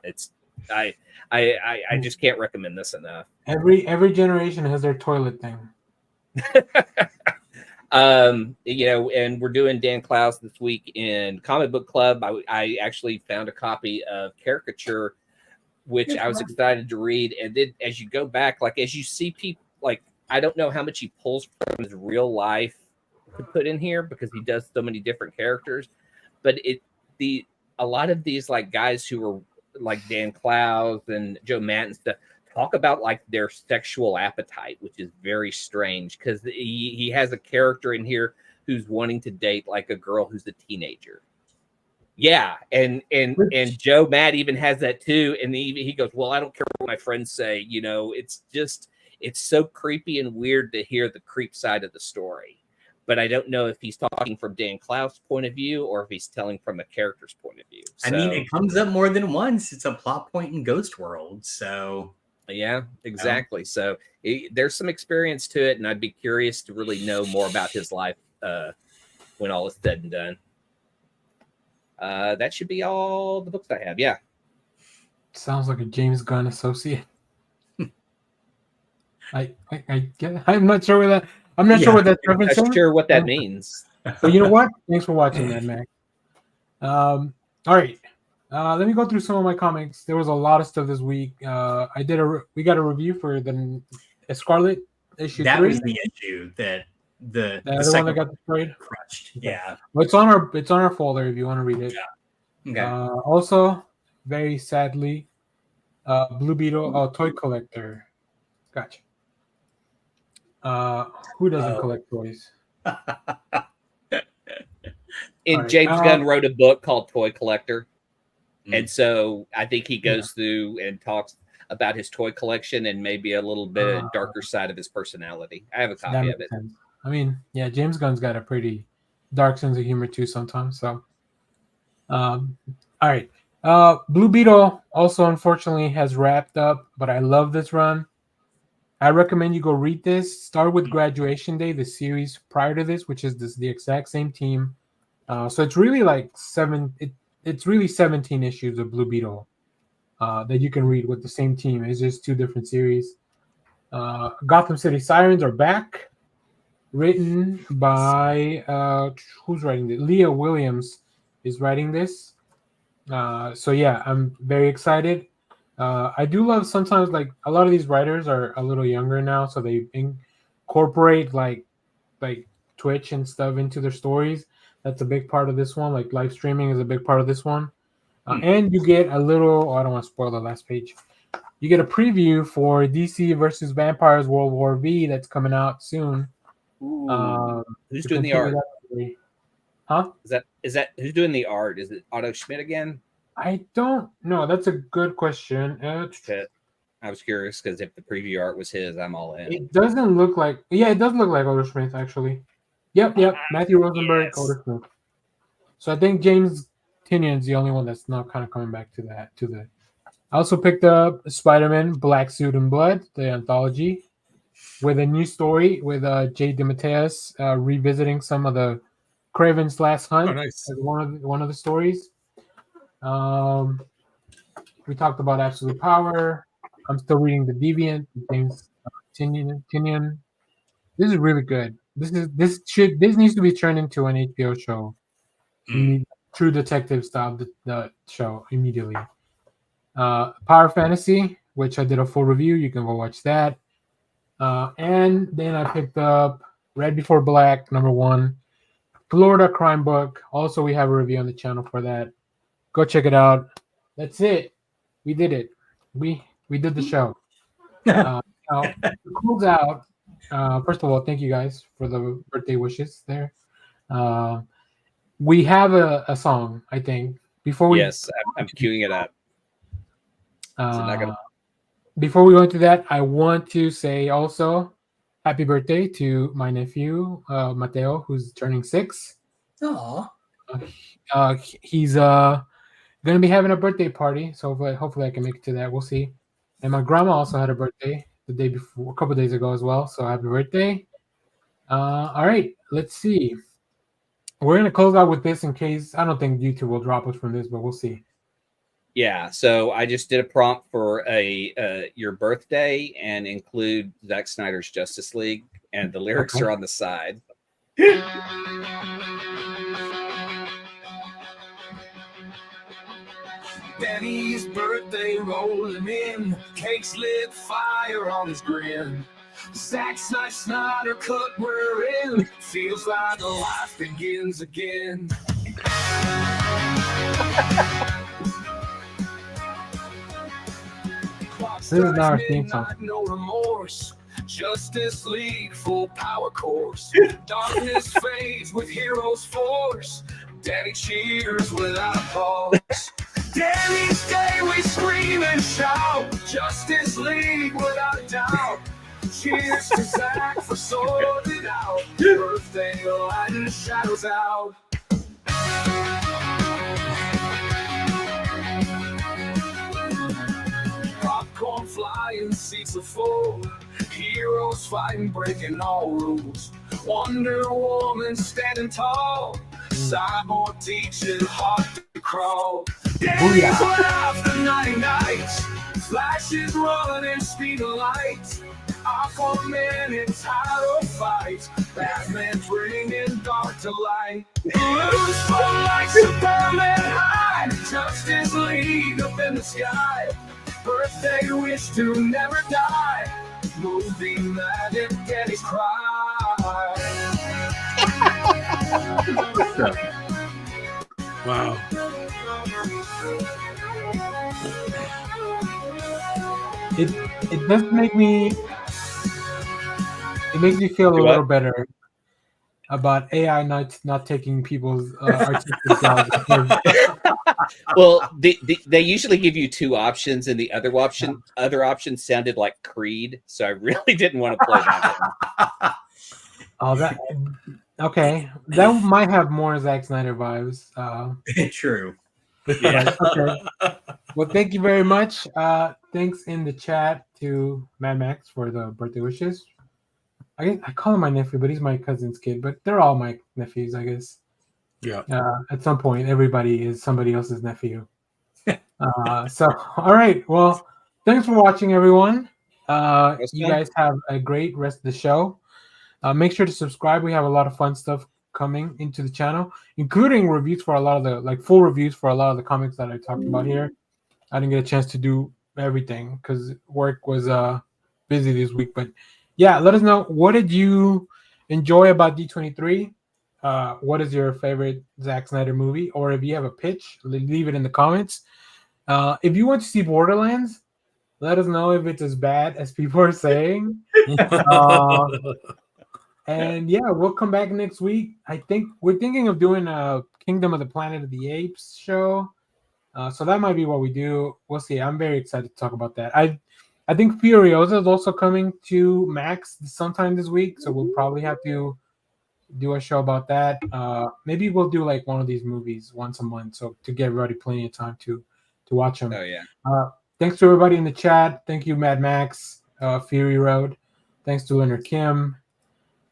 It's I just can't recommend this enough. Every generation has their toilet thing. You know, and we're doing Dan Clowes this week in Comic Book Club. I actually found a copy of Caricature, which I was excited to read. And then as you go back, like as you see people, like I don't know how much he pulls from his real life to put in here because he does so many different characters. But a lot of these like guys who are like Dan Clowes and Joe Matt and stuff talk about like their sexual appetite, which is very strange because he has a character in here who's wanting to date like a girl who's a teenager. Yeah, and Joe Matt even has that too, and he goes, well, I don't care what my friends say, you know, it's so creepy and weird to hear the creep side of the story. But I don't know if he's talking from Dan Clowes' point of view or if he's telling from a character's point of view. So, I mean, it comes up more than once. It's a plot point in Ghost World, so yeah, exactly. So there's some experience to it, and I'd be curious to really know more about his life when all is said and done. That should be all the books I have. Yeah, sounds like a James Gunn associate. I get. I'm not sure what that. I'm not sure what that's referencing. I'm not sure what that means. But you know what? Thanks for watching that, Mac. All right. Let me go through some of my comics. There was a lot of stuff this week. We got a review for the Scarlet issue. That 3. was the issue that the one that got destroyed. Crushed. Yeah. Well, it's on our folder if you want to read it. Yeah. Okay. Also, very sadly, Blue Beetle, toy collector. Gotcha. Who doesn't collect toys? James Gunn wrote a book called Toy Collector. And so I think he goes through and talks about his toy collection and maybe a little bit darker side of his personality. I have a copy of it. Sense. I mean, yeah, James Gunn's got a pretty dark sense of humor too sometimes. So, all right. Blue Beetle also unfortunately has wrapped up, but I love this run. I recommend you go read this. Start with Graduation Day, the series prior to this, which is the exact same team. So it's really like it's really 17 issues of Blue Beetle that you can read with the same team. It's just 2 different series. Gotham City Sirens are back. Written by who's writing this? Leah Williams is writing this. So yeah, I'm very excited. I do love sometimes like a lot of these writers are a little younger now, so they incorporate like Twitch and stuff into their stories. That's a big part of this one. Like live streaming is a big part of this one. And you get a little, I don't want to spoil the last page. You get a preview for DC versus Vampires World War V that's coming out soon. Who's doing the art? Huh? Is that who's doing the art? Is it Otto Schmidt again? I don't know. That's a good question. I was curious because if the preview art was his, I'm all in. It doesn't look like. Yeah, it does look like Otto Schmidt actually. Yep. Matthew Rosenberg, yes. Otto Schmidt. So I think James Tynion's the only one that's not kind of coming back to that. I also picked up Spider-Man: Black Suit and Blood, the anthology, with a new story with Jay DeMatteis revisiting some of the Kraven's Last Hunt. Oh, nice. As one of the stories. We talked about Absolute Power. I'm still reading The Deviant, James Tynion. This is really good. This needs to be turned into an HBO show. True detective style, the show immediately. Power Fantasy, which I did a full review. You can go watch that. And then I picked up Red Before Black, #1. Florida Crime Book. Also, we have a review on the channel for that. Go check it out. That's it. We did it. We did the show. Now, to close out, first of all, thank you guys for the birthday wishes there. We have a song, I think. Before we I'm queuing it up. Before we go into that, I want to say also happy birthday to my nephew, Mateo, who's turning 6. Aww. He's gonna be having a birthday party, so hopefully I can make it to that. We'll see. And my grandma also had a birthday the day before, a couple days ago as well. So happy birthday! All right, let's see. We're gonna close out with this in case I don't think YouTube will drop us from this, but we'll see. Yeah, so I just did a prompt for your birthday and include Zack Snyder's Justice League, and the lyrics are on the side. Danny's birthday rolling in, cakes lit, fire on his grin. Zack Snyder cut, we're in, feels like life begins again. This is not our theme song. No remorse. Justice League full power course. Darkness fades with heroes force. Danny cheers without a pause. Danny's day we scream and shout. Justice League without a doubt. Cheers to Zack for sorting it out. Birthday lighting shadows out. Popcorn flying, seats are full. Heroes fighting, breaking all rules. Wonder Woman standing tall. Cyborg teaching heart to crawl. Danny's life the nights. Flashes running, speed of light. Aquaman in title fights. Batman's bringing dark to light. Blues fall like Superman high. Justice League up in the sky. Birthday wish to never die. Movie magic, Danny's cry. Wow. It does make me. It makes me feel a little better about AI not taking people's artistic jobs. Well, they usually give you 2 options, and the other option sounded like Creed, so I really didn't want to play that one. Okay. That might have more Zack Snyder vibes. True. Yeah. Okay. Well, thank you very much. Thanks in the chat to Mad Max for the birthday wishes. I call him my nephew, but he's my cousin's kid. But they're all my nephews, I guess. Yeah. At some point, everybody is somebody else's nephew. So, all right. Well, thanks for watching, everyone. You guys have a great rest of the show. Make sure to subscribe. We have a lot of fun stuff coming into the channel, including reviews for a lot of the full reviews for a lot of the comics that I talked about here. I didn't get a chance to do everything because work was busy this week. But yeah, let us know, what did you enjoy about D23? What is your favorite Zack Snyder movie? Or if you have a pitch, leave it in the comments. If you want to see BorderLands, let us know if it's as bad as people are saying. And yeah, we'll come back next week. I think we're thinking of doing a Kingdom of the Planet of the Apes show. So that might be what we do. We'll see. I'm very excited to talk about that. I think Furiosa is also coming to Max sometime this week, so we'll probably have to do a show about that. Maybe we'll do like one of these movies once a month, so to give everybody plenty of time to watch them. Oh yeah. Thanks to everybody in the chat. Thank you, Mad Max, Fury Road. Thanks to Leonard Kim.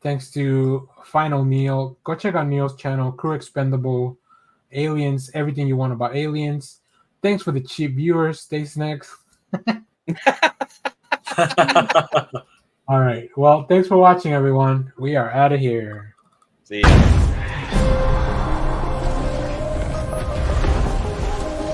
Thanks to Final Neil. Go check out Neil's channel, Crew Expendable, Aliens, everything you want about aliens. Thanks for the cheap viewers. Stay snacks. All right. Well, thanks for watching, everyone. We are out of here. See ya.